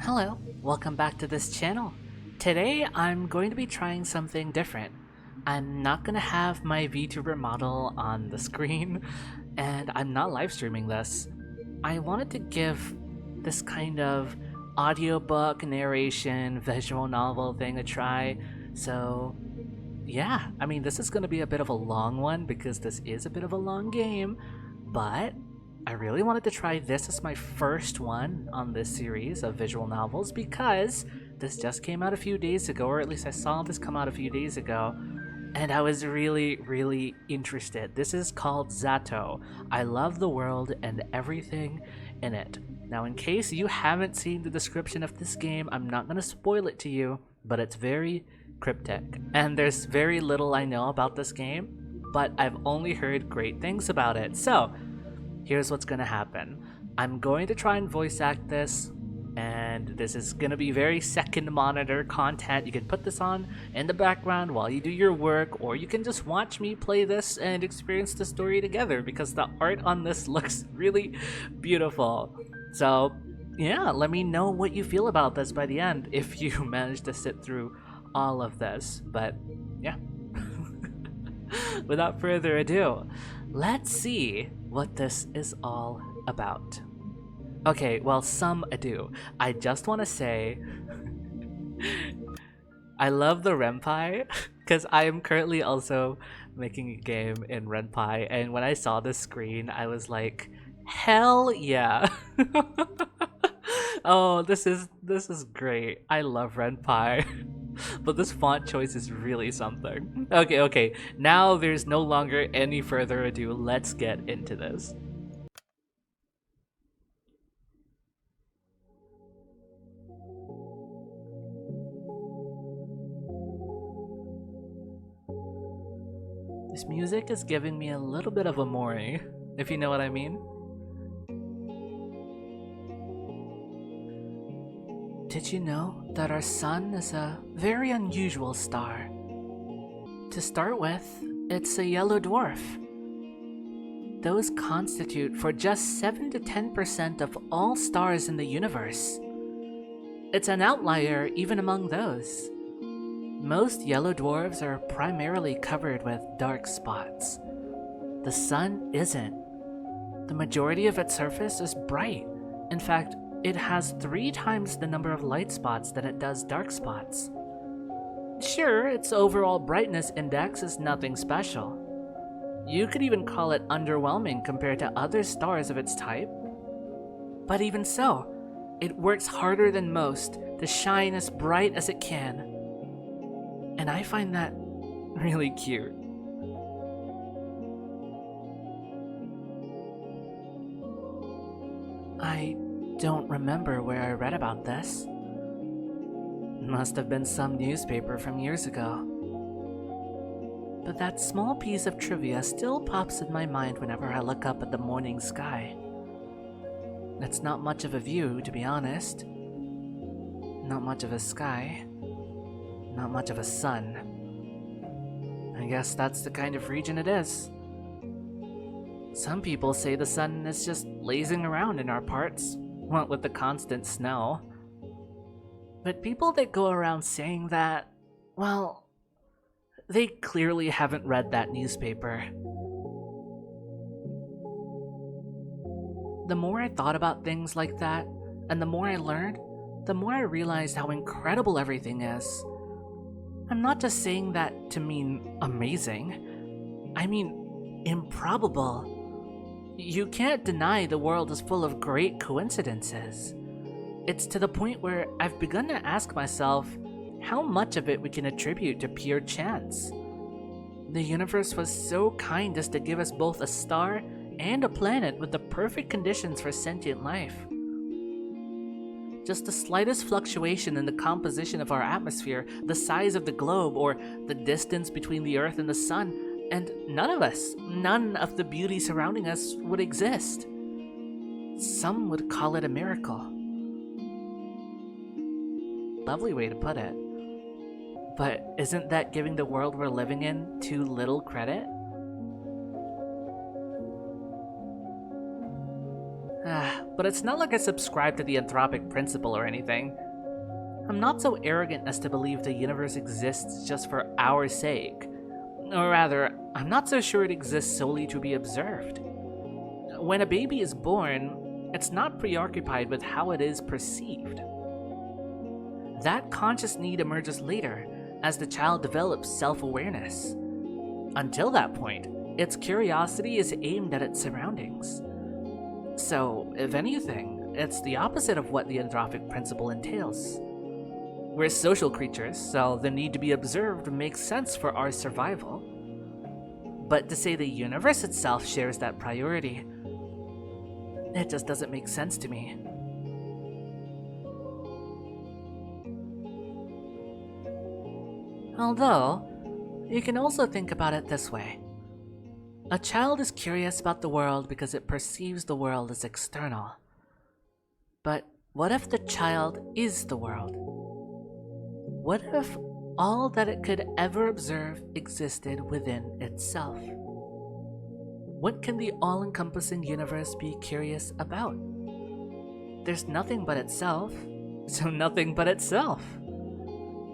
Hello, welcome back to this channel. Today I'm going to be trying something different. I'm not going to have my VTuber model on the screen, and I'm not live streaming this. I wanted to give this kind of audiobook, narration, visual novel thing a try, so yeah, I mean this is going to be a bit of a long one because this is a bit of a long game, but I really wanted to try this as my first one on this series of visual novels because this just came out a few days ago, or at least I saw this come out a few days ago, and I was really interested. This is called Z.A.T.O. I love the world and everything in it. Now, in case you haven't seen the description of this game, I'm not going to spoil it to you, but it's very cryptic. And there's very little I know about this game, but I've only heard great things about it. So, here's what's gonna happen. I'm going to try and voice act this, and this is gonna be very second monitor content. You can put this on in the background while you do your work, or you can just watch me play this and experience the story together because the art on this looks really beautiful. So yeah, let me know what you feel about this by the end if you manage to sit through all of this. But yeah. Without further ado, let's see what this is all about. Okay, well, some ado. I just want to say I love the Renpai because I am currently also making a game in Renpai, and when I saw this screen, I was like, hell yeah. Oh, this is great. I love Renpai. But this font choice is really something. Okay, now there's no longer any further ado. Let's get into this. This music is giving me a little bit of a mori, if you know what I mean. Did you know that our sun is a very unusual star? To start with, it's a yellow dwarf. Those constitute for just 7 to 10% of all stars in the universe. It's an outlier even among those. Most yellow dwarfs are primarily covered with dark spots. The sun isn't. The majority of its surface is bright. In fact, it has 3 times the number of light spots than it does dark spots. Sure, its overall brightness index is nothing special. You could even call it underwhelming compared to other stars of its type. But even so, it works harder than most to shine as bright as it can. And I find that really cute. I don't remember where I read about this. Must have been some newspaper from years ago. But that small piece of trivia still pops in my mind whenever I look up at the morning sky. It's not much of a view, to be honest. Not much of a sky. Not much of a sun. I guess that's the kind of region it is. Some people say the sun is just lazing around in our parts, what with the constant snow. But people that go around saying that, well, they clearly haven't read that newspaper. The more I thought about things like that, and the more I learned, the more I realized how incredible everything is. I'm not just saying that to mean amazing. I mean improbable. You can't deny the world is full of great coincidences. It's to the point where I've begun to ask myself how much of it we can attribute to pure chance. The universe was so kind as to give us both a star and a planet with the perfect conditions for sentient life. Just the slightest fluctuation in the composition of our atmosphere, the size of the globe, or the distance between the Earth and the Sun, and none of the beauty surrounding us would exist. Some would call it a miracle. Lovely way to put it. But isn't that giving the world we're living in too little credit? but it's not like I subscribe to the anthropic principle or anything. I'm not so arrogant as to believe the universe exists just for our sake. Or rather, I'm not so sure it exists solely to be observed. When a baby is born, it's not preoccupied with how it is perceived. That conscious need emerges later, as the child develops self-awareness. Until that point, its curiosity is aimed at its surroundings. So, if anything, it's the opposite of what the anthropic principle entails. We're social creatures, so the need to be observed makes sense for our survival. But to say the universe itself shares that priority, it just doesn't make sense to me. Although, you can also think about it this way. A child is curious about the world because it perceives the world as external. But what if the child is the world? What if all that it could ever observe existed within itself? What can the all-encompassing universe be curious about? There's nothing but itself, so nothing but itself.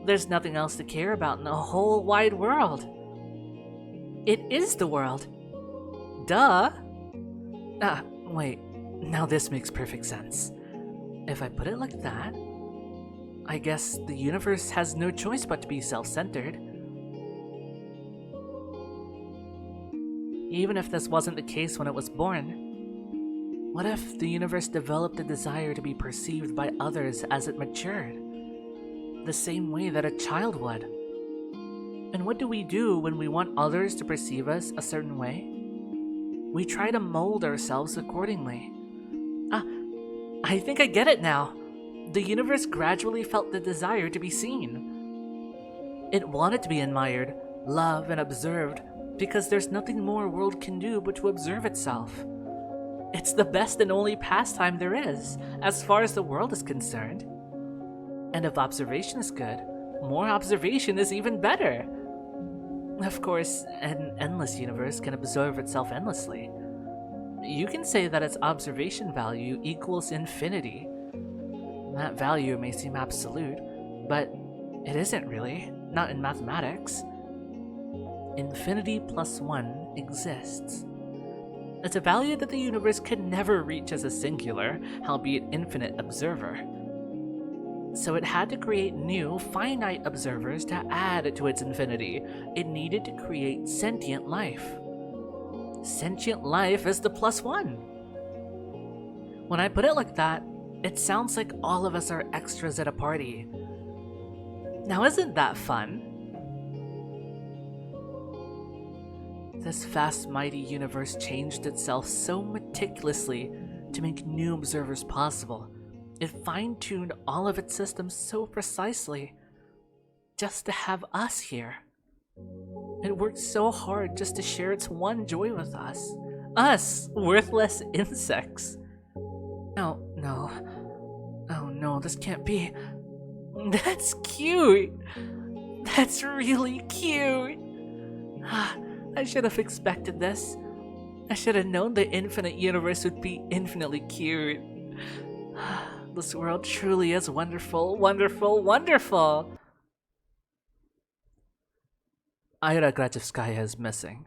There's nothing else to care about in the whole wide world. It is the world. Duh. Wait, now this makes perfect sense. If I put it like that, I guess the universe has no choice but to be self-centered. Even if this wasn't the case when it was born, what if the universe developed a desire to be perceived by others as it matured? The same way that a child would. And what do we do when we want others to perceive us a certain way? We try to mold ourselves accordingly. I think I get it now. The universe gradually felt the desire to be seen. It wanted to be admired, loved, and observed because there's nothing more a world can do but to observe itself. It's the best and only pastime there is, as far as the world is concerned. And if observation is good, more observation is even better. Of course, an endless universe can observe itself endlessly. You can say that its observation value equals infinity. That value may seem absolute, but it isn't really, not in mathematics. Infinity plus 1 exists. It's a value that the universe could never reach as a singular, albeit infinite observer. So it had to create new, finite observers to add to its infinity. It needed to create sentient life. Sentient life is the plus 1. When I put it like that, it sounds like all of us are extras at a party. Now isn't that fun? This vast, mighty universe changed itself so meticulously to make new observers possible. It fine-tuned all of its systems so precisely just to have us here. It worked so hard just to share its one joy with us. Us, worthless insects. Oh no, this can't be. That's cute. That's really cute. I should have expected this. I should have known the infinite universe would be infinitely cute. This world truly is wonderful, wonderful, wonderful. Ira Grachevskaya is missing.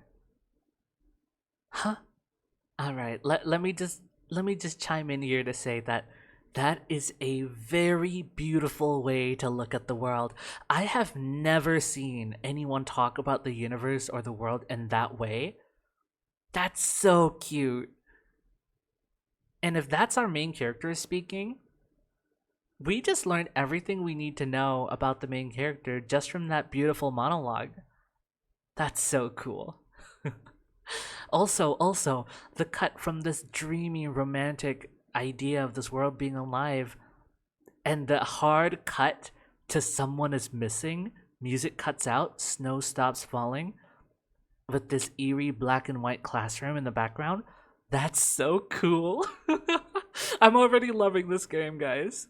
Huh? Alright, let me just chime in here to say that is a very beautiful way to look at the world. I have never seen anyone talk about the universe or the world in that way. That's so cute. And if that's our main character speaking, we just learned everything we need to know about the main character just from that beautiful monologue. That's so cool. Also, the cut from this dreamy, romantic idea of this world being alive and the hard cut to someone is missing, music cuts out, snow stops falling, with this eerie black and white classroom in the background. That's so cool. I'm already loving this game, guys.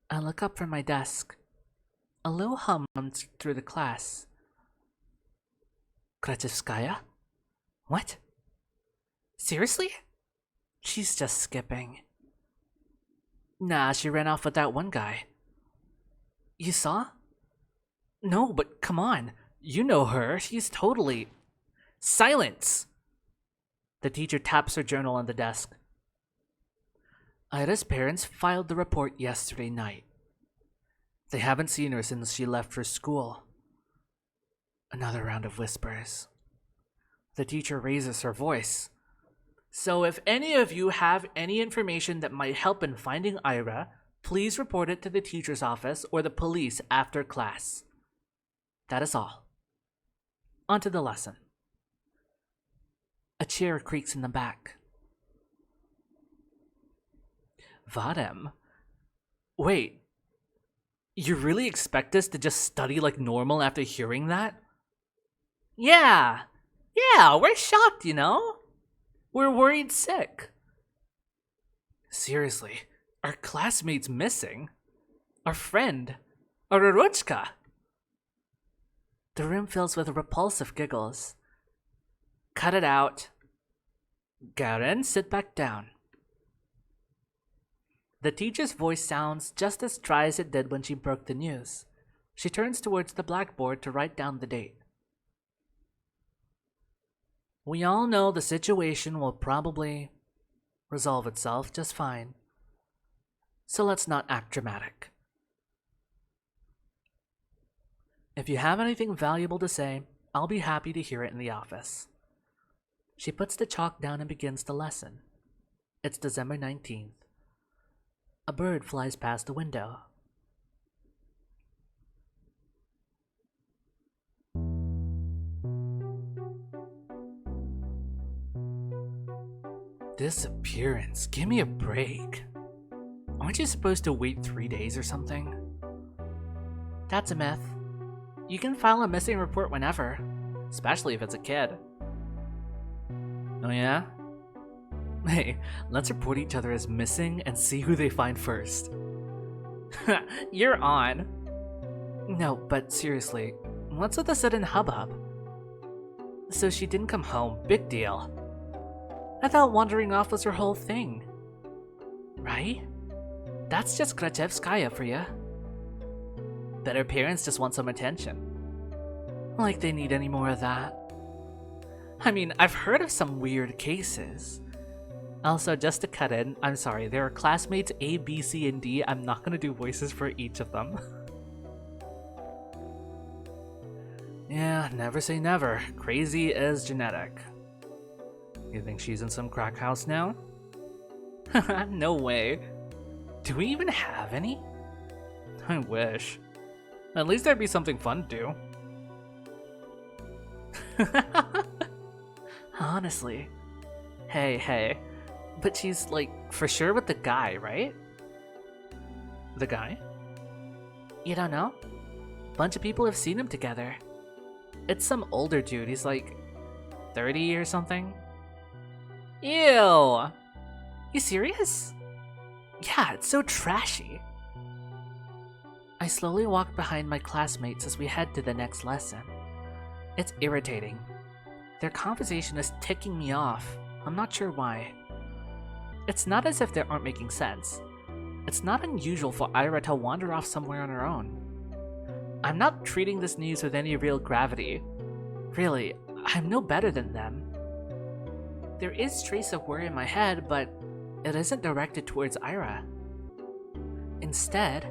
I look up from my desk. A low hum runs through the class. Grachevskaya? What? Seriously? She's just skipping. Nah, she ran off with that one guy. You saw? No, but come on. You know her. She's totally... Silence! The teacher taps her journal on the desk. Ira's parents filed the report yesterday night. They haven't seen her since she left for school. Another round of whispers. The teacher raises her voice. So if any of you have any information that might help in finding Ira, please report it to the teacher's office or the police after class. That is all. On to the lesson. A chair creaks in the back. Vadem? Wait, you really expect us to just study like normal after hearing that? Yeah, we're shocked, you know? We're worried sick. Seriously, our classmate's missing. Our friend, Aruruchka. The room fills with repulsive giggles. Cut it out. Garen, sit back down. The teacher's voice sounds just as dry as it did when she broke the news. She turns towards the blackboard to write down the date. We all know the situation will probably resolve itself just fine. So let's not act dramatic. If you have anything valuable to say, I'll be happy to hear it in the office. She puts the chalk down and begins the lesson. It's December 19th. A bird flies past the window. Disappearance. Give me a break. Aren't you supposed to wait 3 days or something? That's a myth. You can file a missing report whenever, especially if it's a kid. Oh yeah? Hey, let's report each other as missing and see who they find first. You're on. No, but seriously, what's with the sudden hubbub? So she didn't come home, big deal. I thought wandering off was her whole thing. Right? That's just Krachevskaya for you. Bet her parents just want some attention. Like they need any more of that. I mean, I've heard of some weird cases. Also, just to cut in, I'm sorry, there are classmates A, B, C, and D. I'm not gonna do voices for each of them. Yeah, never say never. Crazy is genetic. You think she's in some crack house now? No way. Do we even have any? I wish. At least there'd be something fun to do. Honestly. Hey. But she's, like, for sure with the guy, right? The guy? You don't know? Bunch of people have seen him together. It's some older dude. He's, like, 30 or something. Ew! You serious? Yeah, it's so trashy. I slowly walk behind my classmates as we head to the next lesson. It's irritating. Their conversation is ticking me off. I'm not sure why. It's not as if they aren't making sense. It's not unusual for Ira to wander off somewhere on her own. I'm not treating this news with any real gravity. Really, I'm no better than them. There is trace of worry in my head, but it isn't directed towards Ira. Instead,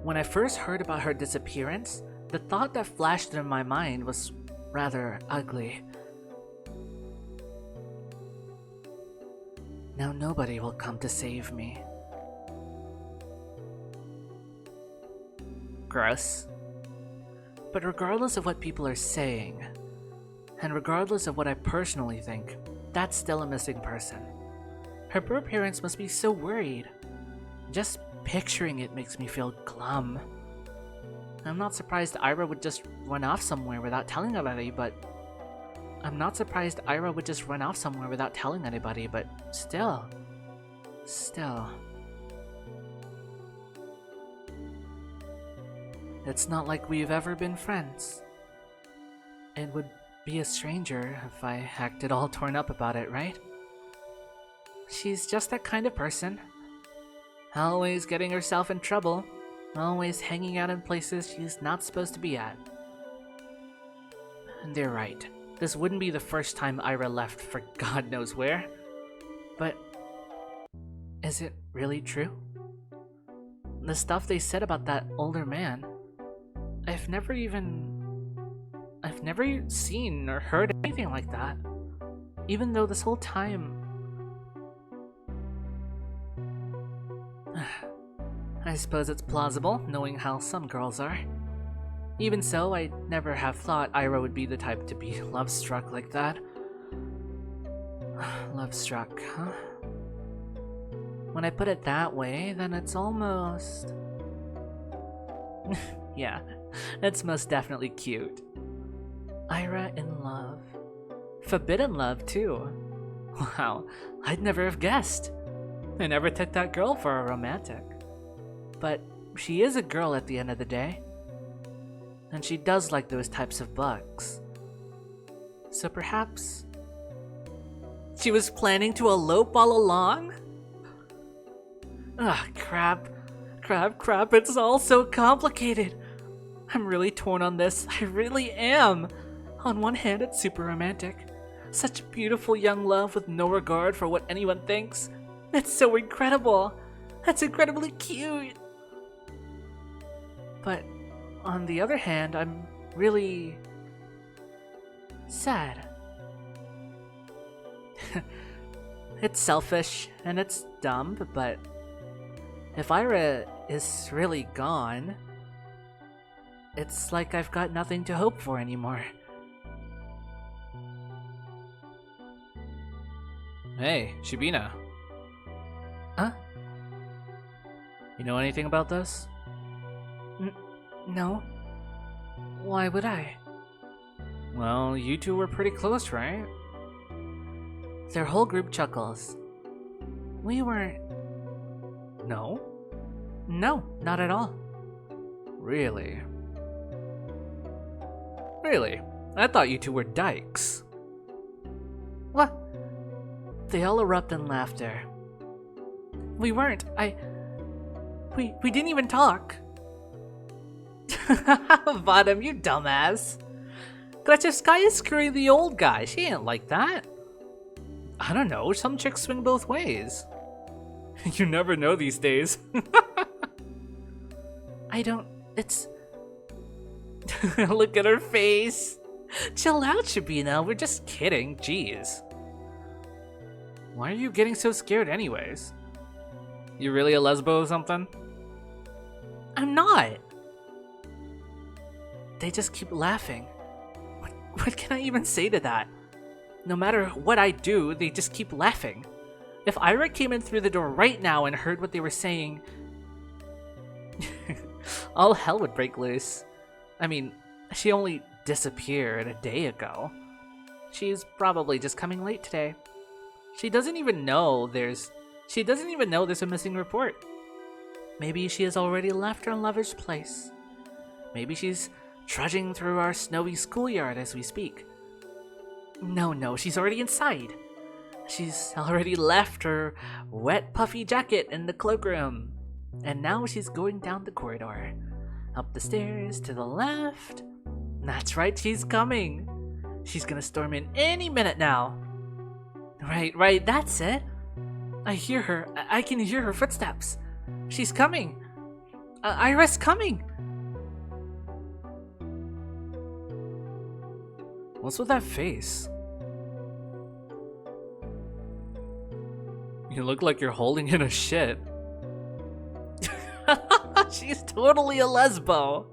when I first heard about her disappearance, the thought that flashed in my mind was rather ugly. Now nobody will come to save me. Gross. But regardless of what people are saying, and regardless of what I personally think, that's still a missing person. Her poor parents must be so worried. Just picturing it makes me feel glum. I'm not surprised Ira would just run off somewhere without telling anybody, but still. It's not like we've ever been friends. It would be a stranger if I acted all torn up about it, right? she's just that kind of person. Always getting herself in trouble. Always hanging out in places she's not supposed to be at. And they're right. This wouldn't be the first time Ira left for God knows where. But is it really true? The stuff they said about that older man, I've never seen or heard anything like that. Even though this whole time... I suppose it's plausible, knowing how some girls are. Even so, I never have thought Ira would be the type to be love-struck like that. Love-struck, huh? When I put it that way, then it's almost... yeah, it's most definitely cute. Ira in love. Forbidden love, too. Wow, I'd never have guessed. I never took that girl for a romantic. But she is a girl at the end of the day. And she does like those types of bugs. So perhaps... she was planning to elope all along? Ugh, crap, it's all so complicated. I'm really torn on this, I really am. On one hand, it's super romantic. Such beautiful young love with no regard for what anyone thinks. It's so incredible. That's incredibly cute. But on the other hand, I'm really sad. It's selfish and it's dumb, but if Ira is really gone, it's like I've got nothing to hope for anymore. Hey, Shibina. Huh? You know anything about this? No. Why would I? Well, you two were pretty close, right? Their whole group chuckles. We weren't... No? No, not at all. Really? Really? I thought you two were dykes. What? They all erupt in laughter. We weren't. We didn't even talk. Vadam, you dumbass. Grachevskaya is screwing the old guy. She ain't like that. I don't know, some chicks swing both ways. You never know these days. It's... Look at her face. Chill out, Shibina, we're just kidding, jeez. Why are you getting so scared anyways? You really a lesbo or something? I'm not. They just keep laughing. What can I even say to that? No matter what I do, they just keep laughing. If Ira came in through the door right now and heard what they were saying, all hell would break loose. I mean, she only disappeared a day ago. She's probably just coming late today. She doesn't even know there's a missing report. Maybe she has already left her lover's place. Maybe she's trudging through our snowy schoolyard as we speak. No, she's already inside. She's already left her wet puffy jacket in the cloakroom. And now she's going down the corridor. Up the stairs to the left. That's right, she's coming. She's gonna storm in any minute now. Right, that's it. I hear her. I can hear her footsteps. She's coming. Ira's coming. What's with that face? You look like you're holding in a shit. She's totally a lesbo.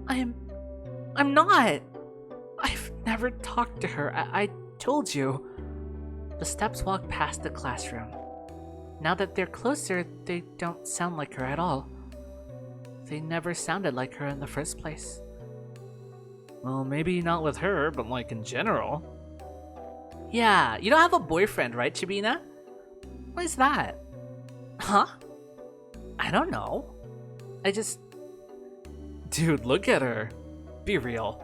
I'm not. I've never talked to her. I told you. The steps walk past the classroom. Now that they're closer, they don't sound like her at all. They never sounded like her in the first place. Well, maybe not with her, but like in general. Yeah, you don't have a boyfriend, right, Shibina? What is that? Huh? I don't know. Dude, look at her. Be real.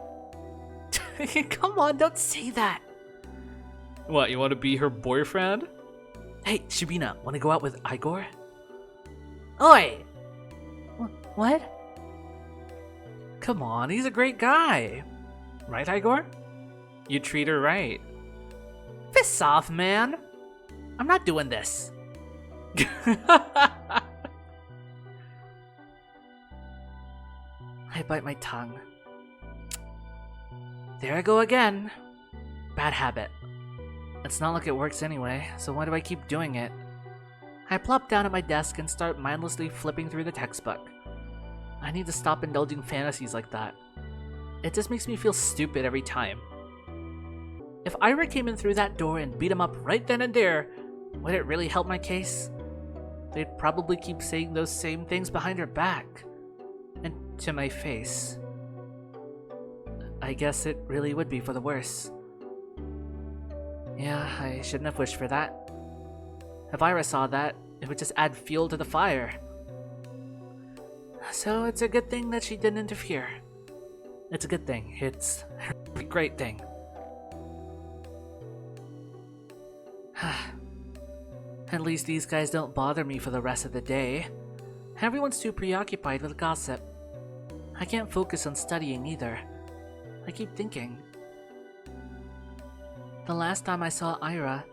Come on, don't say that. What, you want to be her boyfriend? Hey, Shibina, wanna go out with Igor? Oi! What? Come on, he's a great guy. Right, Igor? You treat her right. Piss off, man. I'm not doing this. I bite my tongue. There I go again. Bad habit. It's not like it works anyway, so why do I keep doing it? I plop down at my desk and start mindlessly flipping through the textbook. I need to stop indulging fantasies like that. It just makes me feel stupid every time. If Ira came in through that door and beat him up right then and there, would it really help my case? They'd probably keep saying those same things behind her back. And to my face. I guess it really would be for the worse. Yeah, I shouldn't have wished for that. If Ira saw that, it would just add fuel to the fire. So it's a good thing that she didn't interfere. It's a good thing. It's a great thing. At least these guys don't bother me for the rest of the day. Everyone's too preoccupied with gossip. I can't focus on studying either. I keep thinking. The last time I saw Ira,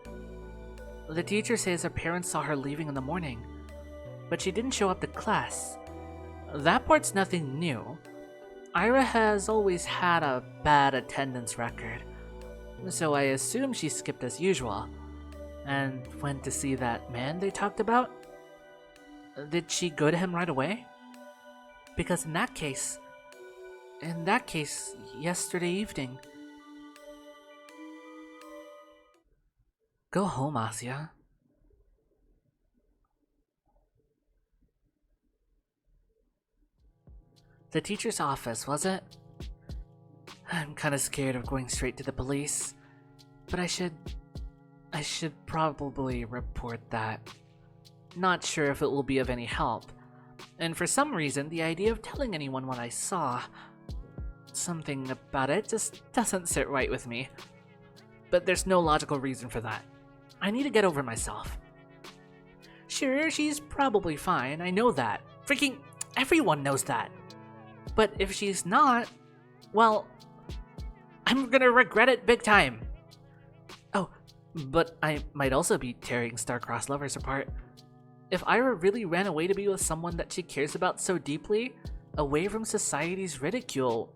the teacher says her parents saw her leaving in the morning, but she didn't show up to class. That part's nothing new. Ira has always had a bad attendance record, so I assume she skipped as usual, and went to see that man they talked about. Did she go to him right away? Because in that case, yesterday evening. Go home, Asya. The teacher's office, was it? I'm kinda scared of going straight to the police, but I should probably report that. Not sure if it will be of any help, and for some reason the idea of telling anyone what I saw, something about it just doesn't sit right with me. But there's no logical reason for that. I need to get over myself. Sure, she's probably fine, I know that. Freaking everyone knows that. But if she's not, well, I'm gonna regret it big time. Oh, but I might also be tearing star-crossed lovers apart. If Ira really ran away to be with someone that she cares about so deeply, away from society's ridicule,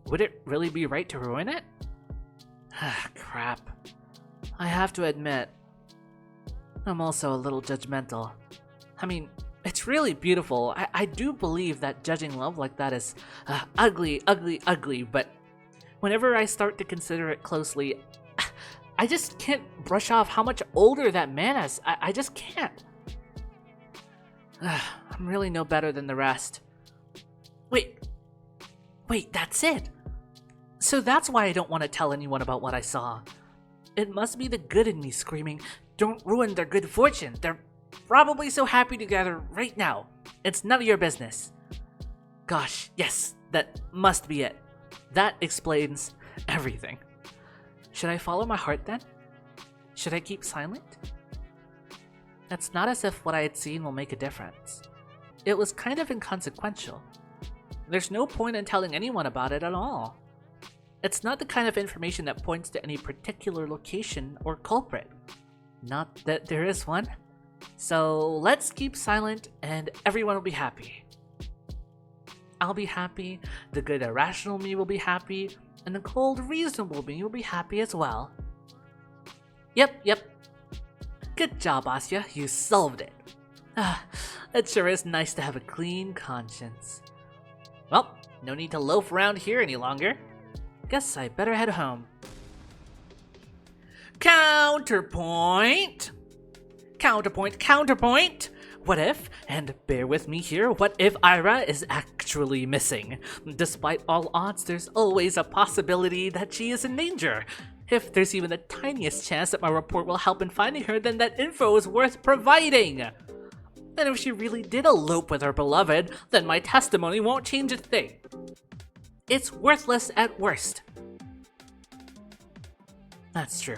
would it really be right to ruin it? Crap. I have to admit, I'm also a little judgmental. I mean, it's really beautiful. I do believe that judging love like that is ugly, but whenever I start to consider it closely, I just can't brush off how much older that man is. I just can't. I'm really no better than the rest. Wait, that's it. So that's why I don't want to tell anyone about what I saw. It must be the good in me screaming, don't ruin their good fortune. They're probably so happy together right now. It's none of your business. Gosh, yes, that must be it. That explains everything. Should I follow my heart then? Should I keep silent? It's not as if what I had seen will make a difference. It was kind of inconsequential. There's no point in telling anyone about it at all. It's not the kind of information that points to any particular location or culprit. Not that there is one. So let's keep silent and everyone will be happy. I'll be happy, the good irrational me will be happy, and the cold reasonable me will be happy as well. Yep. Good job, Asya, you solved it. It sure is nice to have a clean conscience. Well, no need to loaf around here any longer. Guess I better head home. Counterpoint! What if, and bear with me here, what if Ira is actually missing? Despite all odds, there's always a possibility that she is in danger. If there's even the tiniest chance that my report will help in finding her, then that info is worth providing. And if she really did elope with her beloved, then my testimony won't change a thing. It's worthless at worst. That's true.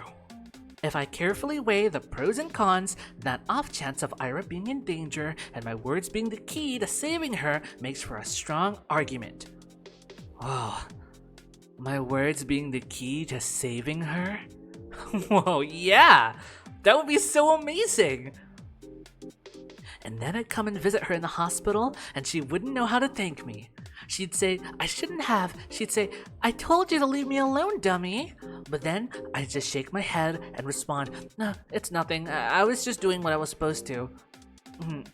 If I carefully weigh the pros and cons, that off chance of Ira being in danger and my words being the key to saving her makes for a strong argument. Oh, my words being the key to saving her? Whoa, yeah! That would be so amazing! And then I'd come and visit her in the hospital, and she wouldn't know how to thank me. She'd say, I shouldn't have. She'd say, I told you to leave me alone, dummy. But then I'd just shake my head and respond, no, it's nothing. I was just doing what I was supposed to.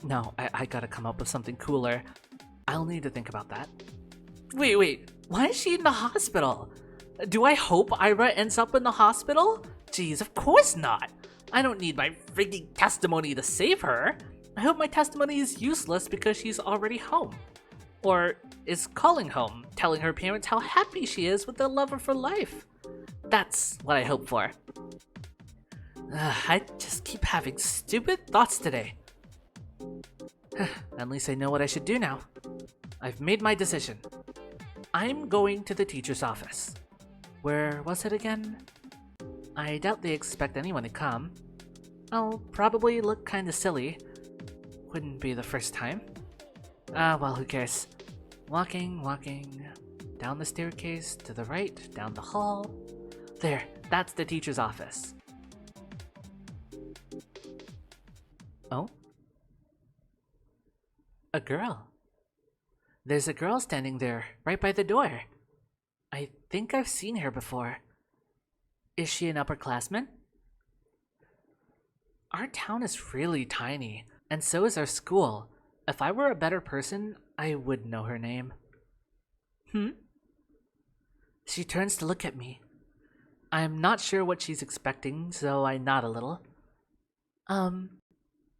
No, I gotta come up with something cooler. I'll need to think about that. Wait, why is she in the hospital? Do I hope Ira ends up in the hospital? Jeez, of course not. I don't need my freaking testimony to save her. I hope my testimony is useless because she's already home. Or is calling home, telling her parents how happy she is with the love of her life. That's what I hope for. I just keep having stupid thoughts today. At least I know what I should do now. I've made my decision. I'm going to the teacher's office. Where was it again? I doubt they expect anyone to come. I'll probably look kinda silly. Wouldn't be the first time. Well, who cares? Walking. Down the staircase, to the right, down the hall. There, that's the teacher's office. Oh? A girl. There's a girl standing there, right by the door. I think I've seen her before. Is she an upperclassman? Our town is really tiny, and so is our school. If I were a better person, I would know her name. She turns to look at me. I'm not sure what she's expecting, so I nod a little.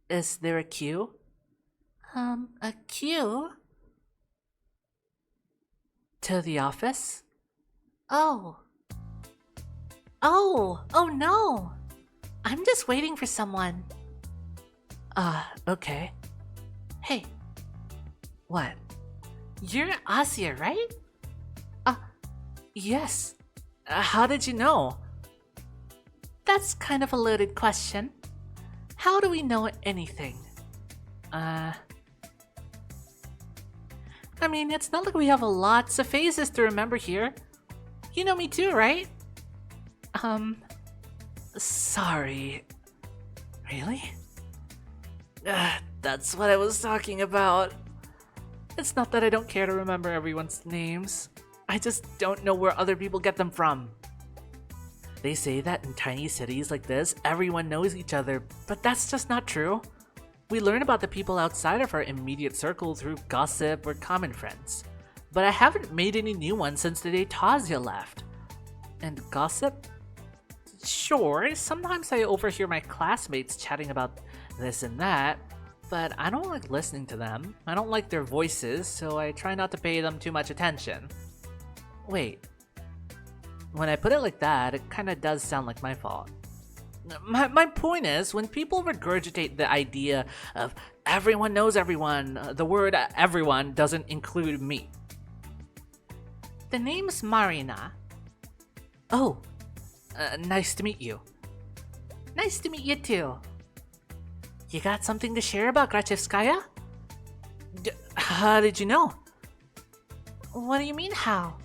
Is there a queue? A queue? To the office? Oh no! I'm just waiting for someone. Okay. Hey. What? You're Asia, right? Yes. How did you know? That's kind of a loaded question. How do we know anything? I mean, it's not like we have lots of phases to remember here. You know me too, right? Sorry. Really? That's what I was talking about. It's not that I don't care to remember everyone's names. I just don't know where other people get them from. They say that in tiny cities like this, everyone knows each other, but that's just not true. We learn about the people outside of our immediate circle through gossip or common friends. But I haven't made any new ones since the day Tazia left. And gossip? Sure, sometimes I overhear my classmates chatting about this and that, but I don't like listening to them. I don't like their voices, so I try not to pay them too much attention. Wait. When I put it like that, it kinda does sound like my fault. My point is, when people regurgitate the idea of everyone knows everyone, the word everyone doesn't include me. The name's Marina. Oh, nice to meet you. Nice to meet you too. You got something to share about Grachevskaya? How did you know? What do you mean how?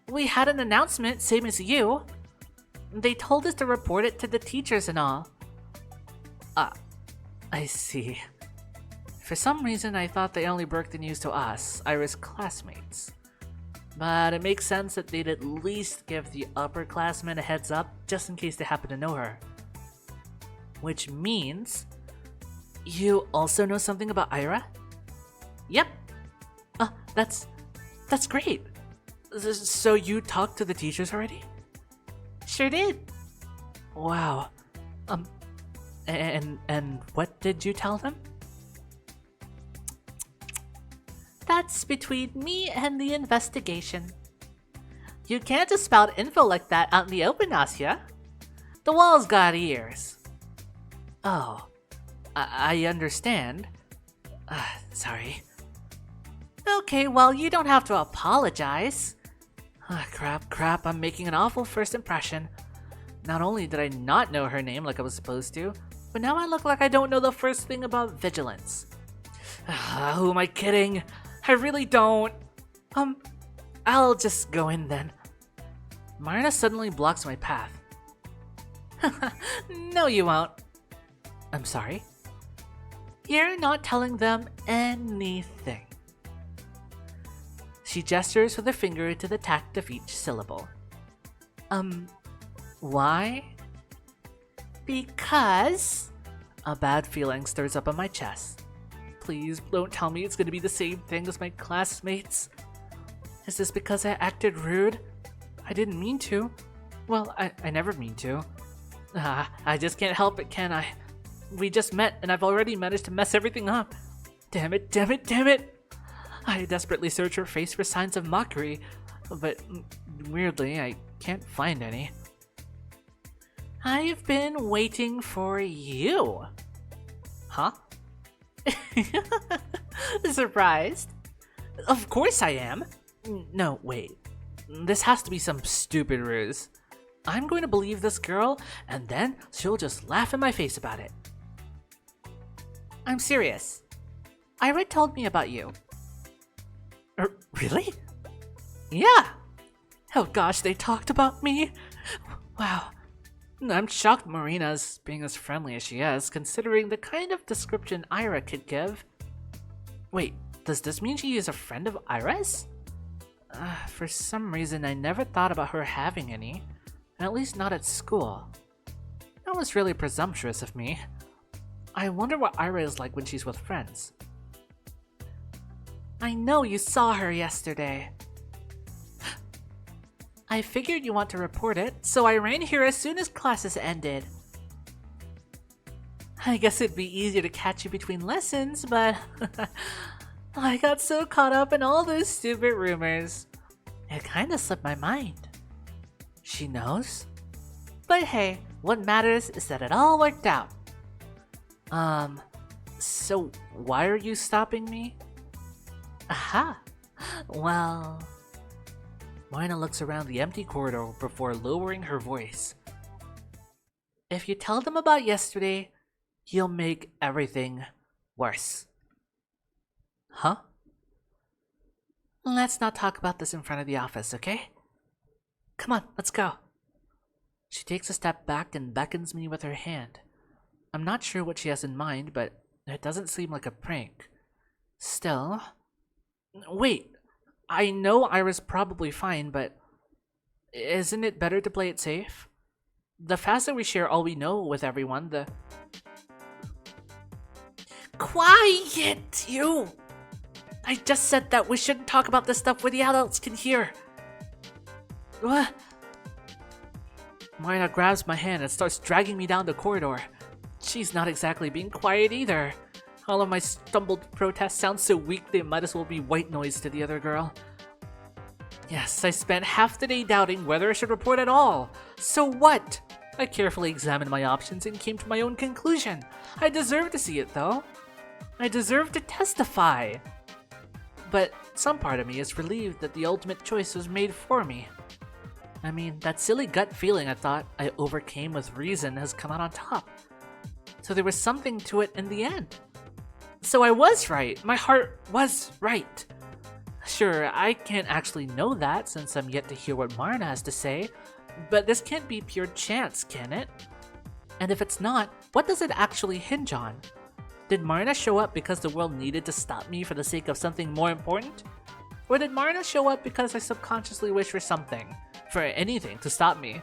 We had an announcement, same as you. They told us to report it to the teachers and all. I see. For some reason, I thought they only broke the news to us, Ira's classmates. But it makes sense that they'd at least give the upperclassmen a heads up, just in case they happen to know her. Which means... you also know something about Ira? Yep. That's great. So you talked to the teachers already? Sure did. Wow. And what did you tell them? That's between me and the investigation. You can't just spout info like that out in the open, Asya. The wall's got ears. Oh, I understand. Sorry. Okay, well, you don't have to apologize. Crap, I'm making an awful first impression. Not only did I not know her name like I was supposed to, but now I look like I don't know the first thing about vigilance. Who am I kidding? I really don't. I'll just go in then. Marina suddenly blocks my path. No, you won't. I'm sorry? You're not telling them anything. She gestures with her finger to the tact of each syllable. Why? Because... A bad feeling stirs up in my chest. Please don't tell me it's gonna be the same thing as my classmates. Is this because I acted rude? I didn't mean to. Well, I never mean to. I just can't help it, can I? We just met and I've already managed to mess everything up. Damn it, damn it, damn it! I desperately search her face for signs of mockery, but weirdly, I can't find any. I've been waiting for you. Huh? Surprised? Of course I am. No, wait. This has to be some stupid ruse. I'm going to believe this girl, and then she'll just laugh in my face about it. I'm serious. Ira told me about you. Really? Yeah. Oh gosh, they talked about me? Wow. I'm shocked Marina's being as friendly as she is, considering the kind of description Ira could give. Wait, does this mean she is a friend of Ira's? For some reason, I never thought about her having any, at least not at school. That was really presumptuous of me. I wonder what Ira is like when she's with friends. I know you saw her yesterday. I figured you want to report it, so I ran here as soon as classes ended. I guess it'd be easier to catch you between lessons, but I got so caught up in all those stupid rumors. It kinda slipped my mind. She knows? But hey, what matters is that it all worked out. So why are you stopping me? Aha! Well... Marina looks around the empty corridor before lowering her voice. If you tell them about yesterday, you'll make everything worse. Huh? Let's not talk about this in front of the office, okay? Come on, let's go. She takes a step back and beckons me with her hand. I'm not sure what she has in mind, but it doesn't seem like a prank. Still... Wait, I know Ira's probably fine, but isn't it better to play it safe? The faster we share all we know with everyone, the... Quiet, you! I just said that we shouldn't talk about this stuff where the adults can hear. What? Marina grabs my hand and starts dragging me down the corridor. She's not exactly being quiet either. All of my stumbled protests sound so weak they might as well be white noise to the other girl. Yes, I spent half the day doubting whether I should report at all. So what? I carefully examined my options and came to my own conclusion. I deserve to see it though. I deserve to testify. But some part of me is relieved that the ultimate choice was made for me. I mean, that silly gut feeling I thought I overcame with reason has come out on top. So there was something to it in the end. So I was right. My heart was right. Sure, I can't actually know that since I'm yet to hear what Marina has to say, but this can't be pure chance, can it? And if it's not, what does it actually hinge on? Did Marina show up because the world needed to stop me for the sake of something more important? Or did Marina show up because I subconsciously wished for something, for anything, to stop me?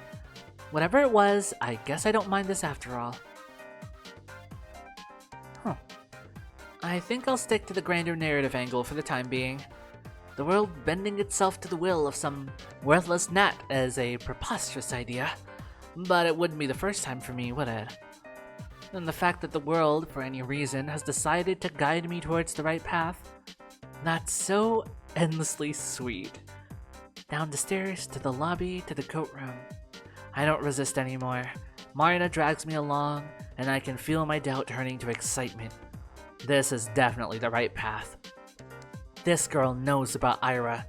Whatever it was, I guess I don't mind this after all. I think I'll stick to the grander narrative angle for the time being. The world bending itself to the will of some worthless gnat is a preposterous idea, but it wouldn't be the first time for me, would it? And the fact that the world, for any reason, has decided to guide me towards the right path, that's so endlessly sweet. Down the stairs, to the lobby, to the coat room. I don't resist anymore. Marina drags me along, and I can feel my doubt turning to excitement. This is definitely the right path. This girl knows about Ira.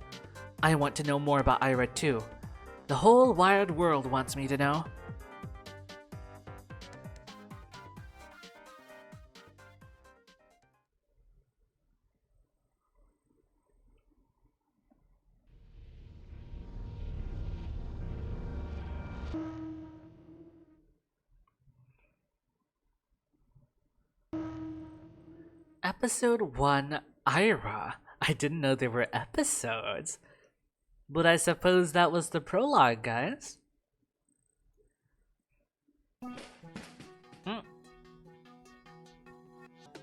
I want to know more about Ira too. The whole wide world wants me to know. Episode 1, Ira. I didn't know there were episodes. But I suppose that was the prologue, guys.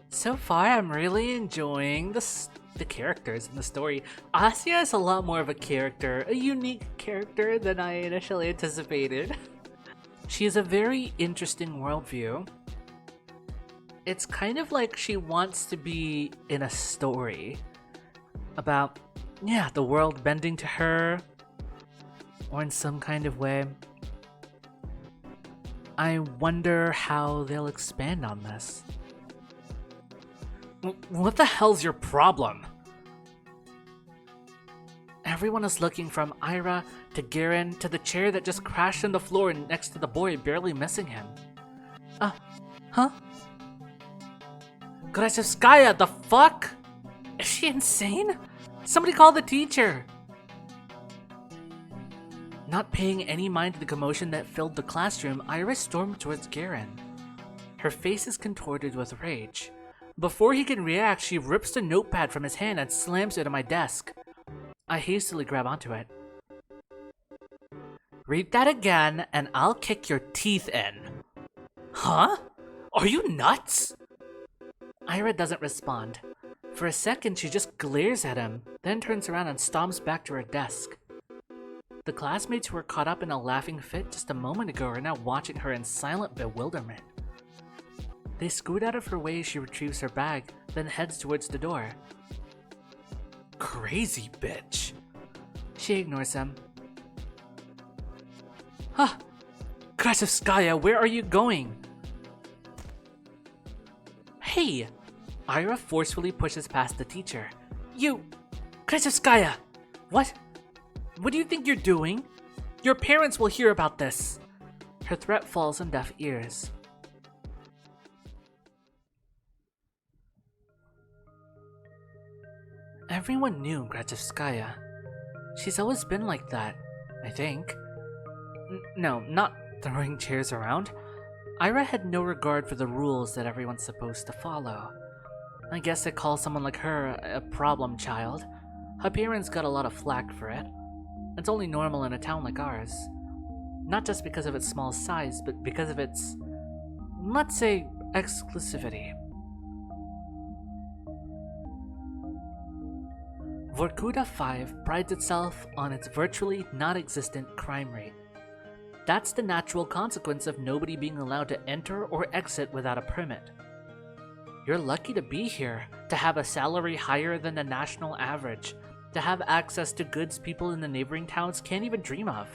So far, I'm really enjoying the characters in the story. Asya is a lot more of a character, a unique character than I initially anticipated. She has a very interesting worldview. It's kind of like she wants to be in a story about, yeah, the world bending to her, or in some kind of way. I wonder how they'll expand on this. What the hell's your problem? Everyone is looking from Ira to Garen to the chair that just crashed on the floor next to the boy, barely missing him. Huh? Grashevskaya, the fuck? Is she insane? Somebody call the teacher! Not paying any mind to the commotion that filled the classroom, Ira stormed towards Garen. Her face is contorted with rage. Before he can react, she rips the notepad from his hand and slams it on my desk. I hastily grab onto it. Read that again, and I'll kick your teeth in. Huh? Are you nuts? Ira doesn't respond. For a second, she just glares at him, then turns around and stomps back to her desk. The classmates who were caught up in a laughing fit just a moment ago are now watching her in silent bewilderment. They scoot out of her way as she retrieves her bag, then heads towards the door. Crazy bitch. She ignores him. Huh. Krasevskaya, where are you going? Hey! Ira forcefully pushes past the teacher. You! Krasevskaya! What? What do you think you're doing? Your parents will hear about this. Her threat falls on deaf ears. Everyone knew Grachevskaya. She's always been like that, I think. No, not throwing chairs around. Ira had no regard for the rules that everyone's supposed to follow. I guess they call someone like her a problem child. Her parents got a lot of flack for it. It's only normal in a town like ours. Not just because of its small size, but because of its, let's say, exclusivity. Vorkuta 5 prides itself on its virtually non-existent crime rate. That's the natural consequence of nobody being allowed to enter or exit without a permit. You're lucky to be here, to have a salary higher than the national average, to have access to goods people in the neighboring towns can't even dream of.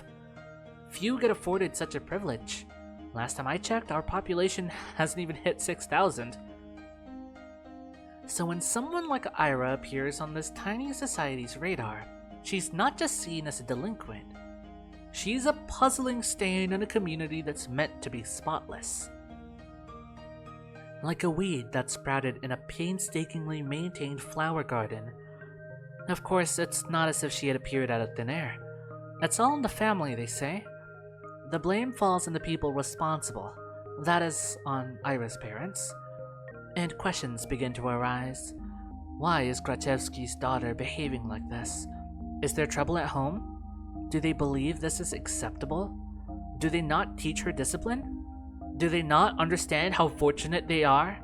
Few get afforded such a privilege. Last time I checked, our population hasn't even hit 6,000. So when someone like Ira appears on this tiny society's radar, she's not just seen as a delinquent. She's a puzzling stain in a community that's meant to be spotless. Like a weed that sprouted in a painstakingly maintained flower garden. Of course, it's not as if she had appeared out of thin air. It's all in the family, they say. The blame falls on the people responsible, that is, on Ira's parents. And questions begin to arise. Why is Grachevsky's daughter behaving like this? Is there trouble at home? Do they believe this is acceptable? Do they not teach her discipline? Do they not understand how fortunate they are?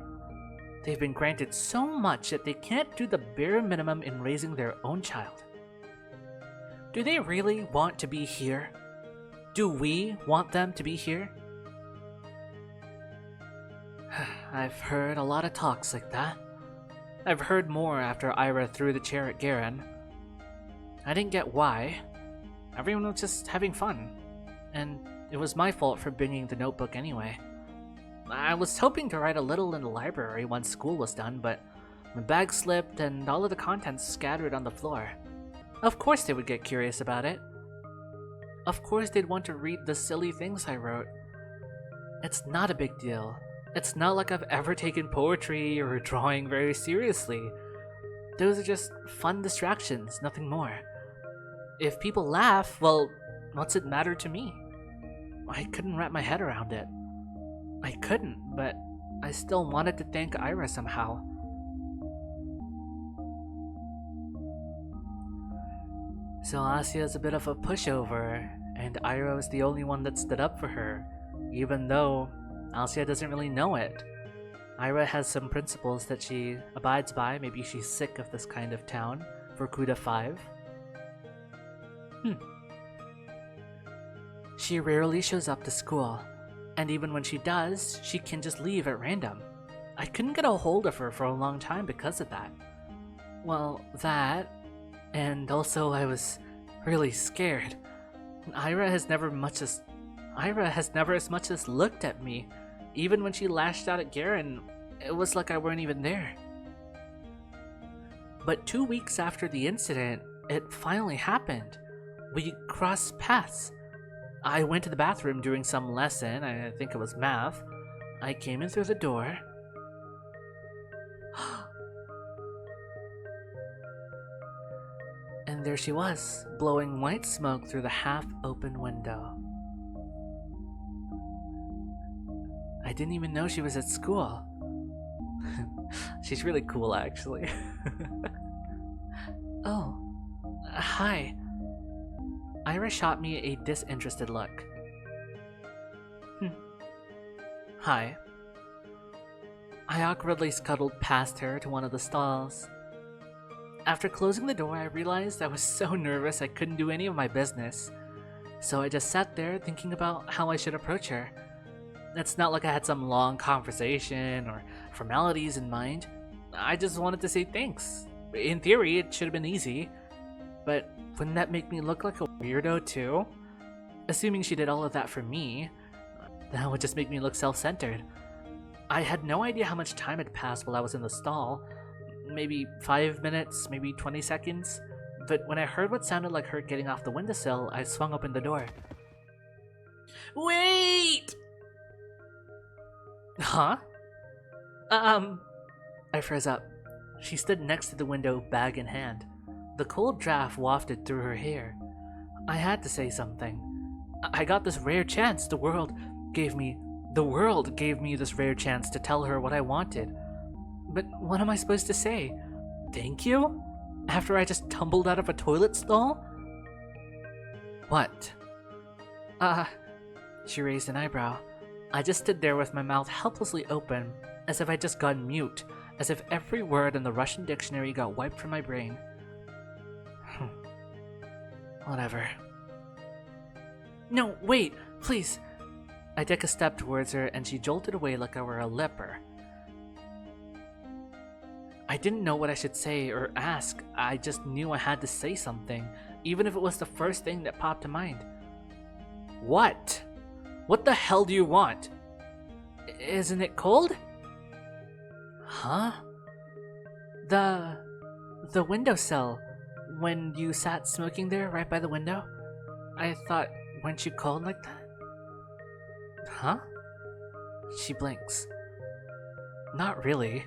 They've been granted so much that they can't do the bare minimum in raising their own child. Do they really want to be here? Do we want them to be here? I've heard a lot of talks like that. I've heard more after Ira threw the chair at Garen. I didn't get why. Everyone was just having fun. And it was my fault for bringing the notebook anyway. I was hoping to write a little in the library once school was done, but the bag slipped and all of the contents scattered on the floor. Of course they would get curious about it. Of course they'd want to read the silly things I wrote. It's not a big deal. It's not like I've ever taken poetry or drawing very seriously. Those are just fun distractions, nothing more. If people laugh, well, what's it matter to me? I couldn't wrap my head around it. I couldn't, but I still wanted to thank Ira somehow. So Asia's a bit of a pushover, and Ira was the only one that stood up for her, even though Asia doesn't really know it. Ira has some principles that she abides by. Maybe she's sick of this kind of town for Kuda 5. She rarely shows up to school, and even when she does, she can just leave at random. I couldn't get a hold of her for a long time because of that. Well, that, and also I was really scared. Ira has never as much as looked at me. Even when she lashed out at Garen, it was like I weren't even there. But 2 weeks after the incident, it finally happened. We crossed paths. I went to the bathroom during some lesson, I think it was math. I came in through the door. And there she was, blowing white smoke through the half-open window. I didn't even know she was at school. She's really cool, actually. Oh, hi. Ira shot me a disinterested look. Hi. I awkwardly scuttled past her to one of the stalls. After closing the door, I realized I was so nervous I couldn't do any of my business. So I just sat there thinking about how I should approach her. It's not like I had some long conversation or formalities in mind. I just wanted to say thanks. In theory, it should have been easy. But wouldn't that make me look like a weirdo too? Assuming she did all of that for me, that would just make me look self-centered. I had no idea how much time had passed while I was in the stall. Maybe 5 minutes, maybe 20 seconds. But when I heard what sounded like her getting off the windowsill, I swung open the door. Wait! Huh? I froze up. She stood next to the window, bag in hand. The cold draft wafted through her hair. I had to say something. I got this rare chance. The world gave me this rare chance to tell her what I wanted. But what am I supposed to say? Thank you? After I just tumbled out of a toilet stall? What? She raised an eyebrow. I just stood there with my mouth helplessly open, as if I'd just gone mute, as if every word in the Russian dictionary got wiped from my brain. Whatever. No, wait, please. I took a step towards her and she jolted away like I were a leper. I didn't know what I should say or ask. I just knew I had to say something, even if it was the first thing that popped to mind. What? What the hell do you want? Isn't it cold? Huh? The windowsill. When you sat smoking there right by the window? I thought, weren't you cold like that? Huh? She blinks. Not really.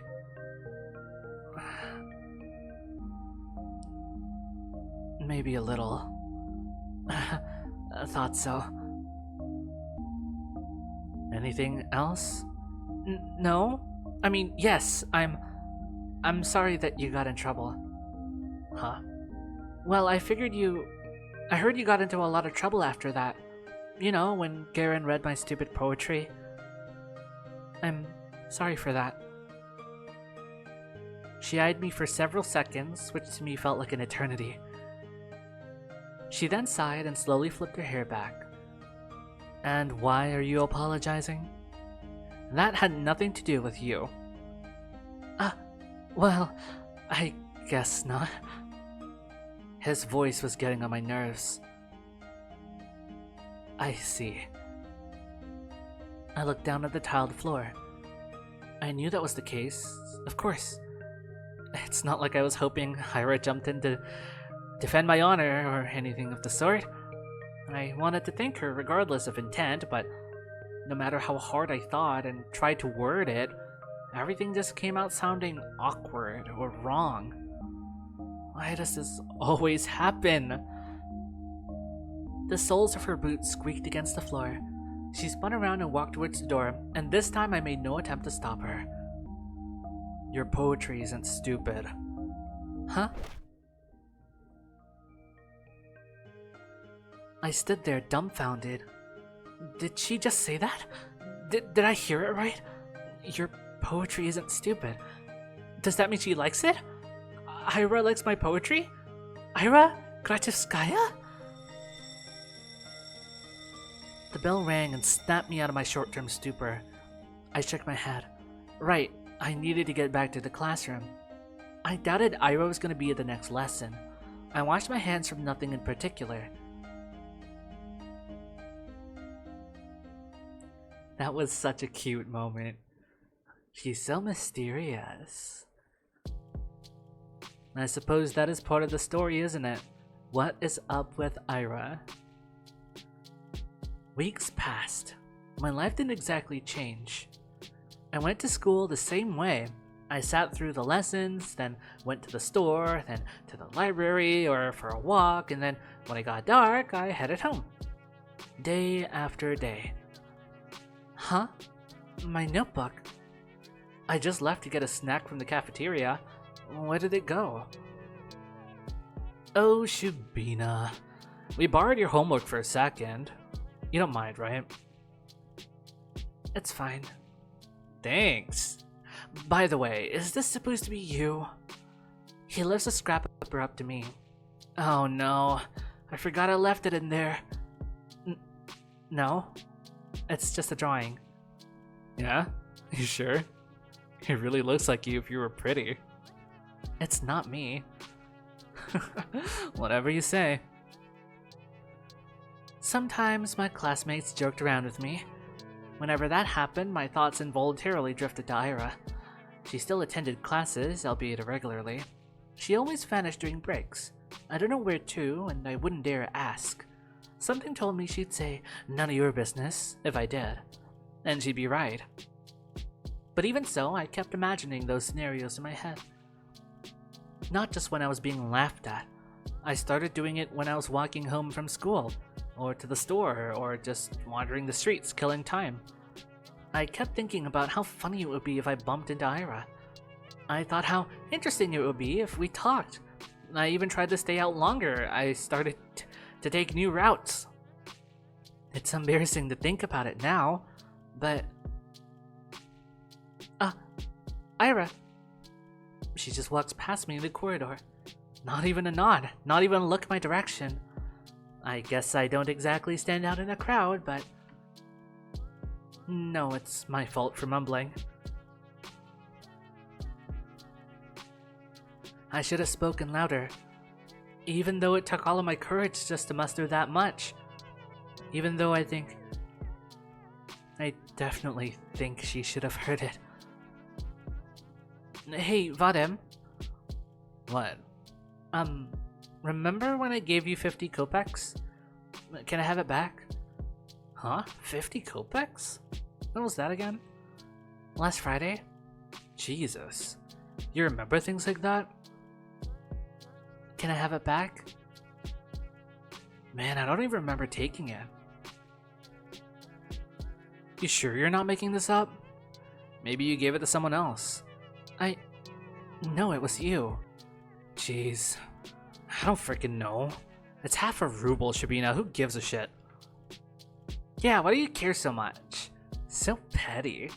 Maybe a little. I thought so. Anything else? No? I mean, yes, I'm sorry that you got in trouble. Huh? Well, I heard you got into a lot of trouble after that. You know, when Garen read my stupid poetry. I'm sorry for that. She eyed me for several seconds, which to me felt like an eternity. She then sighed and slowly flipped her hair back. And why are you apologizing? That had nothing to do with you. Well, I guess not. His voice was getting on my nerves. I see. I looked down at the tiled floor. I knew that was the case, of course. It's not like I was hoping Hyra jumped in to defend my honor or anything of the sort. I wanted to thank her regardless of intent, but no matter how hard I thought and tried to word it, everything just came out sounding awkward or wrong. Why does this always happen? The soles of her boots squeaked against the floor. She spun around and walked towards the door, and this time I made no attempt to stop her. Your poetry isn't stupid. Huh? I stood there dumbfounded. Did she just say that? Did I hear it right? Your poetry isn't stupid. Does that mean she likes it? Ira likes my poetry? Ira Gratevskaya? The bell rang and snapped me out of my short-term stupor. I shook my head. Right, I needed to get back to the classroom. I doubted Ira was going to be at the next lesson. I washed my hands from nothing in particular. That was such a cute moment. She's so mysterious. I suppose that is part of the story, isn't it? What is up with Ira? Weeks passed. My life didn't exactly change. I went to school the same way. I sat through the lessons, then went to the store, then to the library or for a walk, and then when it got dark, I headed home. Day after day. Huh? My notebook. I just left to get a snack from the cafeteria. Where did it go? Oh, Shubina. We borrowed your homework for a second. You don't mind, right? It's fine. Thanks. By the way, is this supposed to be you? He lifts a scrap paper up to me. Oh no, I forgot I left it in there. No, it's just a drawing. Yeah? You sure? It really looks like you if you were pretty. It's not me. Whatever you say. Sometimes my classmates joked around with me. Whenever that happened, my thoughts involuntarily drifted to Ira. She still attended classes, albeit irregularly. She always vanished during breaks. I don't know where to, and I wouldn't dare ask. Something told me she'd say, "None of your business," if I did. And she'd be right. But even so, I kept imagining those scenarios in my head. Not just when I was being laughed at. I started doing it when I was walking home from school, or to the store, or just wandering the streets, killing time. I kept thinking about how funny it would be if I bumped into Ira. I thought how interesting it would be if we talked. I even tried to stay out longer. I started to take new routes. It's embarrassing to think about it now, but... Ira. She just walks past me in the corridor. Not even a nod, not even a look my direction. I guess I don't exactly stand out in a crowd, but... No, it's my fault for mumbling. I should have spoken louder, even though it took all of my courage just to muster that much. Even though I definitely think she should have heard it. Hey, Vadem. What? Remember when I gave you 50 kopecks? Can I have it back? Huh? 50 kopecks? When was that again? Last Friday? Jesus. You remember things like that? Can I have it back? Man, I don't even remember taking it. You sure you're not making this up? Maybe you gave it to someone else. No, it was you. Jeez. I don't freaking know. It's half a ruble, Shabina. Who gives a shit? Yeah, why do you care so much? So petty.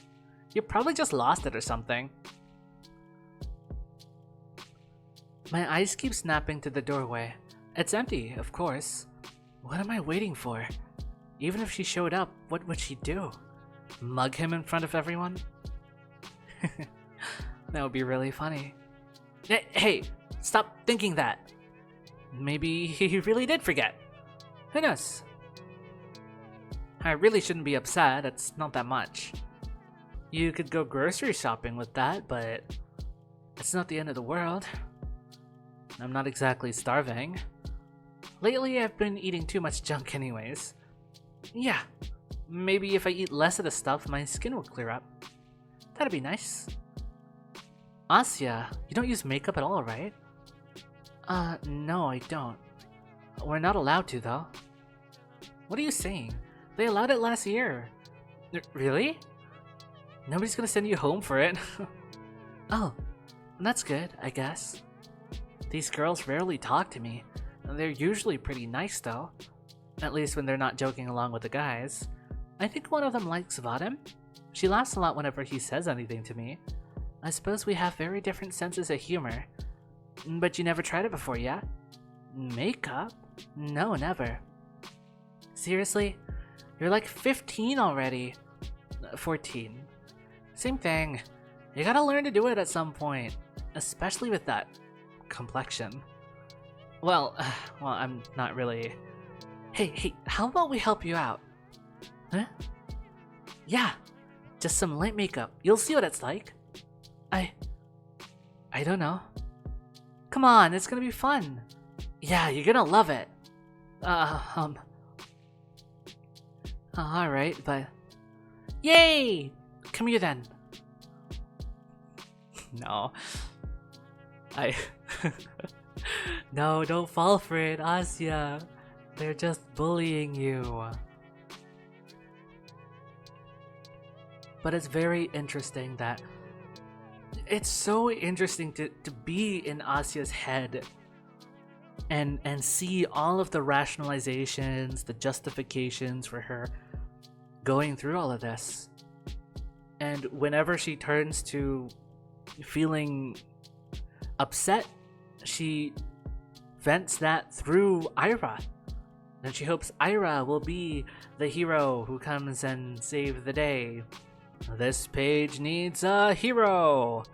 You probably just lost it or something. My eyes keep snapping to the doorway. It's empty, of course. What am I waiting for? Even if she showed up, what would she do? Mug him in front of everyone? That would be really funny. Hey, stop thinking that. Maybe he really did forget. Who knows? I really shouldn't be upset, it's not that much. You could go grocery shopping with that, but it's not the end of the world. I'm not exactly starving. Lately I've been eating too much junk anyways. Yeah, maybe if I eat less of the stuff, my skin will clear up. That'd be nice. Asya, you don't use makeup at all, right? No, I don't. We're not allowed to, though. What are you saying? They allowed it last year. Really? Nobody's gonna send you home for it. Oh, that's good, I guess. These girls rarely talk to me. They're usually pretty nice, though. At least when they're not joking along with the guys. I think one of them likes Vadim. She laughs a lot whenever he says anything to me. I suppose we have very different senses of humor. But you never tried it before, yeah? Makeup? No, never. Seriously? You're like 15 already. 14. Same thing. You gotta learn to do it at some point. Especially with that complexion. Well, I'm not really... Hey, how about we help you out? Huh? Yeah, just some light makeup. You'll see what it's like. I don't know. Come on, it's gonna be fun. Yeah, you're gonna love it. Alright, but... Yay! Come here then. No. No, don't fall for it, Asya. They're just bullying you. But it's very interesting that... It's so interesting to be in Asya's head and see all of the rationalizations, the justifications for her going through all of this. And whenever she turns to feeling upset, she vents that through Ira. And she hopes Ira will be the hero who comes and saves the day. This page needs a hero.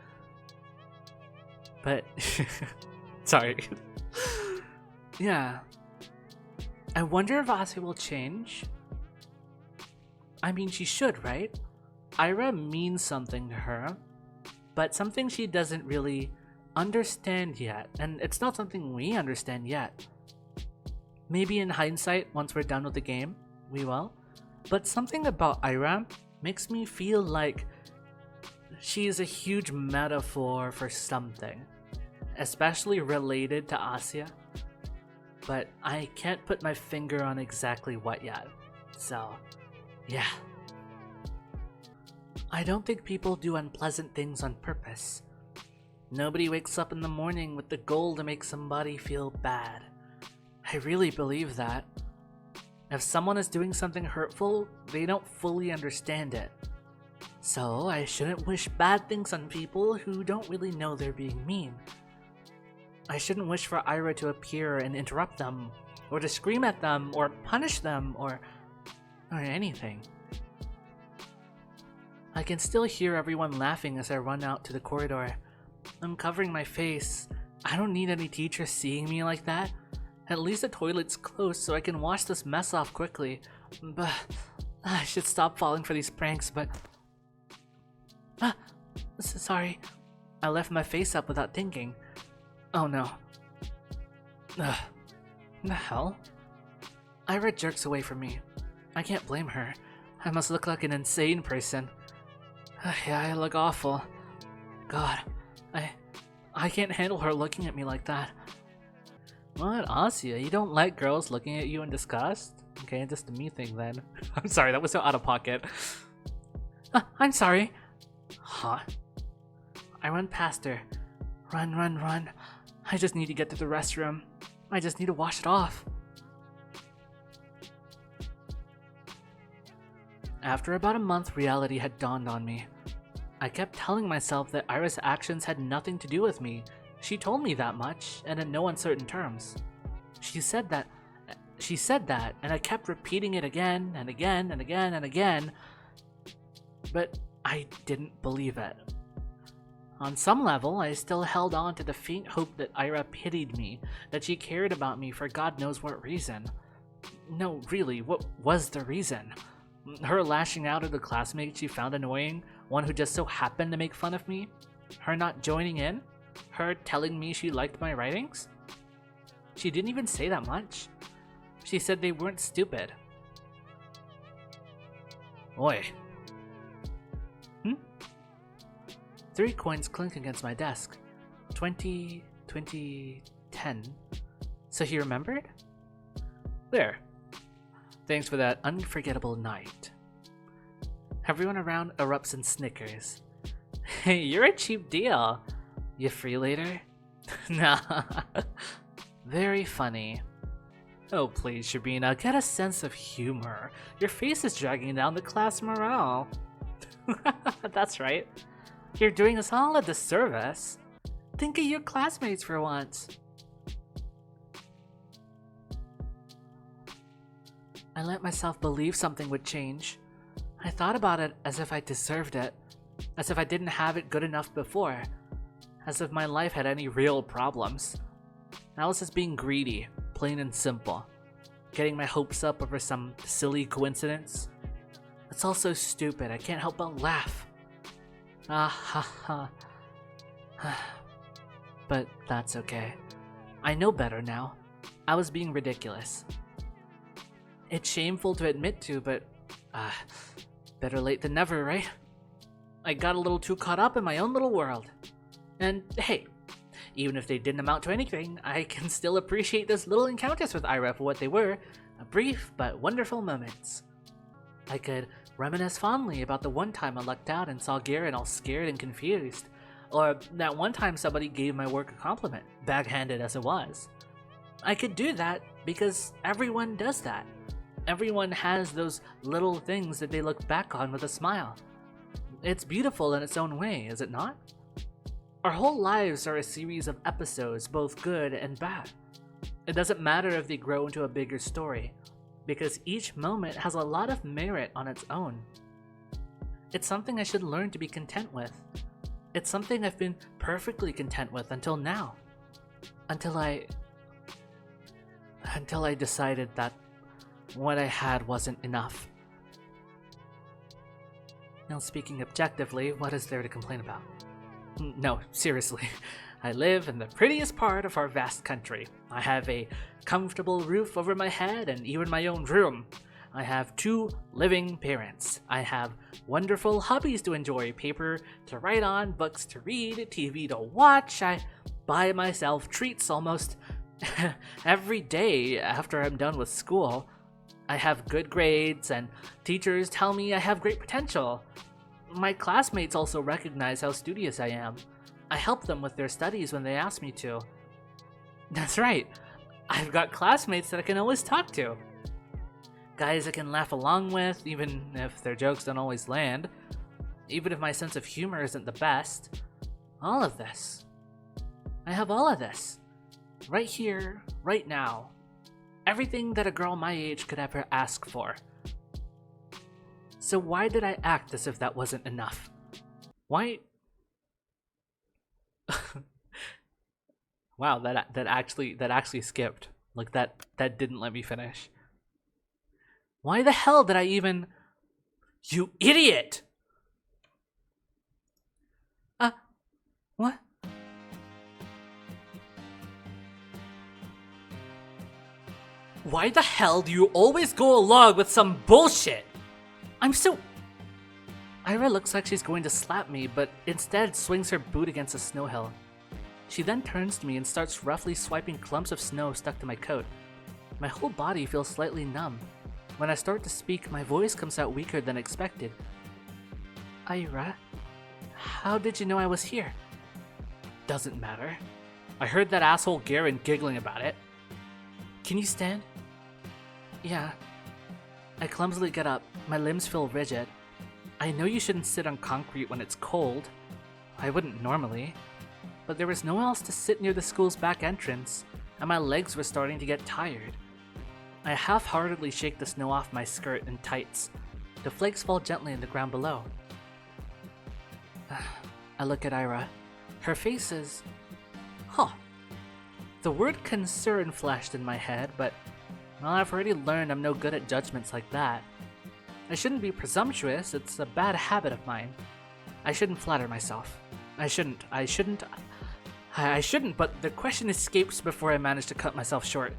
But sorry. Yeah. I wonder if Asya will change. I mean, she should, right? Ira means something to her, but something she doesn't really understand yet, and it's not something we understand yet. Maybe in hindsight, once we're done with the game, we will. But something about Ira makes me feel like she is a huge metaphor for something, especially related to Asya. But I can't put my finger on exactly what yet. So, yeah. I don't think people do unpleasant things on purpose. Nobody wakes up in the morning with the goal to make somebody feel bad. I really believe that. If someone is doing something hurtful, they don't fully understand it. So I shouldn't wish bad things on people who don't really know they're being mean. I shouldn't wish for Ira to appear and interrupt them, or to scream at them, or punish them, or anything. I can still hear everyone laughing as I run out to the corridor. I'm covering my face. I don't need any teachers seeing me like that. At least the toilet's closed so I can wash this mess off quickly. But I should stop falling for these pranks, but... sorry. I left my face up without thinking. Oh no. The hell? Ira jerks away from me. I can't blame her. I must look like an insane person. Yeah, I look awful. God, I can't handle her looking at me like that. What, Asya? You don't like girls looking at you in disgust? Okay, just a me thing then. I'm sorry, that was so out of pocket. I'm sorry. Huh? I run past her. Run. I just need to get to the restroom. I just need to wash it off. After about a month, reality had dawned on me. I kept telling myself that Ira's actions had nothing to do with me. She told me that much, and in no uncertain terms. She said that, and I kept repeating it again and again and again and again, but I didn't believe it. On some level, I still held on to the faint hope that Ira pitied me, that she cared about me for God knows what reason. No, really, what was the reason? Her lashing out at the classmate she found annoying, one who just so happened to make fun of me? Her not joining in? Her telling me she liked my writings? She didn't even say that much. She said they weren't stupid. Oi. 3 coins clink against my desk. 20, 10. So he remembered? There. Thanks for that unforgettable night. Everyone around erupts in snickers. Hey, you're a cheap deal. You free later? Nah. Very funny. Oh please, Shabina, get a sense of humor. Your face is dragging down the class morale. That's right. You're doing us all a disservice. Think of your classmates for once. I let myself believe something would change. I thought about it as if I deserved it, as if I didn't have it good enough before, as if my life had any real problems. I was just being greedy, plain and simple, getting my hopes up over some silly coincidence. It's all so stupid, I can't help but laugh. Ah ha ha. But that's okay. I know better now. I was being ridiculous. It's shameful to admit to, but better late than never, right? I got a little too caught up in my own little world. And hey, even if they didn't amount to anything, I can still appreciate those little encounters with Ira for what they were, brief but wonderful moments. I could reminisce fondly about the one time I lucked out and saw Garen all scared and confused, or that one time somebody gave my work a compliment, backhanded as it was. I could do that because everyone does that. Everyone has those little things that they look back on with a smile. It's beautiful in its own way, is it not? Our whole lives are a series of episodes, both good and bad. It doesn't matter if they grow into a bigger story, because each moment has a lot of merit on its own. It's something I should learn to be content with. It's something I've been perfectly content with until now. Until I decided that what I had wasn't enough. Now, speaking objectively, what is there to complain about? No, seriously. I live in the prettiest part of our vast country. I have a comfortable roof over my head and even my own room. I have 2 living parents. I have wonderful hobbies to enjoy, paper to write on, books to read, TV to watch. I buy myself treats almost every day after I'm done with school. I have good grades, and teachers tell me I have great potential. My classmates also recognize how studious I am. I help them with their studies when they ask me to. That's right, I've got classmates that I can always talk to. Guys I can laugh along with, even if their jokes don't always land. Even if my sense of humor isn't the best. All of this. I have all of this. Right here, right now. Everything that a girl my age could ever ask for. So why did I act as if that wasn't enough? Why? Wow, that actually skipped. Like that didn't let me finish. Why the hell did I even... You idiot! What? Why the hell do you always go along with some bullshit? I'm so... Ira looks like she's going to slap me, but instead swings her boot against a snow hill. She then turns to me and starts roughly swiping clumps of snow stuck to my coat. My whole body feels slightly numb. When I start to speak, my voice comes out weaker than expected. Ira, how did you know I was here? Doesn't matter. I heard that asshole Garen giggling about it. Can you stand? Yeah. I clumsily get up. My limbs feel rigid. I know you shouldn't sit on concrete when it's cold. I wouldn't normally. But there was no one else to sit near the school's back entrance, and my legs were starting to get tired. I half-heartedly shake the snow off my skirt and tights. The flakes fall gently on the ground below. I look at Ira. Her face is... Huh. The word concern flashed in my head, but well, I've already learned I'm no good at judgments like that. I shouldn't be presumptuous, it's a bad habit of mine. I shouldn't flatter myself. I shouldn't, but the question escapes before I manage to cut myself short.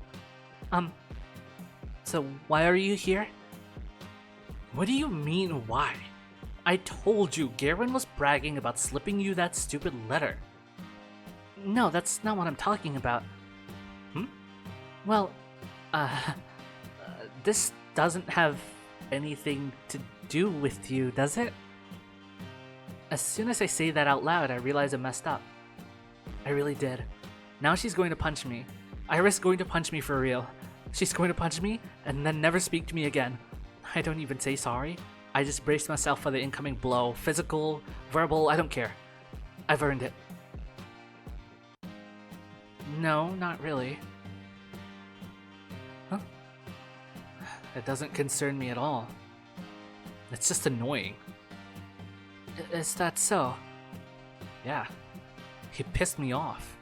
So why are you here? What do you mean, why? I told you Garen was bragging about slipping you that stupid letter. No, that's not what I'm talking about. Well, this doesn't have anything to do with you, does it? As soon as I say that out loud, I realize I messed up. I really did. Now she's going to punch me. Ira's going to punch me for real. She's going to punch me and then never speak to me again. I don't even say sorry. I just brace myself for the incoming blow. Physical, verbal, I don't care. I've earned it. No, not really. Huh? It doesn't concern me at all. It's just annoying. Is that so? Yeah. He pissed me off.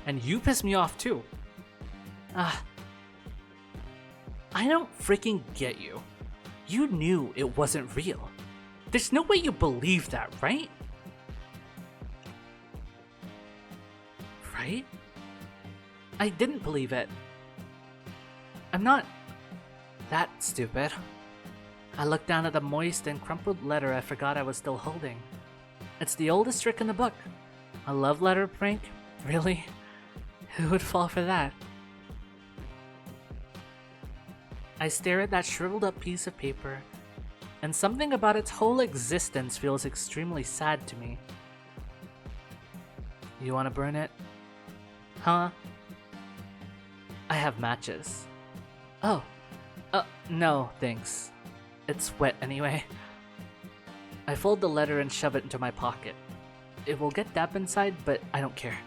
And you pissed me off too. I don't freaking get you. You knew it wasn't real. There's no way you believe that, right? Right? I didn't believe it. I'm not that stupid. I looked down at the moist and crumpled letter I forgot I was still holding. It's the oldest trick in the book. A love letter prank? Really? Who would fall for that? I stare at that shriveled up piece of paper, and something about its whole existence feels extremely sad to me. You want to burn it? Huh? I have matches. Oh. No, thanks. It's wet anyway. I fold the letter and shove it into my pocket. It will get damp inside, but I don't care.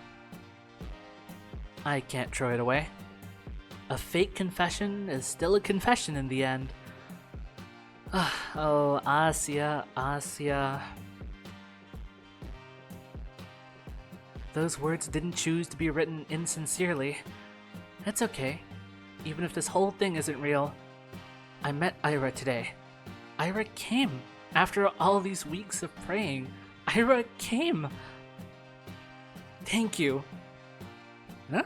I can't throw it away. A fake confession is still a confession in the end. Oh, Asya. Those words didn't choose to be written insincerely. It's okay. Even if this whole thing isn't real. I met Ira today. Ira came. After all these weeks of praying, Ira came. Thank you. Huh?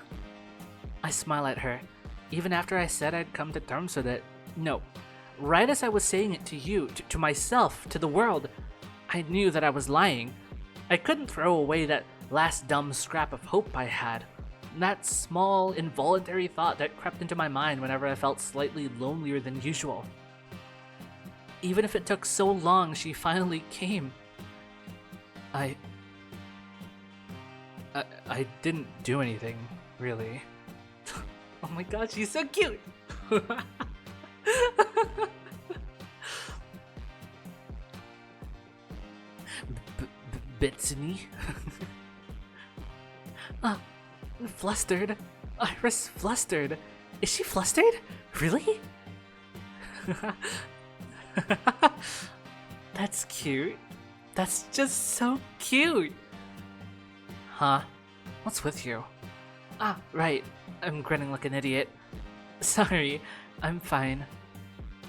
I smile at her. Even after I said I'd come to terms with it. No. Right as I was saying it to you, to myself, to the world, I knew that I was lying. I couldn't throw away that last dumb scrap of hope I had. That small, involuntary thought that crept into my mind whenever I felt slightly lonelier than usual. Even if it took so long, she finally came. I didn't do anything, really. Oh my god, she's so cute! Bitsuni? Flustered. Iris flustered. Is she flustered? Really? That's cute. That's just so cute. Huh? What's with you? Right. I'm grinning like an idiot. Sorry. I'm fine.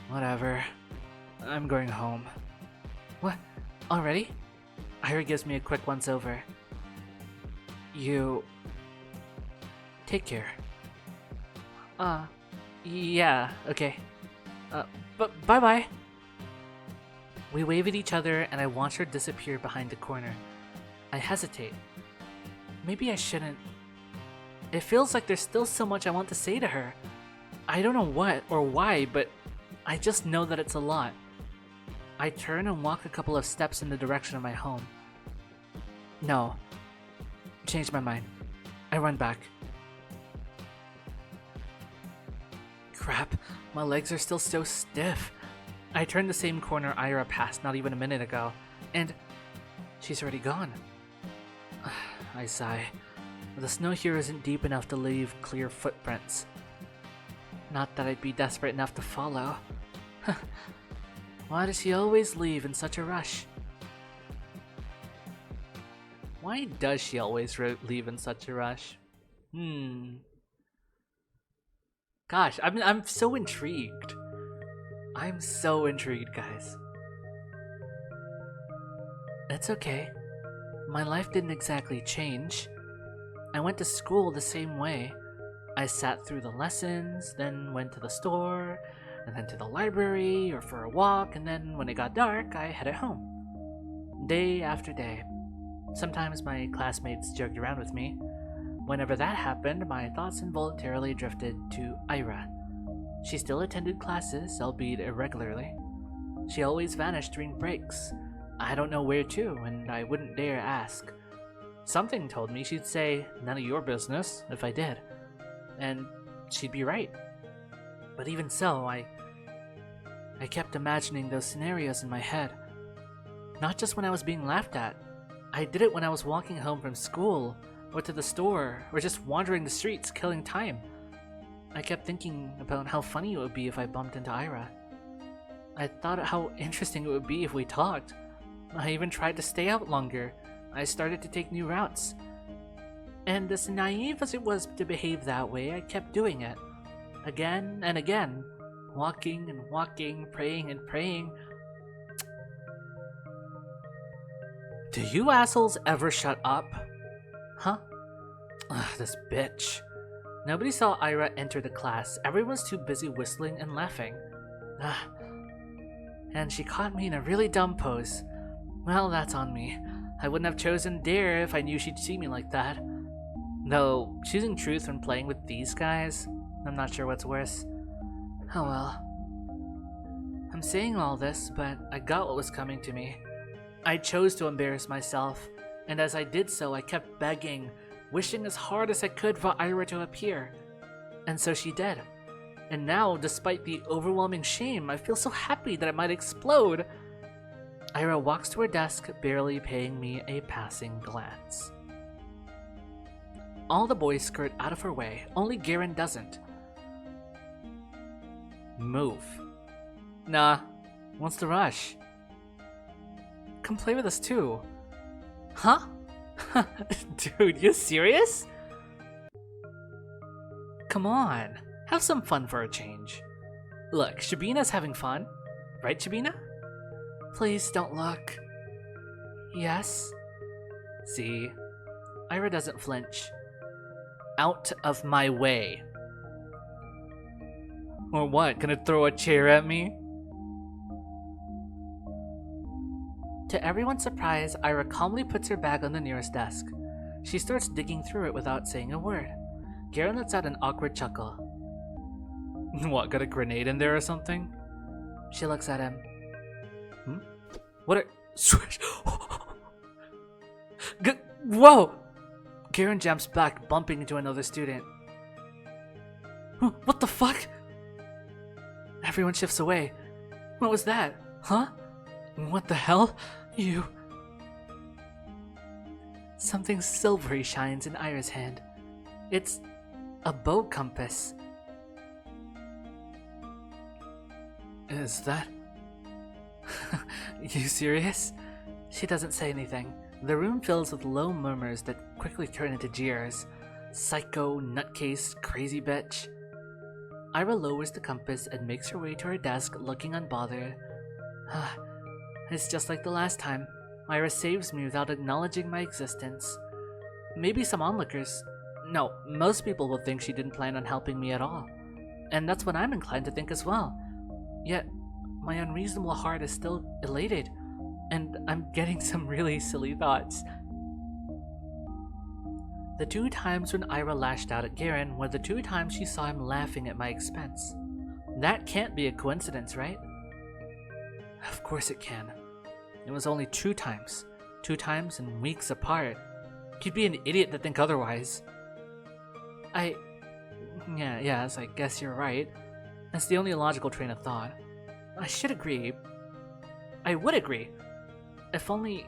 Whatever. I'm going home. What? Already? Ira gives me a quick once-over. You... Take care. Yeah, okay. But bye-bye. We wave at each other and I watch her disappear behind a corner. I hesitate. Maybe I shouldn't. It feels like there's still so much I want to say to her. I don't know what or why, but I just know that it's a lot. I turn and walk a couple of steps in the direction of my home. No. Changed my mind. I run back. Crap, my legs are still so stiff. I turn the same corner Ira passed not even a minute ago, and she's already gone. I sigh. The snow here isn't deep enough to leave clear footprints. Not that I'd be desperate enough to follow. Why does she always leave in such a rush? Why does she always leave in such a rush? Gosh, I'm so intrigued. I'm so intrigued, guys. It's okay. My life didn't exactly change. I went to school the same way. I sat through the lessons, then went to the store, and then to the library or for a walk, and then when it got dark, I headed home. Day after day. Sometimes my classmates joked around with me. Whenever that happened, my thoughts involuntarily drifted to Ira. She still attended classes, albeit irregularly. She always vanished during breaks. I don't know where to, and I wouldn't dare ask. Something told me she'd say, "None of your business," if I did. And she'd be right. But even so, I kept imagining those scenarios in my head. Not just when I was being laughed at. I did it when I was walking home from school, or to the store, or just wandering the streets killing time. I kept thinking about how funny it would be if I bumped into Ira. I thought how interesting it would be if we talked. I even tried to stay out longer. I started to take new routes. And as naive as it was to behave that way, I kept doing it. Again and again. Walking and walking, praying and praying. Do you assholes ever shut up? Huh? Ugh, this bitch. Nobody saw Ira enter the class. Everyone's too busy whistling and laughing. Ugh. And she caught me in a really dumb pose. Well, that's on me. I wouldn't have chosen Dare if I knew she'd see me like that. Though, choosing truth when playing with these guys, I'm not sure what's worse. Oh well. I'm saying all this, but I got what was coming to me. I chose to embarrass myself, and as I did so, I kept begging, wishing as hard as I could for Ira to appear. And so she did. And now, despite the overwhelming shame, I feel so happy that I might explode. Ira walks to her desk, barely paying me a passing glance. All the boys skirt out of her way, only Garen doesn't. Move. Nah, what's the rush? Come play with us too. Huh? Dude, you serious? Come on, have some fun for a change. Look, Shabina's having fun. Right, Shabina? Please don't look. Yes? See, Ira doesn't flinch. Out of my way. Or what, gonna throw a chair at me? To everyone's surprise, Ira calmly puts her bag on the nearest desk. She starts digging through it without saying a word. Garen lets out an awkward chuckle. What, got a grenade in there or something? She looks at him. What are... Swish! Whoa! Garen jumps back, bumping into another student. What the fuck? Everyone shifts away. What was that? Huh? What the hell? You... Something silvery shines in Ira's hand. It's a bow compass. Is that... You serious? She doesn't say anything. The room fills with low murmurs that quickly turn into jeers. Psycho, nutcase, crazy bitch. Ira lowers the compass and makes her way to her desk, looking unbothered. It's just like the last time. Ira saves me without acknowledging my existence. Maybe some onlookers... No, most people will think she didn't plan on helping me at all. And that's what I'm inclined to think as well. Yet, my unreasonable heart is still elated, and I'm getting some really silly thoughts. The 2 times when Ira lashed out at Garen were the 2 times she saw him laughing at my expense. That can't be a coincidence, right? Of course it can. It was only 2 times. 2 times and weeks apart. You'd be an idiot to think otherwise. Yes, I guess you're right. That's the only logical train of thought. I should agree. I would agree. If only...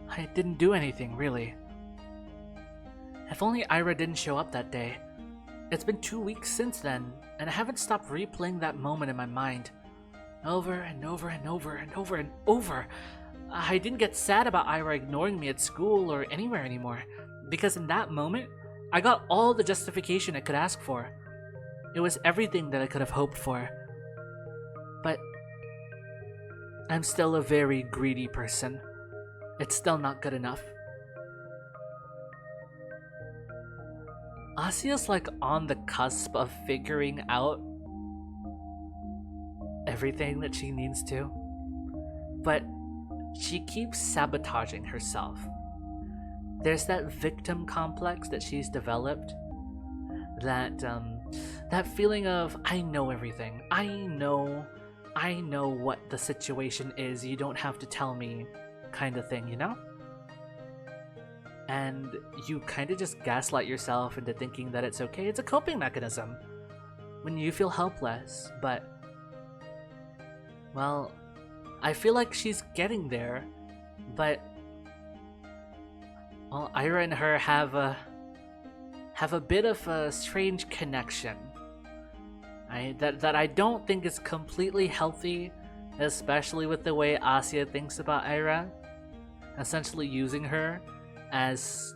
I didn't do anything, really. If only Ira didn't show up that day. It's been 2 weeks since then, and I haven't stopped replaying that moment in my mind. Over and over and over and over and over. I didn't get sad about Ira ignoring me at school or anywhere anymore, because in that moment, I got all the justification I could ask for. It was everything that I could have hoped for. But I'm still a very greedy person. It's still not good enough. Asia's like on the cusp of figuring out everything that she needs to, but she keeps sabotaging herself. There's that victim complex that she's developed, that feeling of, I know everything, I know what the situation is, you don't have to tell me, kind of thing, you know? and you kind of just gaslight yourself into thinking that it's okay. It's a coping mechanism when you feel helpless, but, well, I feel like she's getting there, but, well, Ira and her have a bit of a strange connection. That I don't think is completely healthy, especially with the way Asya thinks about Ira, essentially using her as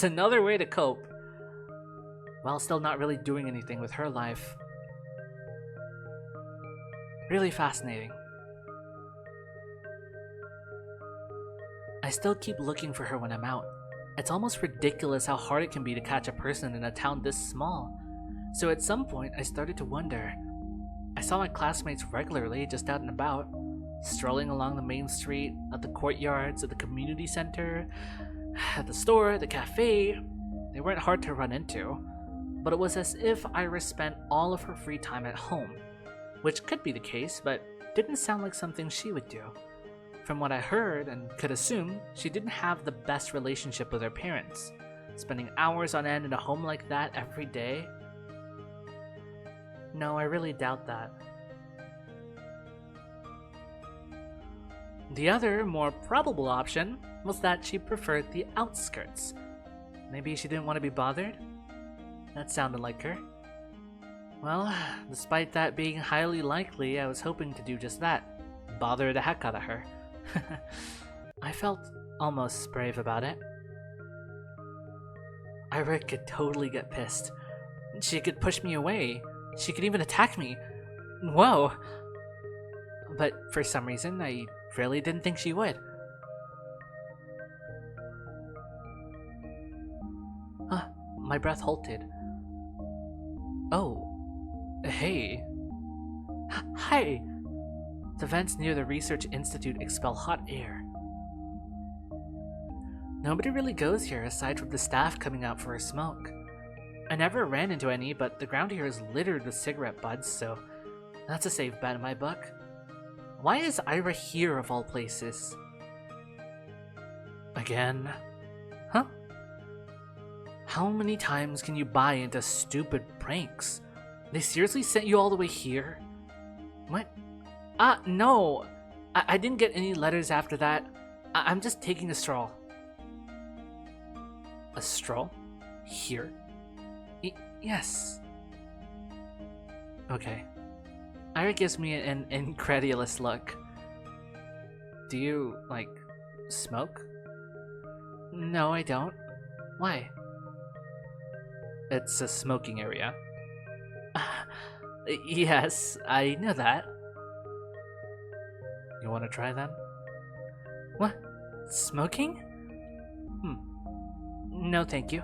another way to cope, while still not really doing anything with her life. Really fascinating. I still keep looking for her when I'm out. It's almost ridiculous how hard it can be to catch a person in a town this small. So at some point, I started to wonder. I saw my classmates regularly just out and about, strolling along the main street, at the courtyards, at the community center, at the store, the cafe. They weren't hard to run into, but it was as if Iris spent all of her free time at home, which could be the case, but didn't sound like something she would do. From what I heard and could assume, she didn't have the best relationship with her parents, spending hours on end in a home like that every day. No, I really doubt that. The other, more probable option was that she preferred the outskirts. Maybe she didn't want to be bothered? That sounded like her. Well, despite that being highly likely, I was hoping to do just that. Bother the heck out of her. I felt almost brave about it. Ira could totally get pissed. She could push me away. She could even attack me. Whoa! But for some reason, I really didn't think she would. My breath halted. Oh. Hey. Hi! The vents near the research institute expel hot air. Nobody really goes here aside from the staff coming out for a smoke. I never ran into any, but the ground here is littered with cigarette butts, so that's a safe bet in my book. Why is Ira here of all places? Again? Huh? How many times can you buy into stupid pranks? They seriously sent you all the way here? What? No! I didn't get any letters after that. I'm just taking a stroll. A stroll? Here? Yes. Okay. Ira gives me an incredulous look. Do you, like, smoke? No, I don't. Why? It's a smoking area. Yes, I know that. You want to try then? What? Smoking? No, thank you.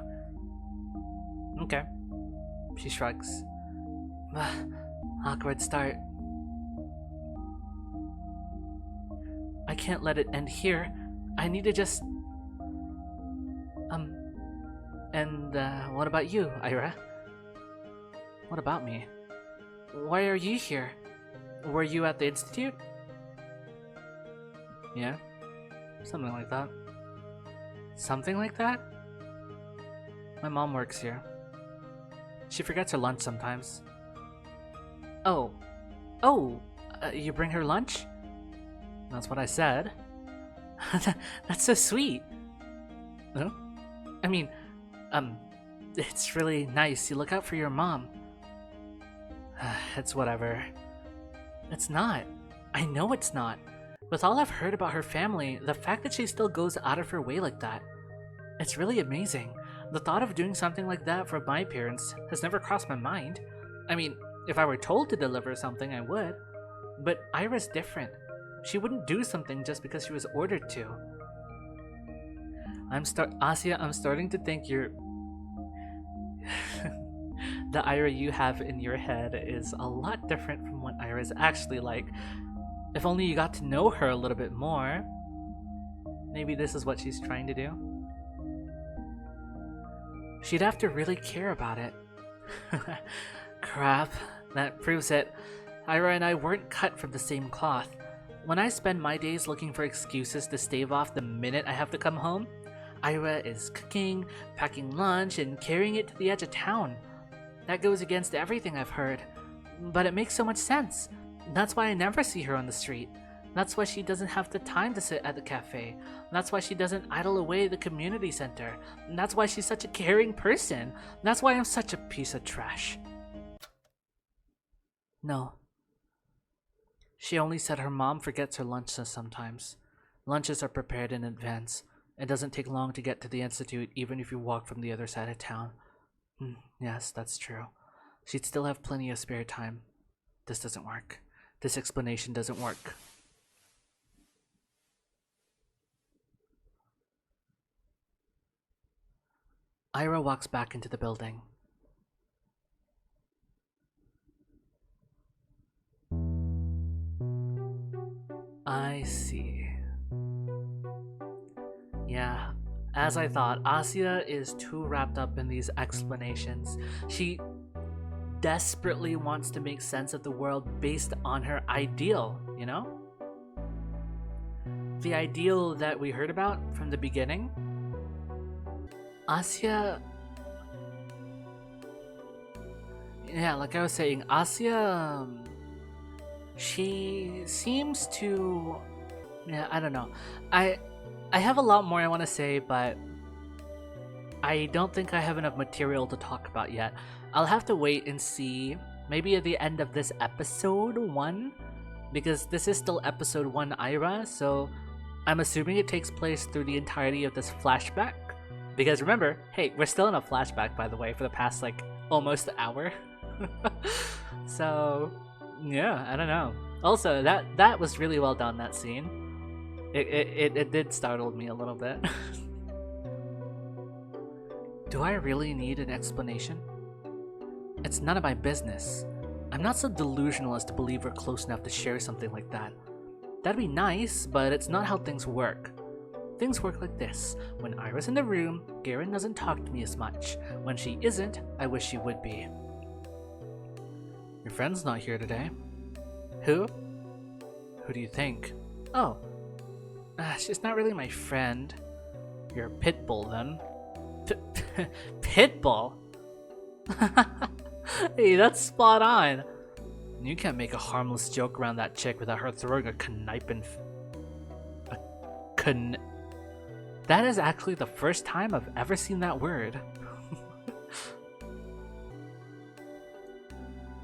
Okay. She shrugs. Awkward start. I can't let it end here. I need to just... And, what about you, Ira? What about me? Why are you here? Were you at the institute? Yeah? Something like that. Something like that? My mom works here. She forgets her lunch sometimes. Oh. Oh! You bring her lunch? That's what I said. That's so sweet. Huh? I mean, it's really nice. You look out for your mom. It's whatever. It's not. I know it's not. With all I've heard about her family, the fact that she still goes out of her way like that, it's really amazing. The thought of doing something like that for my parents has never crossed my mind. I mean, if I were told to deliver something, I would. But Ira's different. She wouldn't do something just because she was ordered to. Asya, I'm starting to think you're... the Ira you have in your head is a lot different from what Ira's actually like. If only you got to know her a little bit more. Maybe this is what she's trying to do. She'd have to really care about it. Crap, that proves it. Ira and I weren't cut from the same cloth. When I spend my days looking for excuses to stave off the minute I have to come home, Ira is cooking, packing lunch, and carrying it to the edge of town. That goes against everything I've heard. But it makes so much sense. That's why I never see her on the street. That's why she doesn't have the time to sit at the cafe. That's why she doesn't idle away at the community center. That's why she's such a caring person. That's why I'm such a piece of trash. No. She only said her mom forgets her lunches sometimes. Lunches are prepared in advance. It doesn't take long to get to the institute even if you walk from the other side of town. Yes, that's true. She'd still have plenty of spare time. This doesn't work. This explanation doesn't work. Ira walks back into the building. I see. Yeah, as I thought, Asya is too wrapped up in these explanations. She desperately wants to make sense of the world based on her ideal, you know? The ideal that we heard about from the beginning. Asya... Yeah, like I was saying, Asya... she seems to... Yeah, I don't know. I have a lot more I want to say, but I don't think I have enough material to talk about yet. I'll have to wait and see, maybe at the end of this episode 1, because this is still episode 1 Ira, so I'm assuming it takes place through the entirety of this flashback. Because remember, hey, we're still in a flashback, by the way, for the past, like, almost an hour. So, yeah, I don't know. Also, that was really well done, that scene. It did startle me a little bit. Do I really need an explanation? It's none of my business. I'm not so delusional as to believe we're close enough to share something like that. That'd be nice, but it's not how things work. Things work like this. When Ira's in the room, Garen doesn't talk to me as much. When she isn't, I wish she would be. Your friend's not here today. Who? Who do you think? Oh. She's not really my friend. You're a pit bull, then. Pitbull? Hey, that's spot on. You can't make a harmless joke around that chick without her throwing a knifing. That is actually the first time I've ever seen that word.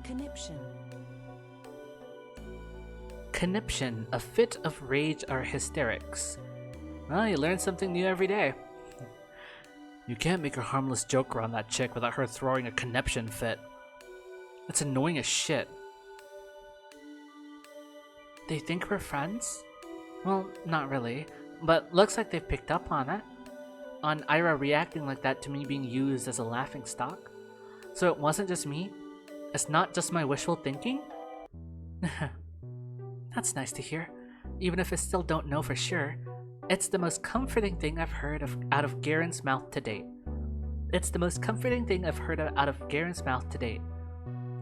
Conniption. Conniption, a fit of rage or hysterics. Well, you learn something new every day. You can't make a harmless joke around that chick without her throwing a conniption fit. That's annoying as shit. They think we're friends? Well, not really, but looks like they've picked up on it. On Ira reacting like that to me being used as a laughing stock. So it wasn't just me? It's not just my wishful thinking? That's nice to hear, even if I still don't know for sure. It's the most comforting thing I've heard out of Garen's mouth to date. It's the most comforting thing I've heard out of Garen's mouth to date.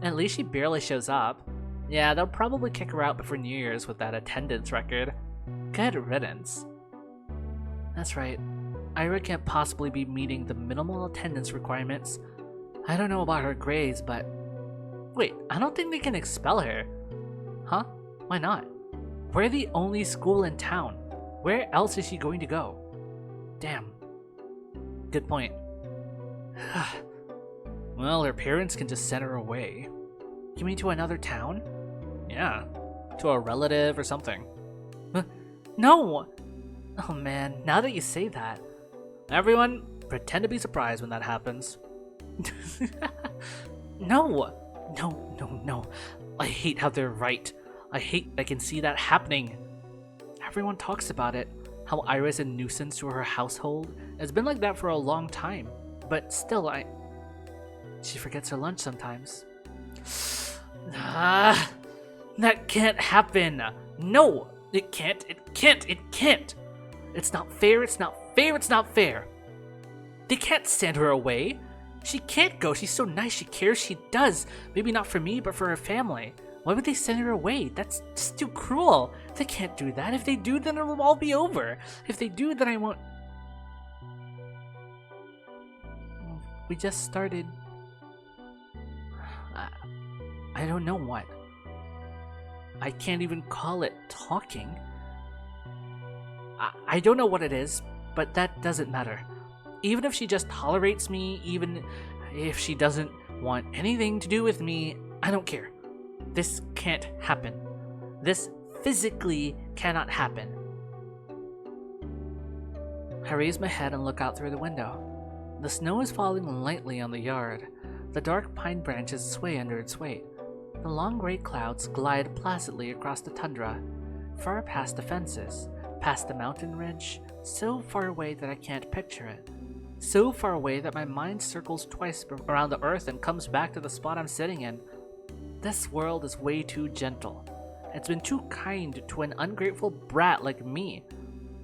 At least she barely shows up. Yeah, they'll probably kick her out before New Year's with that attendance record. Good riddance. That's right. Ira can't possibly be meeting the minimal attendance requirements. I don't know about her grades, but... Wait, I don't think they can expel her. Huh? Why not? We're the only school in town. Where else is she going to go? Damn. Good point. Well, her parents can just send her away. You mean to another town? Yeah. To a relative or something. No! Oh man, now that you say that. Everyone, pretend to be surprised when that happens. No! No. I hate how they're right. I can see that happening. Everyone talks about it. How Ira's a nuisance to her household. It's been like that for a long time. But still, she forgets her lunch sometimes. That can't happen. No, it can't. It's not fair. They can't send her away. She can't go. She's so nice. She cares. She does. Maybe not for me, but for her family. Why would they send her away? That's just too cruel. They can't do that. If they do, then it will all be over. If they do, then I won't... We just started... I don't know what. I can't even call it talking. I don't know what it is, but that doesn't matter. Even if she just tolerates me, even if she doesn't want anything to do with me, I don't care. This can't happen. This physically cannot happen. I raise my head and look out through the window. The snow is falling lightly on the yard. The dark pine branches sway under its weight. The long gray clouds glide placidly across the tundra, far past the fences, past the mountain ridge, so far away that I can't picture it. So far away that my mind circles twice around the earth and comes back to the spot I'm sitting in. This world is way too gentle. It's been too kind to an ungrateful brat like me.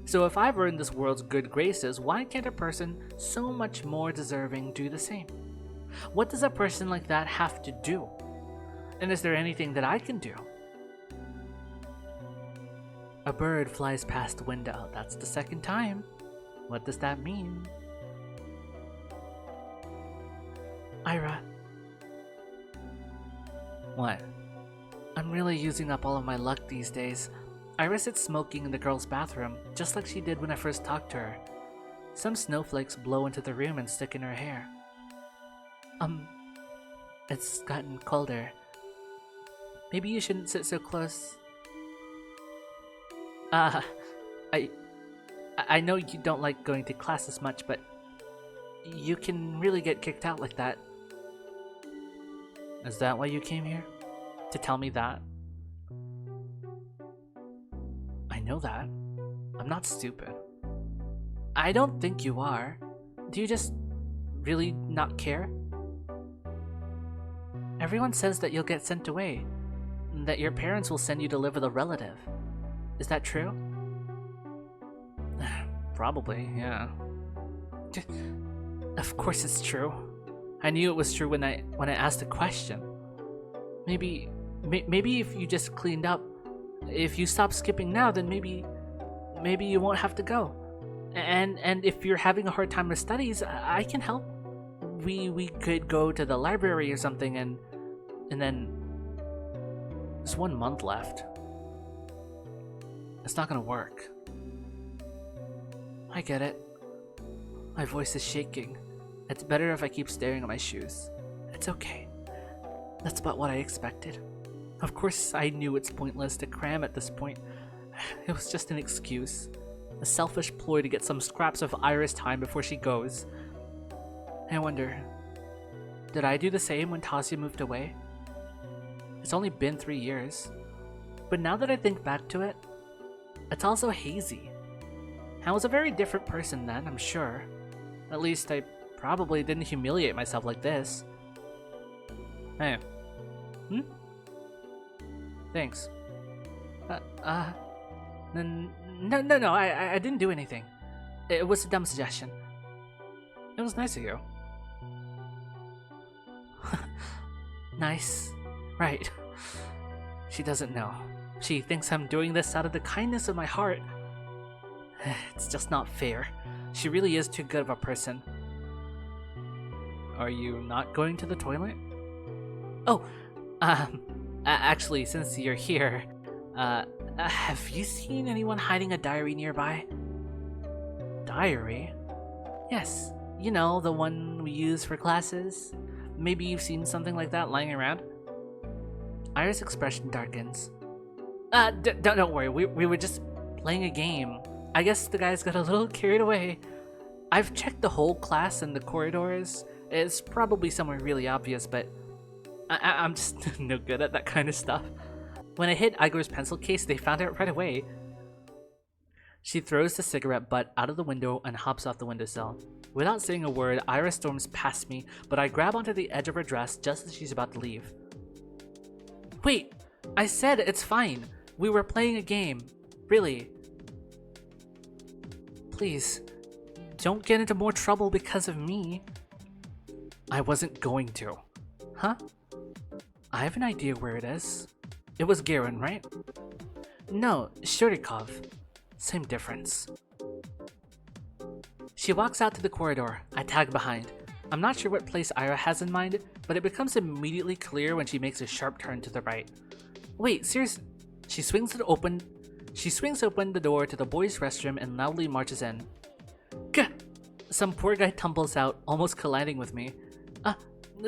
So if I've earned this world's good graces, why can't a person so much more deserving do the same? What does a person like that have to do? And is there anything that I can do? A bird flies past the window. That's the second time. What does that mean? Ira. What? I'm really using up all of my luck these days. Ira sits smoking in the girl's bathroom, just like she did when I first talked to her. Some snowflakes blow into the room and stick in her hair. It's gotten colder. Maybe you shouldn't sit so close. I know you don't like going to class as much, but you can really get kicked out like that. Is that why you came here? To tell me that? I know that. I'm not stupid. I don't think you are. Do you just really not care? Everyone says that you'll get sent away, that your parents will send you to live with a relative. Is that true? Probably, yeah. Of course it's true. I knew it was true when I asked the question. Maybe if you just cleaned up, if you stop skipping now, then maybe you won't have to go. And if you're having a hard time with studies, I can help. We could go to the library or something, and then there's 1 month left. It's not gonna work. I get it. My voice is shaking. It's better if I keep staring at my shoes. It's okay. That's about what I expected. Of course, I knew it's pointless to cram at this point. It was just an excuse. A selfish ploy to get some scraps of Ira's time before she goes. I wonder, did I do the same when Tasia moved away? It's only been 3 years. But now that I think back to it, it's also hazy. I was a very different person then, I'm sure. At least I probably didn't humiliate myself like this. Hey. Thanks. No, I didn't do anything. It was a dumb suggestion. It was nice of you. Nice. Right. She doesn't know. She thinks I'm doing this out of the kindness of my heart. It's just not fair. She really is too good of a person. Are you not going to the toilet? Oh, actually, since you're here, have you seen anyone hiding a diary nearby? Diary? Yes, you know, the one we use for classes. Maybe you've seen something like that lying around? Ira's expression darkens. Don't worry, we were just playing a game. I guess the guys got a little carried away. I've checked the whole class and the corridors. It's probably somewhere really obvious, but I'm just no good at that kind of stuff. When I hit Igor's pencil case, they found it right away. She throws the cigarette butt out of the window and hops off the windowsill. Without saying a word, Ira storms past me, but I grab onto the edge of her dress just as she's about to leave. Wait, I said it's fine. We were playing a game. Really. Please, don't get into more trouble because of me. I wasn't going to. Huh? I have an idea where it is. It was Garen, right? No, Shurikov. Same difference. She walks out to the corridor. I tag behind. I'm not sure what place Ira has in mind, but it becomes immediately clear when she makes a sharp turn to the right. Wait, seriously? She swings open the door to the boys' restroom and loudly marches in. Gah! Some poor guy tumbles out, almost colliding with me.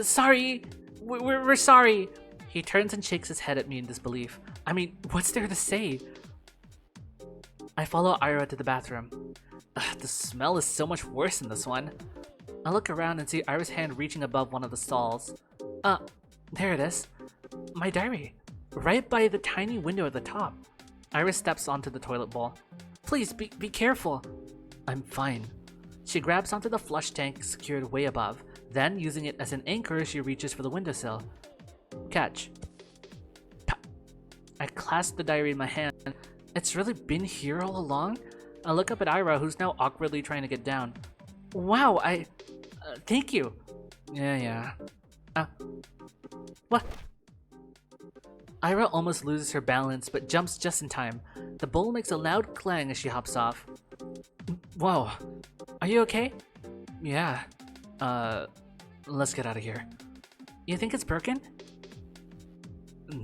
Sorry! We're sorry! He turns and shakes his head at me in disbelief. I mean, what's there to say? I follow Ira to the bathroom. The smell is so much worse than this one. I look around and see Ira's hand reaching above one of the stalls. There it is. My diary. Right by the tiny window at the top. Ira steps onto the toilet bowl. Please, be careful. I'm fine. She grabs onto the flush tank secured way above. Then, using it as an anchor, she reaches for the windowsill. Catch. Pop. I clasp the diary in my hand. It's really been here all along? I look up at Ira, who's now awkwardly trying to get down. Wow, thank you. Yeah. What? Ira almost loses her balance, but jumps just in time. The bowl makes a loud clang as she hops off. Whoa. Are you okay? Yeah. Let's get out of here. You think it's broken?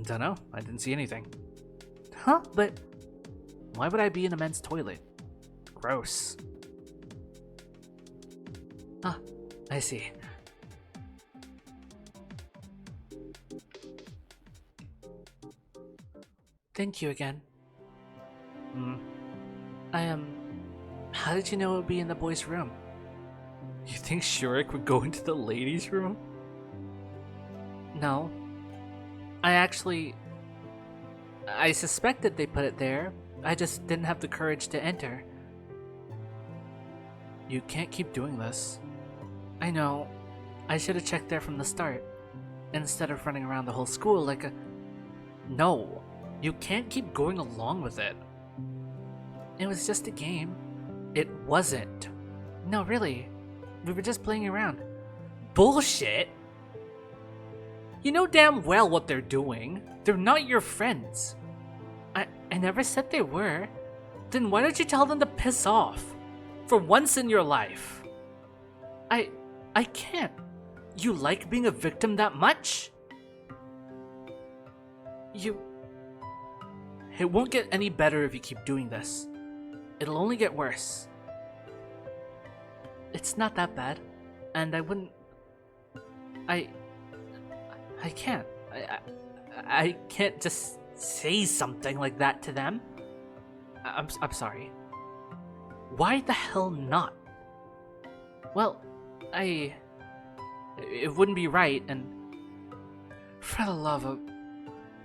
Dunno. I didn't see anything. Huh? But why would I be in a men's toilet? Gross. I see. Thank you again. How did you know it would be in the boys' room? You think Shurik would go into the ladies' room? No. I suspected they put it there. I just didn't have the courage to enter. You can't keep doing this. I know. I should have checked there from the start, instead of running around the whole school like a... No. You can't keep going along with it. It was just a game. It wasn't. No, really. We were just playing around. Bullshit! You know damn well what they're doing. They're not your friends. I never said they were. Then why don't you tell them to piss off? For once in your life. I can't. You like being a victim that much? It won't get any better if you keep doing this. It'll only get worse. It's not that bad, and I wouldn't... I can't. I can't just say something like that to them. I'm sorry. Why the hell not? Well, it wouldn't be right, and for the love of...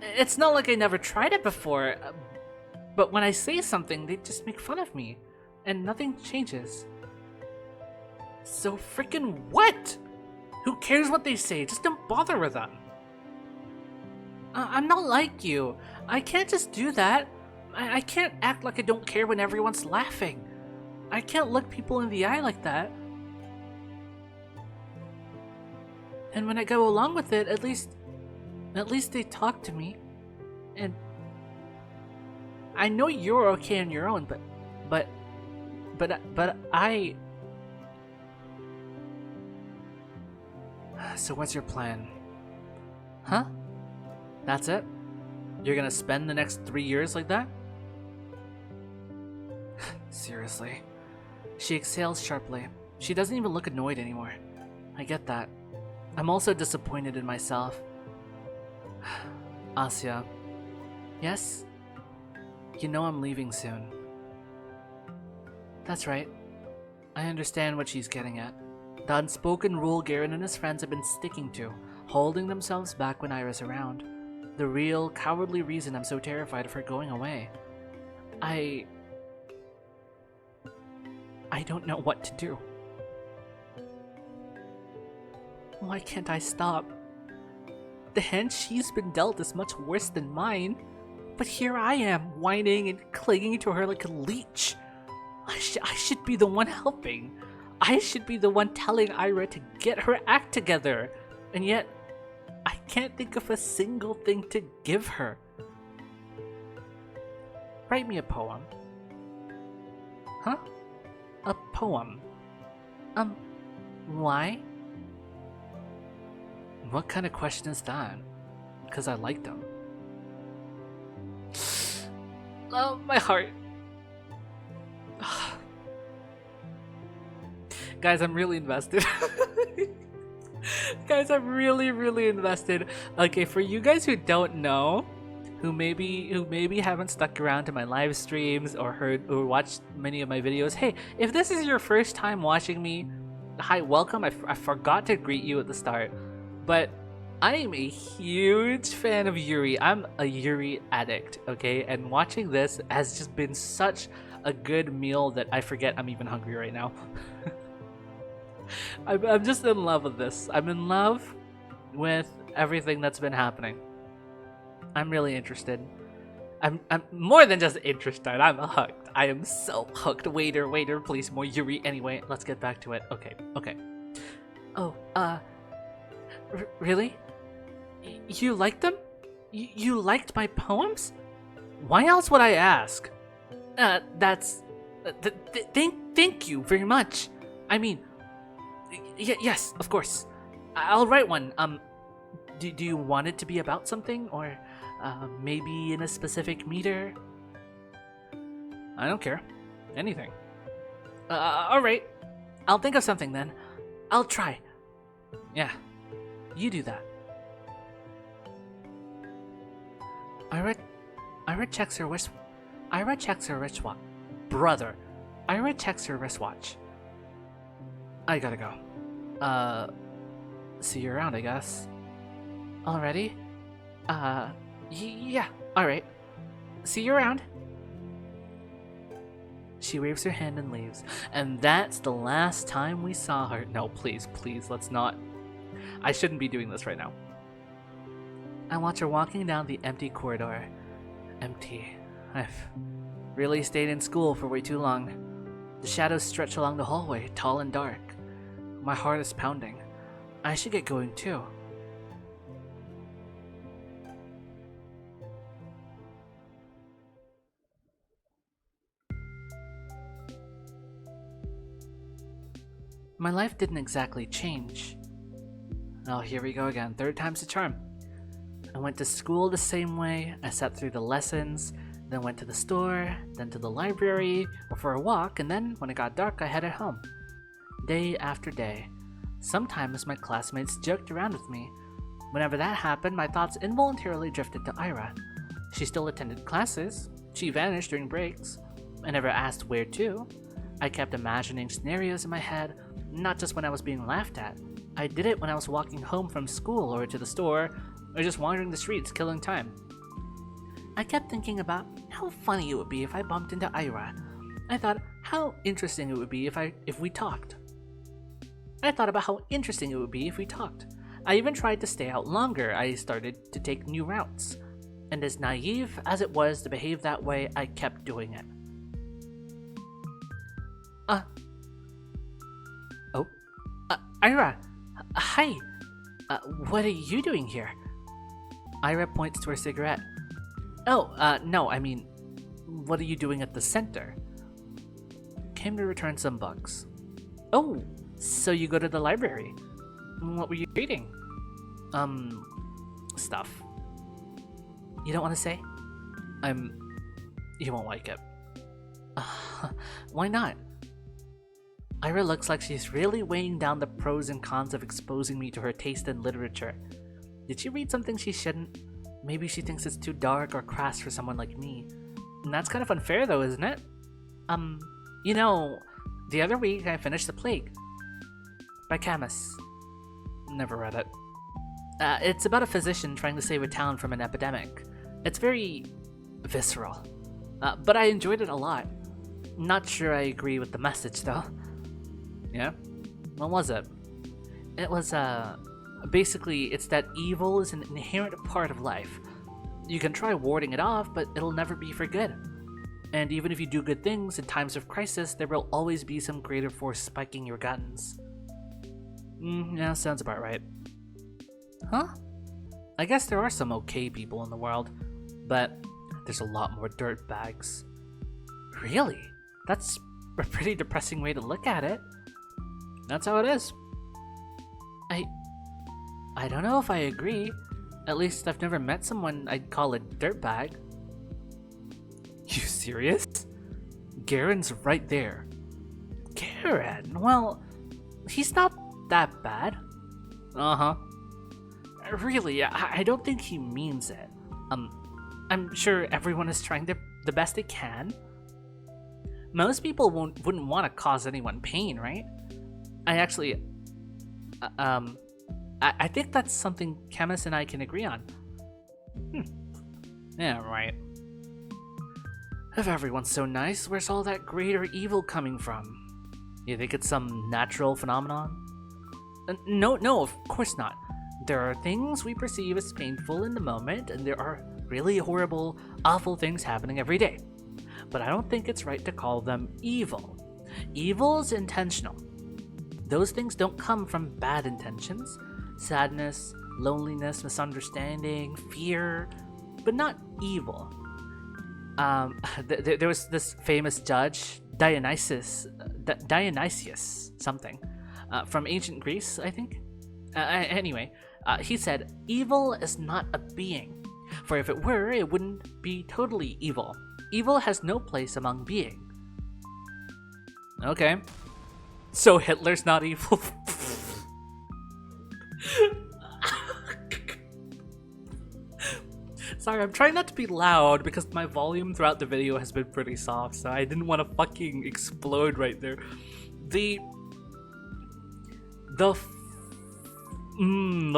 It's not like I never tried it before, but when I say something, they just make fun of me, and nothing changes. So freaking what? Who cares what they say? Just don't bother with them. I'm not like you. I can't just do that. I can't act like I don't care when everyone's laughing. I can't look people in the eye like that. And when I go along with it, at least they talk to me. And I know you're okay on your own, but I... So what's your plan? Huh? That's it? You're gonna spend the next 3 years like that? Seriously. She exhales sharply. She doesn't even look annoyed anymore. I get that. I'm also disappointed in myself. Asya. Yes? You know I'm leaving soon. That's right. I understand what she's getting at. The unspoken rule Garen and his friends have been sticking to, holding themselves back when Ira's around. The real, cowardly reason I'm so terrified of her going away. I don't know what to do. Why can't I stop? The hand she's been dealt is much worse than mine. But here I am, whining and clinging to her like a leech. I should be the one helping. I should be the one telling Ira to get her act together. And yet, I can't think of a single thing to give her. Write me a poem. Huh? A poem. Why? What kind of question is that? Because I like them. Oh, my heart. Guys, I'm really invested. Guys, I'm really invested. Okay, for you guys who don't know, who maybe haven't stuck around to my live streams or heard or watched many of my videos, hey, if this is your first time watching me, hi, welcome. I forgot to greet you at the start, but I am a huge fan of Yuri. I'm a Yuri addict, okay? And watching this has just been such a good meal that I forget I'm even hungry right now. I'm just in love with this. I'm in love with everything that's been happening. I'm really interested. I'm more than just interested. I'm hooked. I am so hooked. Waiter, please, more Yuri. Anyway, let's get back to it. Okay. Oh, really? You liked them? You liked my poems? Why else would I ask? Thank you very much. I mean, yes, of course. I'll write one. Do you want it to be about something, or maybe in a specific meter? I don't care. Anything. Alright. I'll think of something then. I'll try. Yeah. You do that. Ira checks her wristwatch. Brother. Ira checks her wristwatch. I gotta go. See you around, I guess. Already? Yeah, alright. See you around. She waves her hand and leaves. And that's the last time we saw her. No, please, let's not. I shouldn't be doing this right now. I watch her walking down the empty corridor. Empty. I've really stayed in school for way too long. The shadows stretch along the hallway, tall and dark. My heart is pounding. I should get going too. My life didn't exactly change. Oh, here we go again. Third time's the charm. I went to school the same way. I sat through the lessons, then went to the store, then to the library, or for a walk, and then, when it got dark, I headed home. Day after day. Sometimes my classmates joked around with me. Whenever that happened, my thoughts involuntarily drifted to Ira. She still attended classes. She vanished during breaks. I never asked where to. I kept imagining scenarios in my head, not just when I was being laughed at. I did it when I was walking home from school or to the store, or just wandering the streets killing time. I kept thinking about how funny it would be if I bumped into Ira. I thought how interesting it would be if we talked. I thought about how interesting it would be if we talked. I even tried to stay out longer. I started to take new routes. And as naive as it was to behave that way, I kept doing it. Ira! Hi! What are you doing here? Ira points to her cigarette. Oh, no, I mean, what are you doing at the center? Came to return some books. Oh, so you go to the library. What were you reading? Stuff. You don't want to say? You won't like it. Why not? Ira looks like she's really weighing down the pros and cons of exposing me to her taste in literature. Did she read something she shouldn't? Maybe she thinks it's too dark or crass for someone like me. And that's kind of unfair though, isn't it? The other week I finished The Plague by Camus. Never read it. It's about a physician trying to save a town from an epidemic. It's very visceral. But I enjoyed it a lot. Not sure I agree with the message though. Yeah? What was it? It was, basically, it's that evil is an inherent part of life. You can try warding it off, but it'll never be for good. And even if you do good things in times of crisis, there will always be some greater force spiking your guns. Yeah, sounds about right. Huh? I guess there are some okay people in the world, but there's a lot more dirtbags. Really? That's a pretty depressing way to look at it. That's how it is. I don't know if I agree. At least I've never met someone I'd call a dirtbag. You serious? Garen's right there. Garen? Well, he's not that bad. Uh-huh. Really, I don't think he means it. I'm sure everyone is trying the best they can. Most people wouldn't want to cause anyone pain, right? I actually, I think that's something Camus and I can agree on. Yeah, right. If everyone's so nice, where's all that greater evil coming from? You think it's some natural phenomenon? No, of course not. There are things we perceive as painful in the moment, and there are really horrible, awful things happening every day. But I don't think it's right to call them evil. Evil is intentional. Those things don't come from bad intentions. Sadness, loneliness, misunderstanding, fear, but not evil. There was this famous judge, Dionysius something, from ancient Greece, I think. Anyway, he said, evil is not a being, for if it were, it wouldn't be totally evil. Evil has no place among being. Okay. So Hitler's not evil? Sorry, I'm trying not to be loud because my volume throughout the video has been pretty soft, so I didn't want to fucking explode right there. The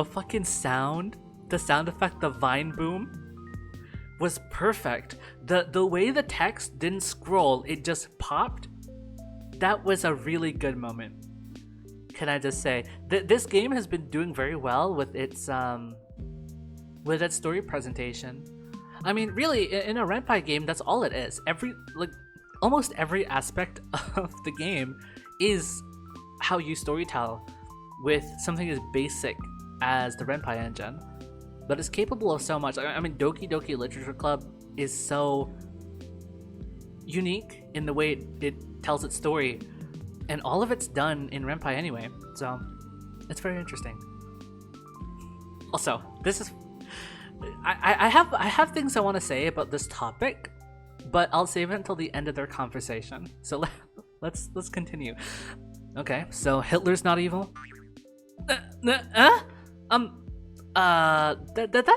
fucking sound, the sound effect, the vine boom was perfect. The way the text didn't scroll, it just popped. That was a really good moment. Can I just say this game has been doing very well with its story presentation. I mean, really, in a Renpai game, that's all it is. Almost every aspect of the game is how you storytell with something as basic as the Renpai engine, but it's capable of so much. I mean, Doki Doki Literature Club is so unique in the way it tells its story, and all of it's done in Renpai anyway, so it's very interesting. Also, this is I have things I want to say about this topic, but I'll save it until the end of their conversation. So let's continue. Okay, so Hitler's not evil. That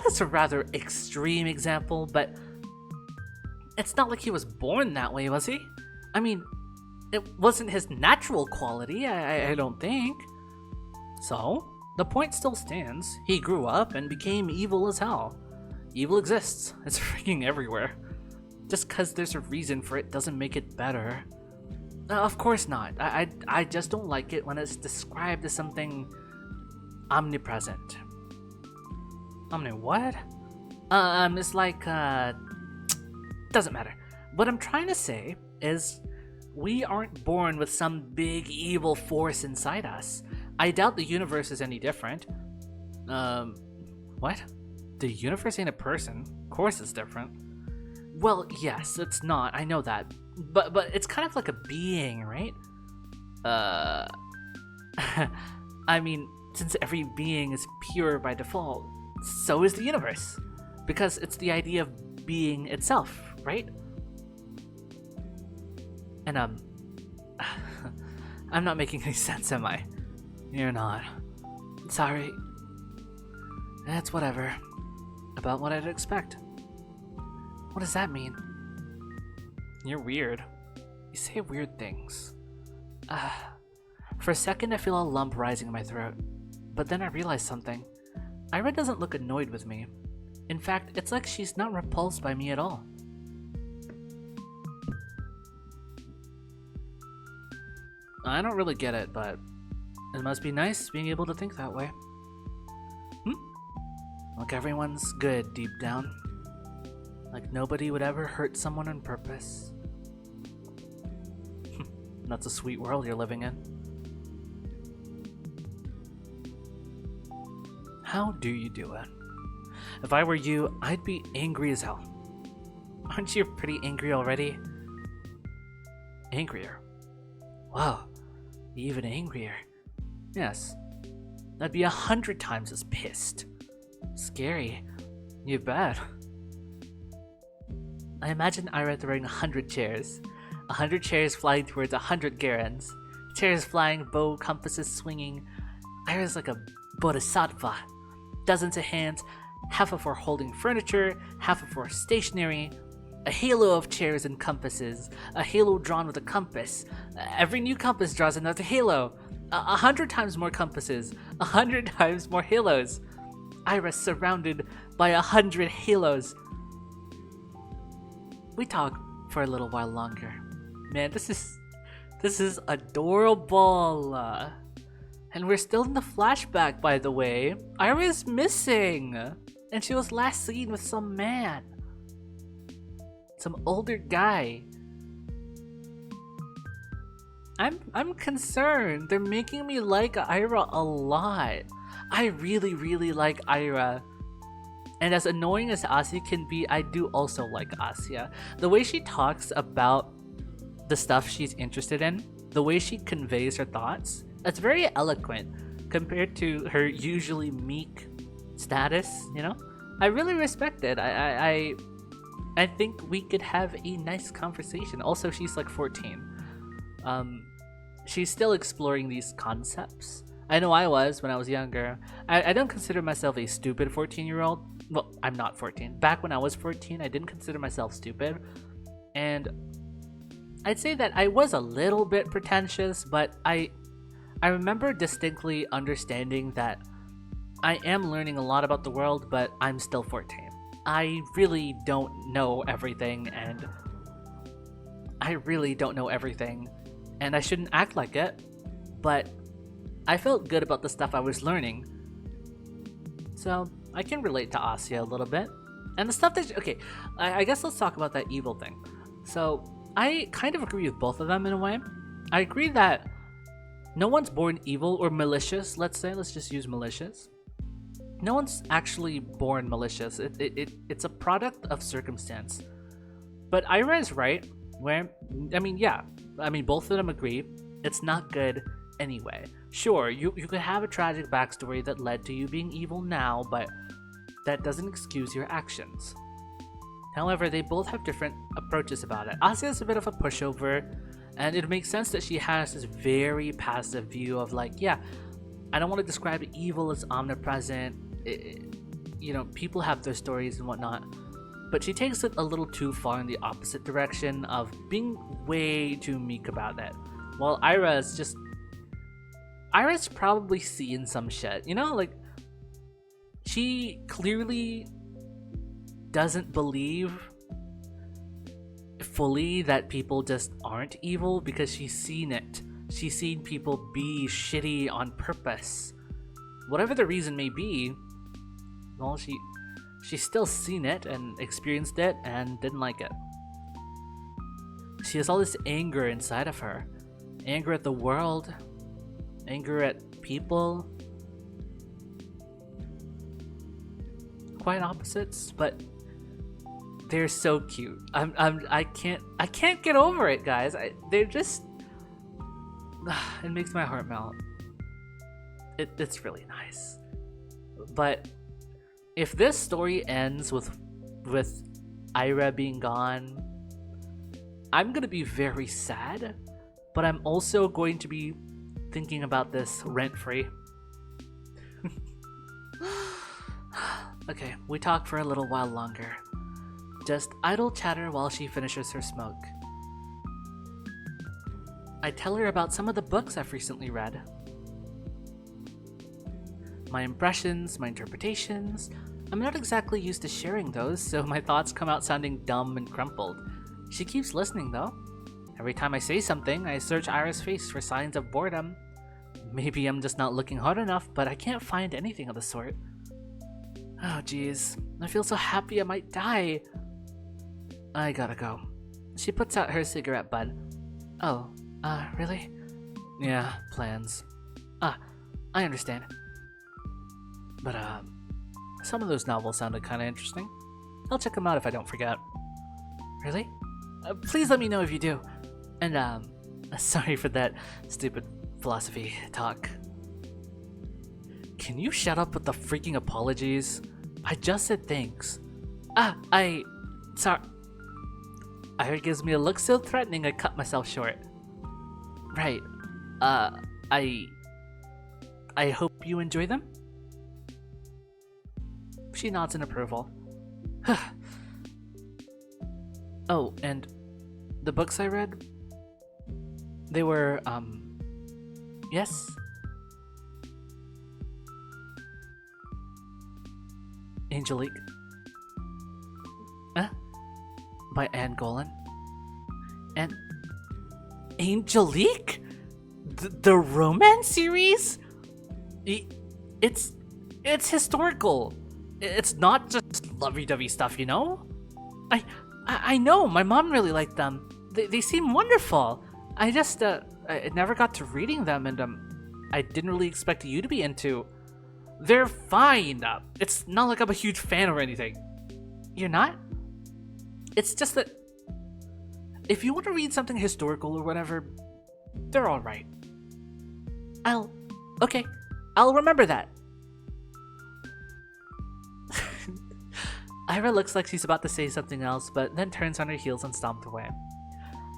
is a rather extreme example, but it's not like he was born that way, was he? I mean, it wasn't his natural quality, I don't think. So, the point still stands. He grew up and became evil as hell. Evil exists. It's freaking everywhere. Just because there's a reason for it doesn't make it better. Of course not. I just don't like it when it's described as something omnipresent. What? It's like, doesn't matter. What I'm trying to say is we aren't born with some big evil force inside us. I doubt the universe is any different. What? The universe ain't a person. Of course it's different. Well, yes, it's not. I know that. But it's kind of like a being, right? I mean, since every being is pure by default, so is the universe. Because it's the idea of being itself, right? And, I'm not making any sense, am I? You're not. Sorry. That's whatever. About what I'd expect. What does that mean? You're weird. You say weird things. For a second I feel a lump rising in my throat. But then I realize something. Ira doesn't look annoyed with me. In fact, it's like she's not repulsed by me at all. I don't really get it, but it must be nice being able to think that way. Like everyone's good deep down. Like nobody would ever hurt someone on purpose. That's a sweet world you're living in. How do you do it? If I were you, I'd be angry as hell. Aren't you pretty angry already? Angrier. Wow, even angrier. Yes. I'd be 100 times as pissed. Scary. You bet. I imagine Ira throwing 100 chairs. 100 chairs flying towards 100 Garens. Chairs flying, bow compasses swinging. Ira's like a bodhisattva. Dozens of hands, half of her holding furniture, half of her stationary. A halo of chairs and compasses. A halo drawn with a compass. Every new compass draws another halo. 100 times more compasses. 100 times more halos. Ira surrounded by 100 halos. We talk for a little while longer. Man, this is adorable. And we're still in the flashback, by the way. Ira is missing, and she was last seen with some man, some older guy. I'm concerned. They're making me like Ira a lot. I really, really like Ira. And as annoying as Asya can be, I do also like Asya. The way she talks about the stuff she's interested in, the way she conveys her thoughts, it's very eloquent compared to her usually meek status, you know? I really respect it. I think we could have a nice conversation. Also, she's like 14. She's still exploring these concepts. I know I was when I was younger. I don't consider myself a stupid 14-year-old. Well, I'm not 14. Back when I was 14, I didn't consider myself stupid. And I'd say that I was a little bit pretentious, but I remember distinctly understanding that I am learning a lot about the world, but I'm still 14. I really don't know everything, and I shouldn't act like it, but I felt good about the stuff I was learning. So I can relate to Asya a little bit. And the stuff that... Okay, I guess let's talk about that evil thing. So I kind of agree with both of them in a way. I agree that no one's born evil or malicious, let's say. Let's just use malicious. No one's actually born malicious. It's a product of circumstance. But Ira is right, where... both of them agree. It's not good anyway. Sure, you could have a tragic backstory that led to you being evil now, but that doesn't excuse your actions. However, they both have different approaches about it. Asya is a bit of a pushover, and it makes sense that she has this very passive view of like, yeah, I don't want to describe evil as omnipresent. People have their stories and whatnot, but she takes it a little too far in the opposite direction of being way too meek about it. While Ira's probably seeing some shit, like she clearly doesn't believe fully that people just aren't evil because she's seen it. She's seen people be shitty on purpose. Whatever the reason may be, well, she's still seen it and experienced it and didn't like it. She has all this anger inside of her. Anger at the world. Anger at people. Quite opposites, but they're so cute. I can't get over it, guys. They're just... It makes my heart melt. It's really nice. But if this story ends with Ira being gone, I'm gonna be very sad, but I'm also going to be thinking about this rent-free. Okay, we talk for a little while longer. Just idle chatter while she finishes her smoke. I tell her about some of the books I've recently read. My impressions, my interpretations. I'm not exactly used to sharing those, so my thoughts come out sounding dumb and crumpled. She keeps listening though. Every time I say something, I search Ira's face for signs of boredom. Maybe I'm just not looking hard enough, but I can't find anything of the sort. Oh geez, I feel so happy I might die. I gotta go. She puts out her cigarette butt. Oh, really? Yeah, plans. I understand. But, some of those novels sounded kinda interesting. I'll check them out if I don't forget. Really? Please let me know if you do. And, sorry for that stupid philosophy talk. Can you shut up with the freaking apologies? I just said thanks. Sorry. Ira gives me a look so threatening I cut myself short. Right. I hope you enjoy them? She nods in approval. Oh, and the books I read? They were, yes? Angelique. By Anne Golan. And Angelique? The romance series? It's historical. It's not just lovey-dovey stuff, you know? I know, my mom really liked them. They seem wonderful. I just, I never got to reading them, and, I didn't really expect you to be into. They're fine. It's not like I'm a huge fan or anything. You're not? It's just that if you want to read something historical or whatever, they're alright. Okay, I'll remember that. Ira looks like she's about to say something else, but then turns on her heels and stomped away.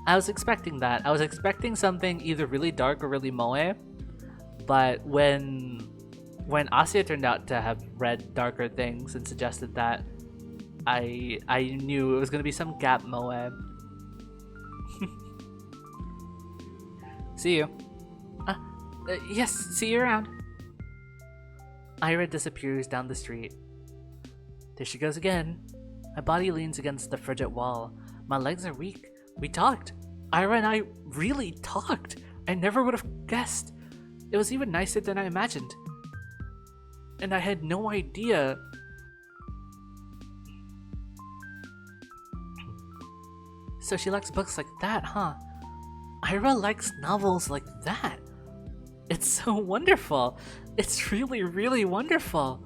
I was expecting that. I was expecting something either really dark or really moe, but when Asya turned out to have read darker things and suggested that, I knew it was gonna be some gap moe. See you. Yes, see you around. Ira disappears down the street. There she goes again. My body leans against the frigid wall. My legs are weak. We talked. Ira and I really talked. I never would have guessed. It was even nicer than I imagined. And I had no idea. So she likes books like that, huh? Ira likes novels like that. It's so wonderful. It's really, really wonderful.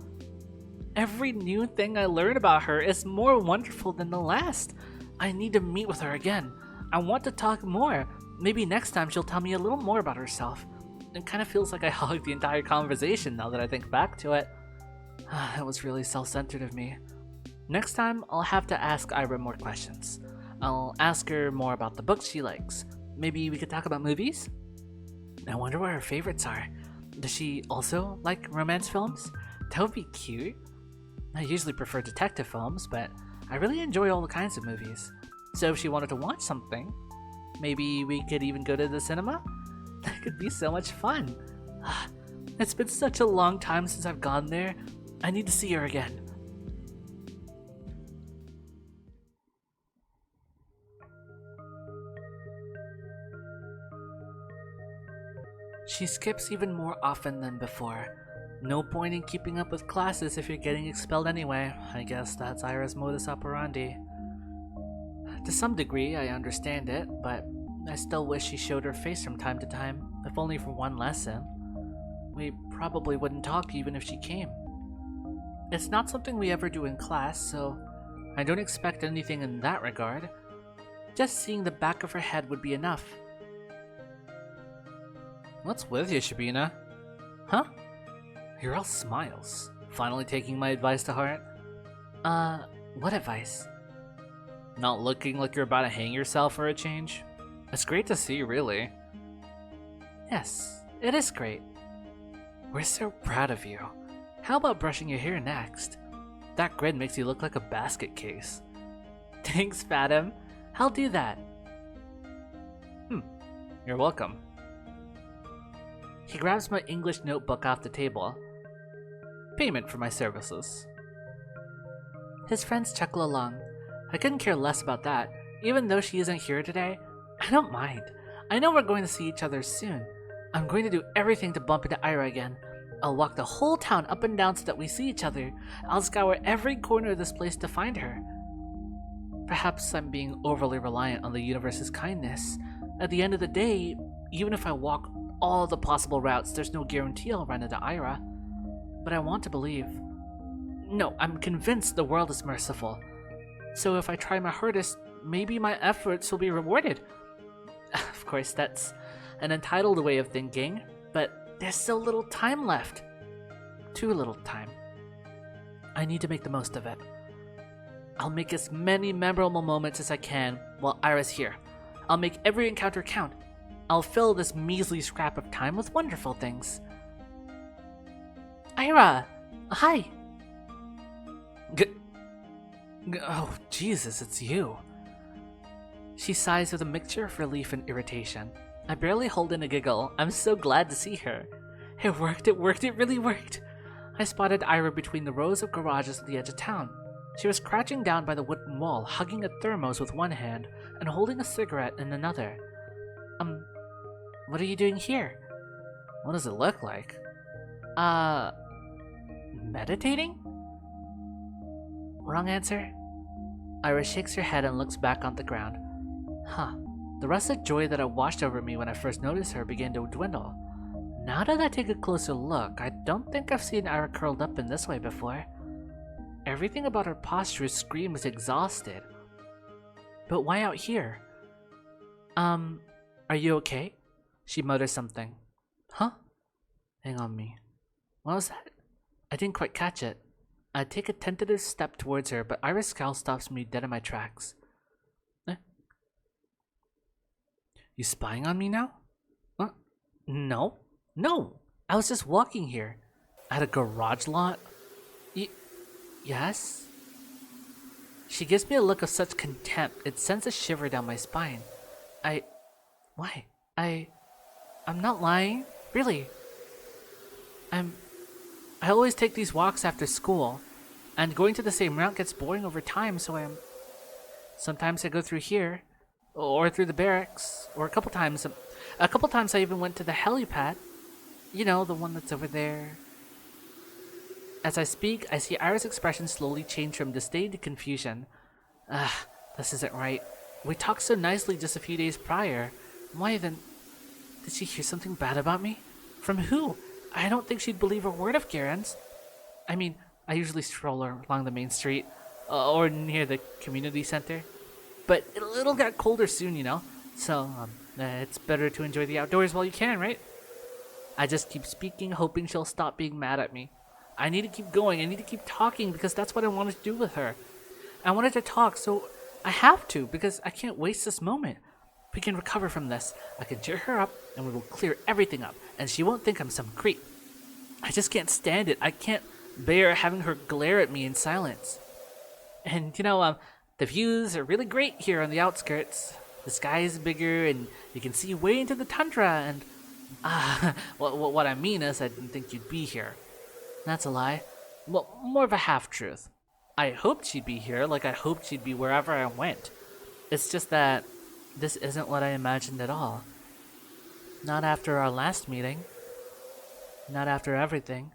Every new thing I learn about her is more wonderful than the last. I need to meet with her again. I want to talk more. Maybe next time she'll tell me a little more about herself. It kind of feels like I hogged the entire conversation now that I think back to it. It was really self-centered of me. Next time, I'll have to ask Ira more questions. I'll ask her more about the books she likes. Maybe we could talk about movies? I wonder what her favorites are. Does she also like romance films? That would be cute. I usually prefer detective films, but I really enjoy all the kinds of movies. So if she wanted to watch something, maybe we could even go to the cinema? That could be so much fun. It's been such a long time since I've gone there. I need to see her again. She skips even more often than before. No point in keeping up with classes if you're getting expelled anyway. I guess that's Ira's modus operandi. To some degree, I understand it, but I still wish she showed her face from time to time, if only for one lesson. We probably wouldn't talk even if she came. It's not something we ever do in class, so I don't expect anything in that regard. Just seeing the back of her head would be enough. What's with you, Shabina? Huh? You're all smiles. Finally taking my advice to heart? What advice? Not looking like you're about to hang yourself for a change? It's great to see, really. Yes, it is great. We're so proud of you. How about brushing your hair next? That grid makes you look like a basket case. Thanks, Fatim. I'll do that. You're welcome. He grabs my English notebook off the table. Payment for my services. His friends chuckle along. I couldn't care less about that. Even though she isn't here today, I don't mind. I know we're going to see each other soon. I'm going to do everything to bump into Ira again. I'll walk the whole town up and down so that we see each other. I'll scour every corner of this place to find her. Perhaps I'm being overly reliant on the universe's kindness. At the end of the day, even if I walk all the possible routes, there's no guarantee I'll run into Ira. But I want to believe. No, I'm convinced the world is merciful. So if I try my hardest, maybe my efforts will be rewarded. Of course, that's an entitled way of thinking, but there's so little time left. too little time. I need to make the most of it. I'll make as many memorable moments as I can while Ira's here. I'll make every encounter count. I'll fill this measly scrap of time with wonderful things. Ira! Hi! Oh, Jesus, it's you. She sighs with a mixture of relief and irritation. I barely hold in a giggle. I'm so glad to see her. It worked, it really worked. I spotted Ira between the rows of garages at the edge of town. She was crouching down by the wooden wall, hugging a thermos with one hand and holding a cigarette in another. What are you doing here? What does it look like? Meditating? Wrong answer. Ira shakes her head and looks back on the ground. Huh. The rusted joy that had washed over me when I first noticed her began to dwindle. Now that I take a closer look, I don't think I've seen Ira curled up in this way before. Everything about her posture screams exhausted. But why out here? Are you okay? She mutters something. Huh? Hang on me. What was that? I didn't quite catch it. I take a tentative step towards her, but Ira's scowl stops me dead in my tracks. You spying on me now? What? No. No! I was just walking here. At a garage lot? Yes? She gives me a look of such contempt, it sends a shiver down my spine. Why? I'm not lying. Really. I always take these walks after school, and going to the same route gets boring over time, so sometimes I go through here, or through the barracks, or a couple times I even went to the helipad. You know, the one that's over there. As I speak, I see Ira's expression slowly change from disdain to confusion. This isn't right. We talked so nicely just a few days prior. Why then? Did she hear something bad about me? From who? I don't think she'd believe a word of Garen's. I mean, I usually stroll along the main street, or near the community center. But it'll get colder soon, you know? So, it's better to enjoy the outdoors while you can, right? I just keep speaking, hoping she'll stop being mad at me. I need to keep going, I need to keep talking, because that's what I wanted to do with her. I wanted to talk, so I have to, because I can't waste this moment. We can recover from this. I can cheer her up, and we will clear everything up, and she won't think I'm some creep. I just can't stand it. I can't bear having her glare at me in silence. And, the views are really great here on the outskirts. The sky is bigger, and you can see way into the tundra, and... what I mean is I didn't think you'd be here. That's a lie. Well, more of a half-truth. I hoped she'd be here, like I hoped she'd be wherever I went. It's just that this isn't what I imagined at all. Not after our last meeting. Not after everything.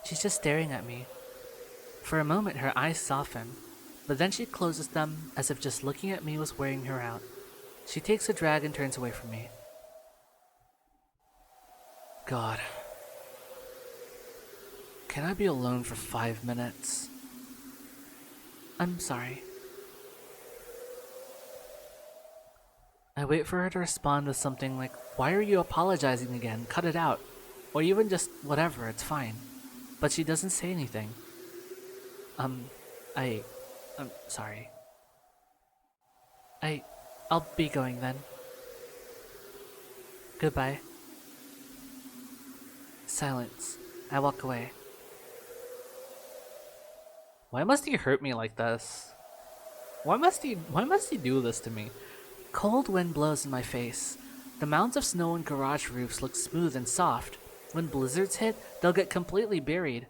She's just staring at me. For a moment, her eyes soften, but then she closes them as if just looking at me was wearing her out. She takes a drag and turns away from me. God. Can I be alone for 5 minutes? I'm sorry. I wait for her to respond with something like, why are you apologizing again? Cut it out. Or even just whatever, it's fine. But she doesn't say anything. I'm sorry. I'll be going then. Goodbye. Silence. I walk away. Why must he hurt me like this? Why must he do this to me? Cold wind blows in my face. The mounds of snow on garage roofs look smooth and soft. When blizzards hit, they'll get completely buried.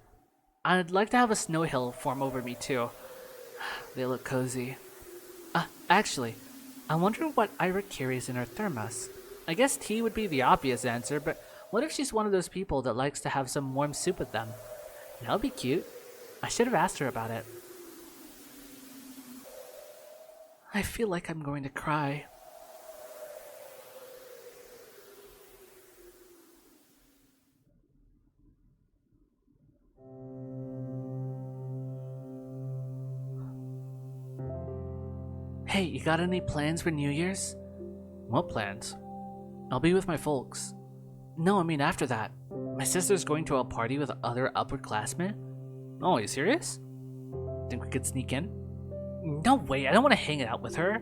I'd like to have a snow hill form over me too. They look cozy. Actually, I wonder what Ira carries in her thermos. I guess tea would be the obvious answer, but what if she's one of those people that likes to have some warm soup with them? That would be cute. I should have asked her about it. I feel like I'm going to cry. Hey, you got any plans for New Year's? What plans? I'll be with my folks. No, I mean after that. My sister's going to a party with other upperclassmen? Oh, are you serious? Think we could sneak in? No way, I don't want to hang out with her.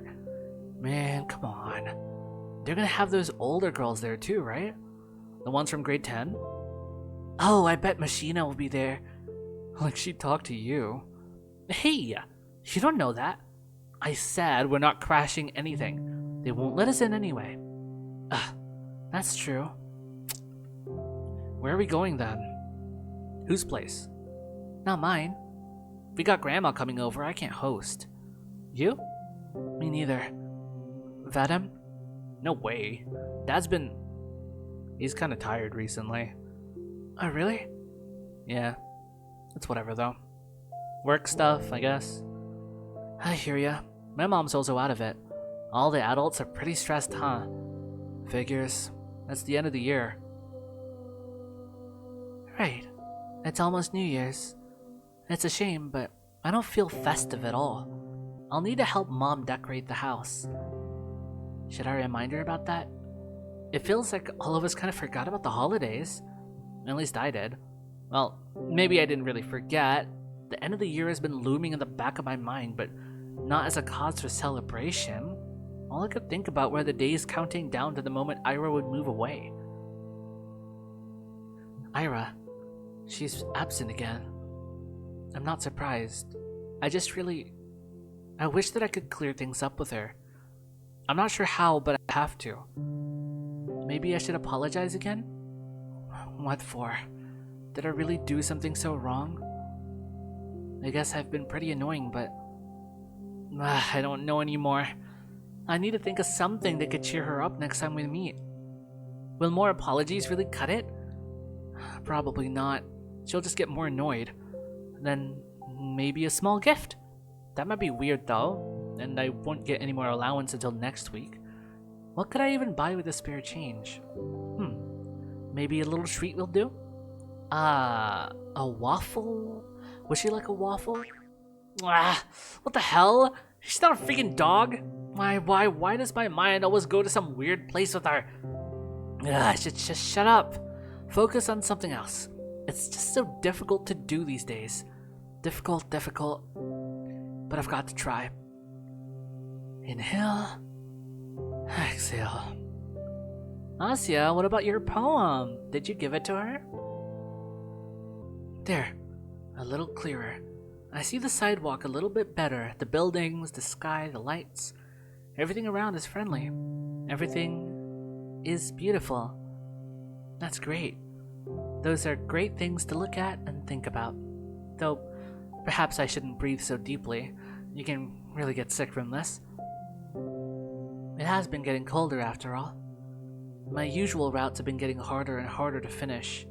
Man, come on. They're gonna have those older girls there too, right? The ones from grade 10? Oh, I bet Machina will be there. Like she talked to you. Hey, you don't know that. I said we're not crashing anything. They won't let us in anyway. Ugh, that's true. Where are we going then? Whose place? Not mine. We got Grandma coming over, I can't host. You? Me neither. Vadim? No way. He's kinda tired recently. Oh, really? Yeah. It's whatever though. Work stuff, I guess. I hear ya. My mom's also out of it. All the adults are pretty stressed, huh? Figures. That's the end of the year. Right. It's almost New Year's. It's a shame, but I don't feel festive at all. I'll need to help Mom decorate the house. Should I remind her about that? It feels like all of us kind of forgot about the holidays. At least I did. Well, maybe I didn't really forget. The end of the year has been looming in the back of my mind, but not as a cause for celebration. All I could think about were the days counting down to the moment Ira would move away. Ira, she's absent again. I'm not surprised. I wish that I could clear things up with her. I'm not sure how, but I have to. Maybe I should apologize again? What for? Did I really do something so wrong? I guess I've been pretty annoying, but I don't know anymore. I need to think of something that could cheer her up next time we meet. Will more apologies really cut it? Probably not. She'll just get more annoyed. Then maybe a small gift. That might be weird though, and I won't get any more allowance until next week. What could I even buy with the spare change? Maybe a little treat will do? A waffle? Would she like a waffle? What the hell? She's not a freaking dog. Why does my mind always go to some weird place with her? Just shut up. Focus on something else. It's just so difficult to do these days. Difficult. But I've got to try. Inhale. Exhale. Asya, what about your poem? Did you give it to her? There. A little clearer. I see the sidewalk a little bit better. The buildings, the sky, the lights. Everything around is friendly. Everything is beautiful. That's great. Those are great things to look at and think about. Though, perhaps I shouldn't breathe so deeply. You can really get sick from this. It has been getting colder after all. My usual routes have been getting harder and harder to finish.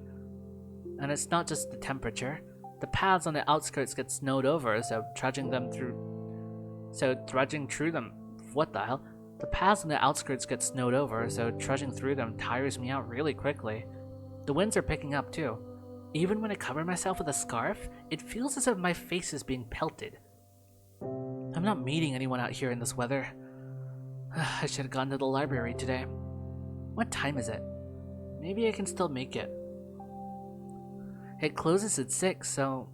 And it's not just the temperature. The paths on the outskirts get snowed over, so trudging through them... What the hell? The paths on the outskirts get snowed over, so trudging through them tires me out really quickly. The winds are picking up too. Even when I cover myself with a scarf, it feels as if my face is being pelted. I'm not meeting anyone out here in this weather. I should have gone to the library today. What time is it? Maybe I can still make it. It closes at 6, so...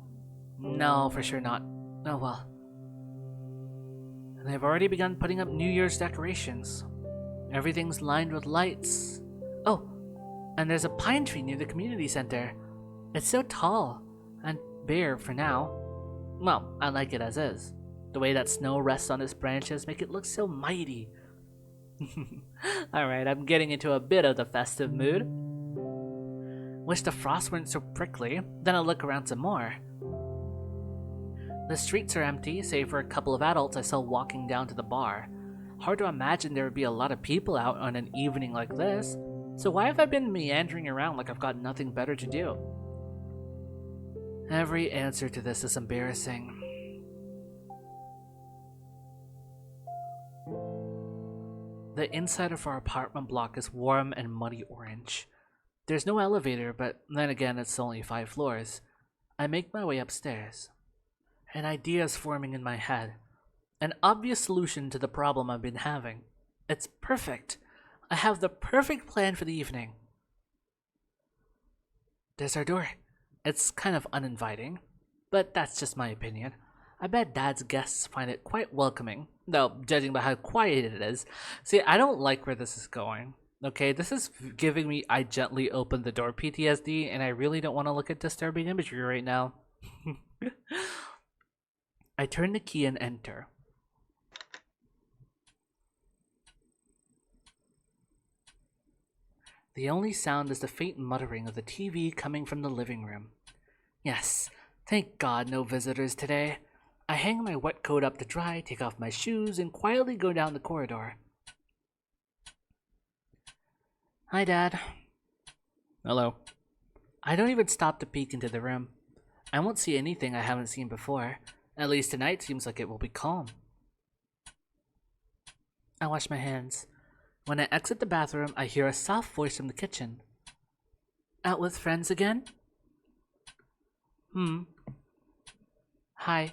No, for sure not. Oh well. And I've already begun putting up New Year's decorations. Everything's lined with lights. Oh, and there's a pine tree near the community center. It's so tall and bare for now. Well, I like it as is. The way that snow rests on its branches make it look so mighty. Alright, I'm getting into a bit of the festive mood. Wish the frost weren't so prickly, then I'll look around some more. The streets are empty, save for a couple of adults I saw walking down to the bar. Hard to imagine there would be a lot of people out on an evening like this, so why have I been meandering around like I've got nothing better to do? Every answer to this is embarrassing. The inside of our apartment block is warm and muddy orange. There's no elevator, but then again it's only 5 floors. I make my way upstairs. An idea is forming in my head. An obvious solution to the problem I've been having. It's perfect. I have the perfect plan for the evening. there's our door. It's kind of uninviting, but that's just my opinion. I bet Dad's guests find it quite welcoming, though, judging by how quiet it is. See, I don't like where this is going. Okay, this is giving me I gently opened the door PTSD, and I really don't want to look at disturbing imagery right now. I turn the key and enter. The only sound is the faint muttering of the TV coming from the living room. Yes, thank God no visitors today. I hang my wet coat up to dry, take off my shoes, and quietly go down the corridor. Hi, Dad. Hello. I don't even stop to peek into the room. I won't see anything I haven't seen before. At least tonight seems like it will be calm. I wash my hands. When I exit the bathroom, I hear a soft voice from the kitchen. Out with friends again? Hi.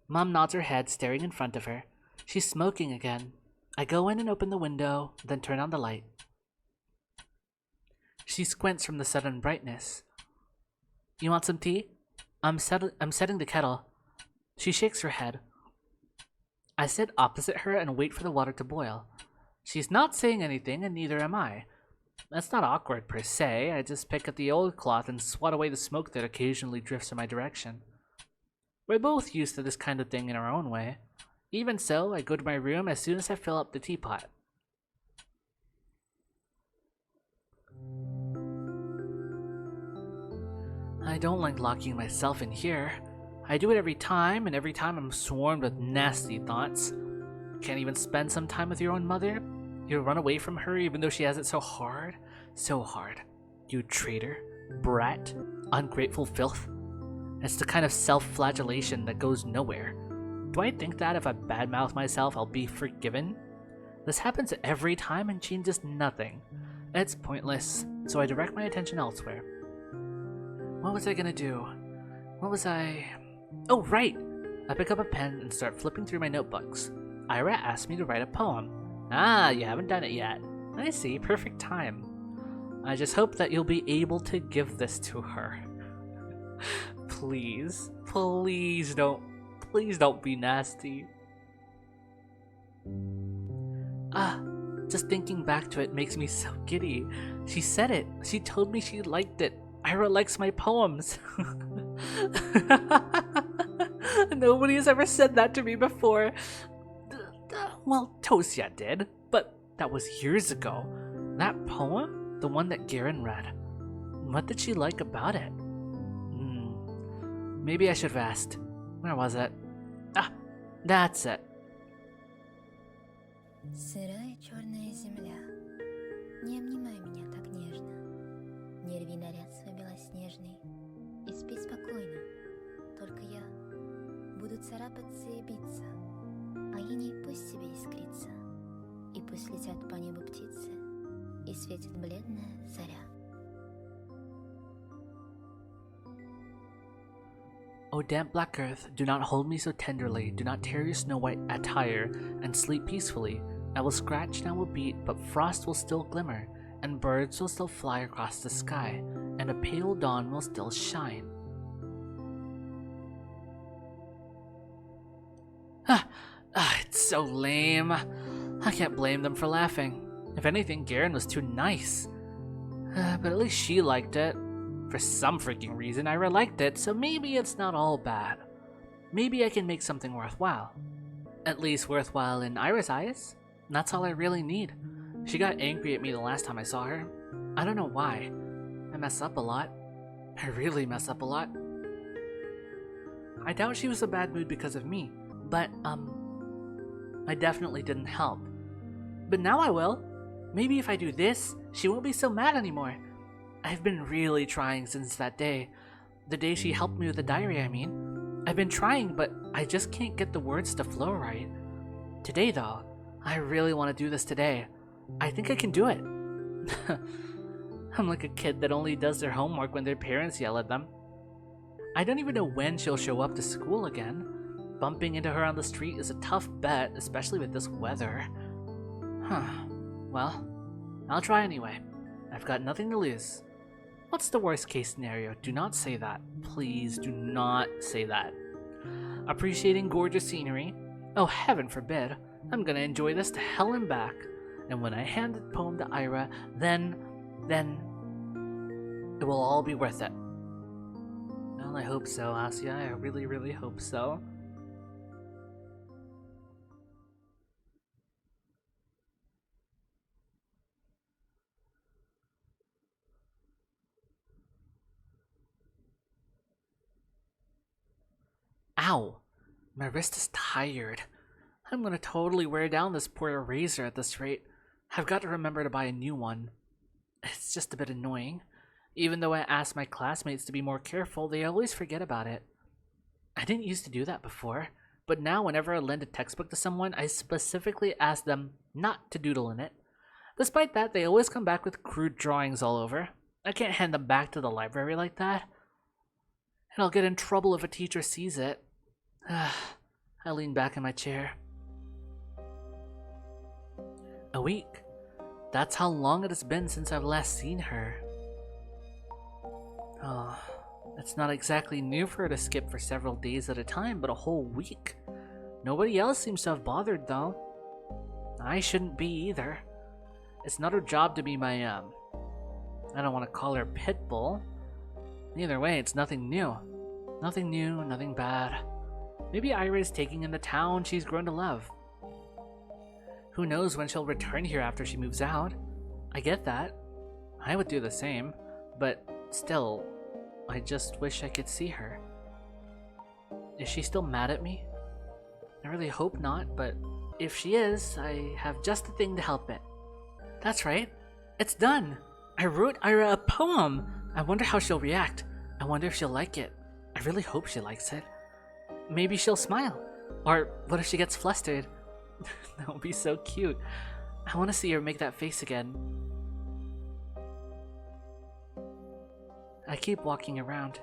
Mom nods her head, staring in front of her. She's smoking again. I go in and open the window, then turn on the light. She squints from the sudden brightness. You want some tea? I'm setting the kettle. She shakes her head. I sit opposite her and wait for the water to boil. She's not saying anything, and neither am I. That's not awkward per se. I just pick up the old cloth and swat away the smoke that occasionally drifts in my direction. We're both used to this kind of thing in our own way. Even so, I go to my room as soon as I fill up the teapot. I don't like locking myself in here. I do it every time, and every time I'm swarmed with nasty thoughts. Can't even spend some time with your own mother? You run away from her even though she has it so hard? So hard. You traitor, brat, ungrateful filth. It's the kind of self-flagellation that goes nowhere. Do I think that if I badmouth myself, I'll be forgiven? This happens every time and changes nothing. It's pointless, so I direct my attention elsewhere. What was I gonna do? Oh, right! I pick up a pen and start flipping through my notebooks. Ira asked me to write a poem. Ah, you haven't done it yet. I see, perfect time. I just hope that you'll be able to give this to her. Please don't be nasty. Just thinking back to it makes me so giddy. She said it. She told me she liked it. Ira likes my poems. Nobody has ever said that to me before. Well, Tosia did, but that was years ago. That poem? The one that Garen read. What did she like about it? Maybe I should have asked. Where was it? Ah, that's it. Сырая черная земля, не обнимай меня так нежно, не рви наряд свой белоснежный и спи спокойно. Только я буду царапаться и биться, а иней пусть себе искрится, и пусть летят по небу птицы, и светит бледная заря. O damp black earth, do not hold me so tenderly, do not tear your snow-white attire, and sleep peacefully. I will scratch and I will beat, but frost will still glimmer, and birds will still fly across the sky, and a pale dawn will still shine. It's so lame. I can't blame them for laughing. If anything, Garen was too nice. But at least she liked it. For some freaking reason, Ira liked it, so maybe it's not all bad. Maybe I can make something worthwhile. At least worthwhile in Ira's eyes. That's all I really need. She got angry at me the last time I saw her. I don't know why. I mess up a lot. I really mess up a lot. I doubt she was in a bad mood because of me, but, I definitely didn't help. But now I will. Maybe if I do this, she won't be so mad anymore. I've been really trying since that day. The day she helped me with the diary, I mean. I've been trying, but I just can't get the words to flow right. Today, though, I really want to do this today. I think I can do it. I'm like a kid that only does their homework when their parents yell at them. I don't even know when she'll show up to school again. Bumping into her on the street is a tough bet, especially with this weather. Well, I'll try anyway. I've got nothing to lose. What's the worst case scenario? Do not say that. Please do not say that. Appreciating gorgeous scenery? Oh, heaven forbid. I'm gonna enjoy this to hell and back. And when I hand the poem to Ira, then it will all be worth it. Well, I hope so, Asya. I really, really hope so. Ow! My wrist is tired. I'm gonna totally wear down this poor eraser at this rate. I've got to remember to buy a new one. It's just a bit annoying. Even though I ask my classmates to be more careful, they always forget about it. I didn't used to do that before, but now whenever I lend a textbook to someone, I specifically ask them not to doodle in it. Despite that, they always come back with crude drawings all over. I can't hand them back to the library like that. And I'll get in trouble if a teacher sees it. I lean back in my chair. A week. That's how long it has been since I've last seen her. Oh, it's not exactly new for her to skip for several days at a time, but a whole week. Nobody else seems to have bothered, though. I shouldn't be either. It's not her job to be my, I don't want to call her pit bull. Either way, it's nothing new. Nothing new, nothing bad. Maybe Ira is taking in the town she's grown to love. Who knows when she'll return here after she moves out? I get that. I would do the same, but still, I just wish I could see her. Is she still mad at me? I really hope not, but if she is, I have just the thing to help it. That's right. It's done. I wrote Ira a poem. I wonder how she'll react. I wonder if she'll like it. I really hope she likes it. Maybe she'll smile. Or what if she gets flustered? That would be so cute. I want to see her make that face again. I keep walking around.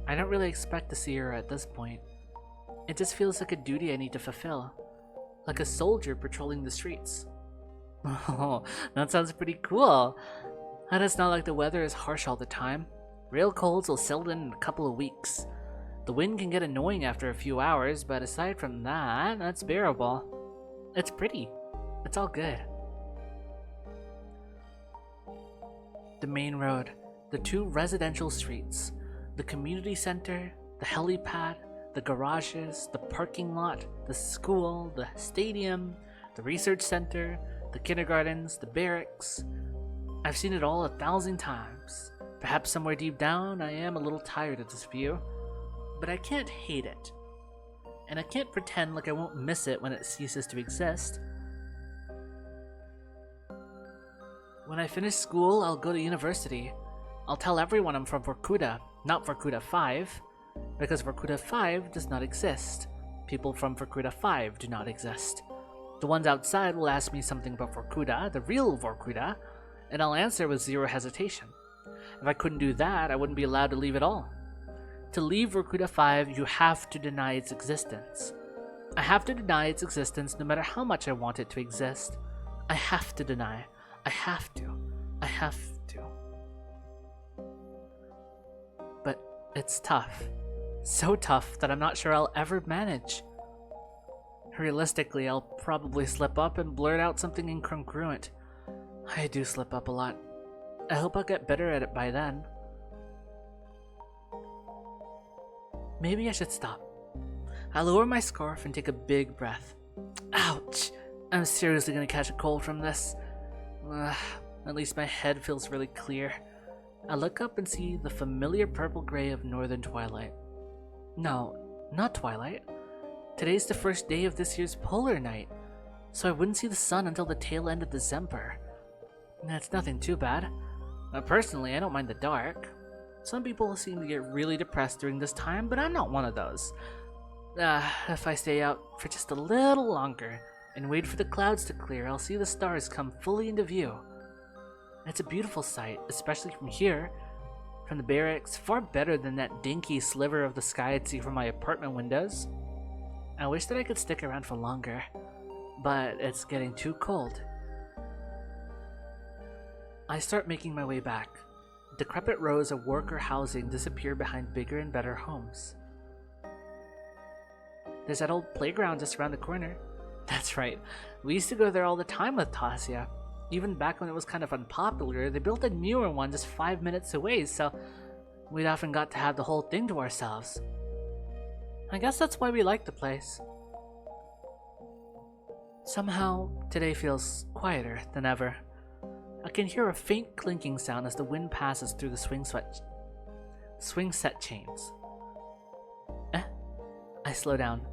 I don't really expect to see her at this point. It just feels like a duty I need to fulfill. Like a soldier patrolling the streets. Oh, that sounds pretty cool. And it's not like the weather is harsh all the time. Real colds will settle in a couple of weeks. The wind can get annoying after a few hours, but aside from that, that's bearable. It's pretty. It's all good. The main road, the two residential streets, the community center, the helipad, the garages, the parking lot, the school, the stadium, the research center, the kindergartens, the barracks. I've seen it all 1,000 times. Perhaps somewhere deep down I am a little tired of this view, but I can't hate it. And I can't pretend like I won't miss it when it ceases to exist. When I finish school, I'll go to university. I'll tell everyone I'm from Vorkuta, not Vorkuta 5, because Vorkuta 5 does not exist. People from Vorkuta 5 do not exist. The ones outside will ask me something about Vorkuta, the real Vorkuta, and I'll answer with zero hesitation. If I couldn't do that, I wouldn't be allowed to leave at all. To leave Vorkuta 5, you have to deny its existence. I have to deny its existence no matter how much I want it to exist. I have to deny. I have to. I have to. But it's tough. So tough that I'm not sure I'll ever manage. Realistically, I'll probably slip up and blurt out something incongruent. I do slip up a lot. I hope I'll get better at it by then. Maybe I should stop. I lower my scarf and take a big breath. Ouch! I'm seriously gonna catch a cold from this. At least my head feels really clear. I look up and see the familiar purple gray of northern twilight. No, not twilight. Today's the first day of this year's polar night, so I wouldn't see the sun until the tail end of December. That's nothing too bad. Personally, I don't mind the dark. Some people seem to get really depressed during this time, but I'm not one of those. If I stay out for just a little longer and wait for the clouds to clear, I'll see the stars come fully into view. It's a beautiful sight, especially from here. From the barracks, far better than that dinky sliver of the sky I'd see from my apartment windows. I wish that I could stick around for longer, but it's getting too cold. I start making my way back. Decrepit rows of worker housing disappear behind bigger and better homes. There's that old playground just around the corner. That's right, we used to go there all the time with Tasia. Even back when it was kind of unpopular, they built a newer one just 5 minutes away, so we'd often got to have the whole thing to ourselves. I guess that's why we like the place. Somehow, today feels quieter than ever. I can hear a faint clinking sound as the wind passes through the swing set chains. I slow down.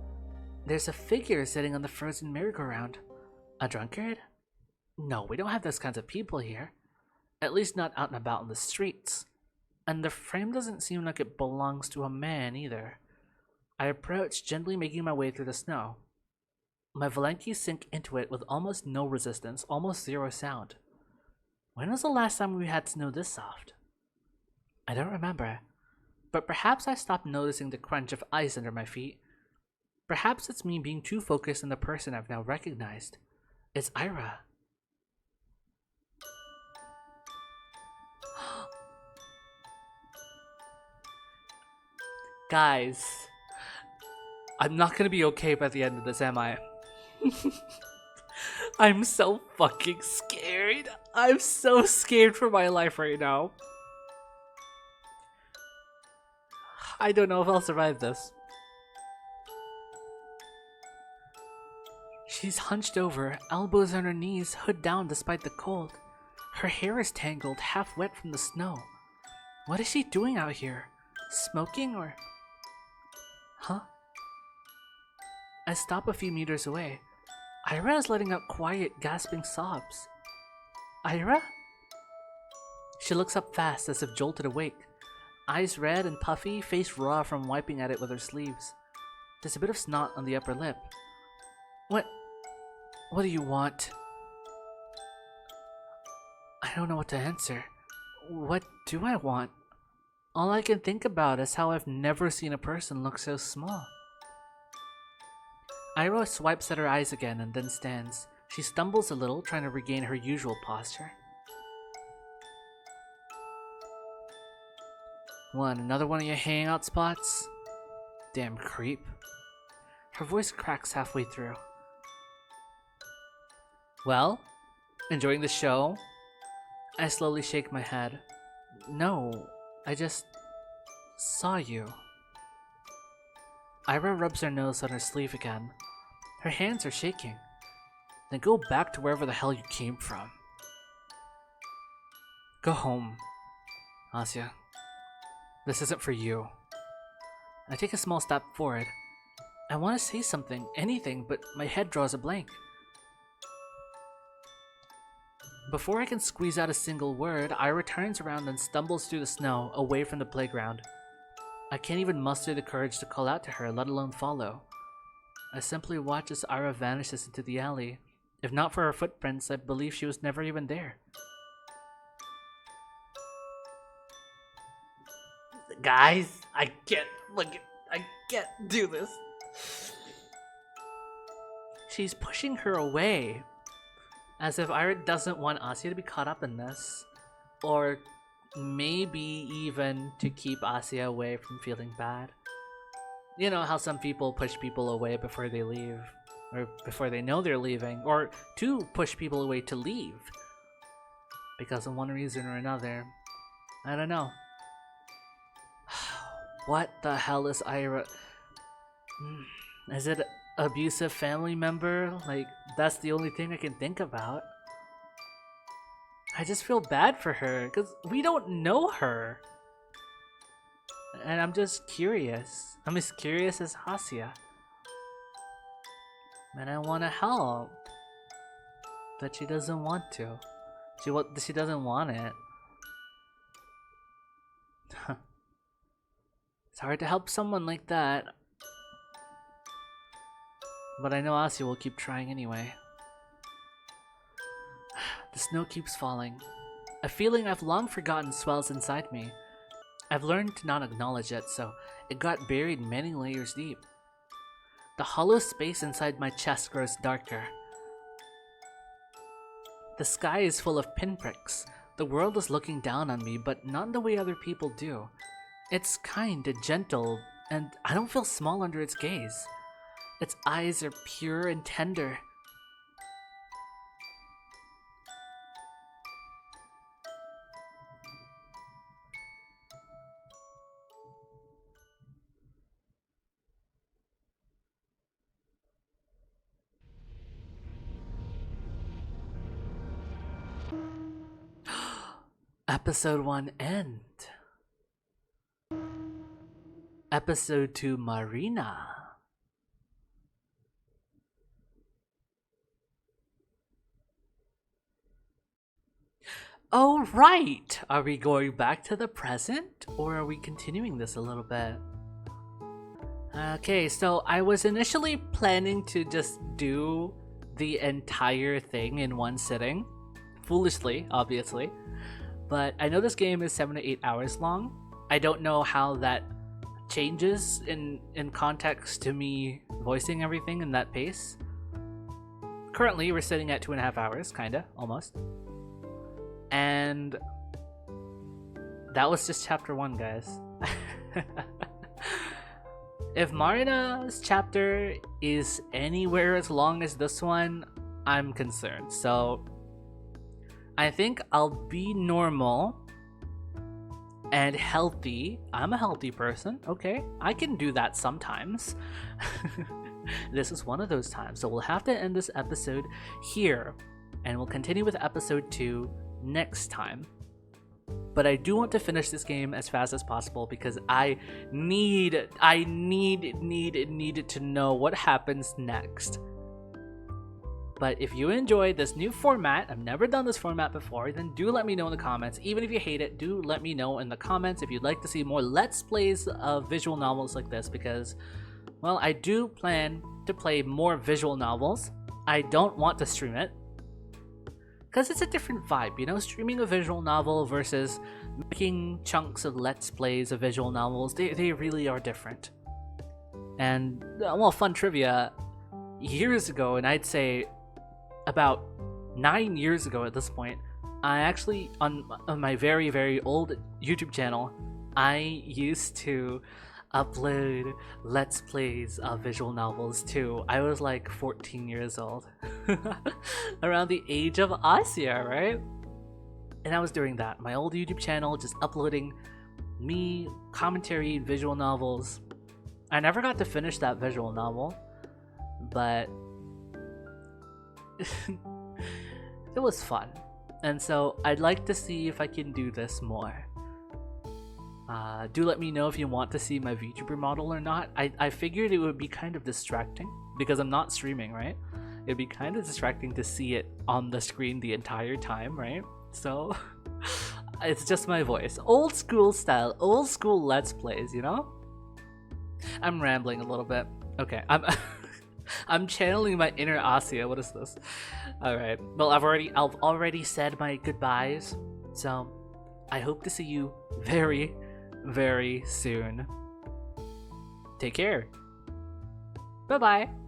There's a figure sitting on the frozen merry-go-round. A drunkard? No, we don't have those kinds of people here. At least not out and about in the streets. And the frame doesn't seem like it belongs to a man either. I approach, gently making my way through the snow. My Valenki sink into it with almost no resistance, almost zero sound. When was the last time we had snow this soft? I don't remember, but perhaps I stopped noticing the crunch of ice under my feet. Perhaps it's me being too focused on the person I've now recognized. It's Ira. Guys, I'm not gonna be okay by the end of this, am I? I'm so fucking scared. I'm so scared for my life right now. I don't know if I'll survive this. She's hunched over, elbows on her knees, hood down despite the cold. Her hair is tangled, half wet from the snow. What is she doing out here? Smoking or... Huh? I stop a few meters away. Ira is letting out quiet, gasping sobs. Ira? She looks up fast as if jolted awake. Eyes red and puffy, face raw from wiping at it with her sleeves. There's a bit of snot on the upper lip. What do you want? I don't know what to answer. What do I want? All I can think about is how I've never seen a person look so small. Ira swipes at her eyes again and then stands. She stumbles a little, trying to regain her usual posture. Another one of your hangout spots? Damn creep. Her voice cracks halfway through. Well, enjoying the show? I slowly shake my head. No, I just saw you. Ira rubs her nose on her sleeve again. Her hands are shaking. Then go back to wherever the hell you came from. Go home, Asya. This isn't for you. I take a small step forward. I want to say something, anything, but my head draws a blank. Before I can squeeze out a single word, Ira turns around and stumbles through the snow, away from the playground. I can't even muster the courage to call out to her, let alone follow. I simply watch as Ira vanishes into the alley. If not for her footprints, I believe she was never even there. Guys, I can't do this. She's pushing her away. As if Ira doesn't want Asya to be caught up in this. Or maybe even to keep Asya away from feeling bad. You know how some people push people away before they leave. Or before they know they're leaving. Or to push people away to leave. Because of one reason or another. I don't know. What the hell is Ira? Is it abusive family member? Like, that's the only thing I can think about. I just feel bad for her because we don't know her. And I'm just curious. I'm as curious as Asya. And I want to help. But she doesn't want to. She doesn't want it. It's hard to help someone like that. But I know Asya will keep trying anyway. The snow keeps falling. A feeling I've long forgotten swells inside me. I've learned to not acknowledge it, so it got buried many layers deep. The hollow space inside my chest grows darker. The sky is full of pinpricks, The world is looking down on me, but not in the way other people do. It's kind and gentle, and I don't feel small under its gaze. Its eyes are pure and tender. Episode 1 end. Episode 2 Marina. Oh, right! Are we going back to the present? Or are we continuing this a little bit? Okay, so I was initially planning to just do the entire thing in one sitting. Foolishly, obviously. But I know this game is 7 to 8 hours long. I don't know how that changes in context to me voicing everything in that pace. Currently, we're sitting at 2.5 hours, kinda, almost. And that was just chapter 1, guys. If Marina's chapter is anywhere as long as this one, I'm concerned. So I think I'll be normal and healthy. I'm a healthy person, okay? I can do that sometimes. This is one of those times. So we'll have to end this episode here, and we'll continue with episode 2 next time. But I do want to finish this game as fast as possible because I need to know what happens next. But if you enjoyed this new format, I've never done this format before, then do let me know in the comments. Even if you hate it, do let me know in the comments if you'd like to see more Let's Plays of visual novels like this, because, well, I do plan to play more visual novels. I don't want to stream it, because it's a different vibe, you know? Streaming a visual novel versus making chunks of Let's Plays of visual novels, they really are different. And, well, fun trivia, years ago, and I'd say about 9 years ago at this point, I actually, on my very, very old YouTube channel, I used to upload Let's Plays of visual novels too. I was like 14 years old. Around the age of Asya, right? And I was doing that. My old YouTube channel, just uploading me, commentary, visual novels. I never got to finish that visual novel, but it was fun. And so I'd like to see if I can do this more. Do let me know if you want to see my VTuber model or not. I figured it would be kind of distracting because I'm not streaming, right? It'd be kind of distracting to see it on the screen the entire time, right? So it's just my voice. Old school style, old school Let's Plays, you know? I'm rambling a little bit. Okay, I'm channeling my inner Asya. What is this? Alright. Well, I've already said my goodbyes. So I hope to see you very, very soon. Take care. Bye-bye.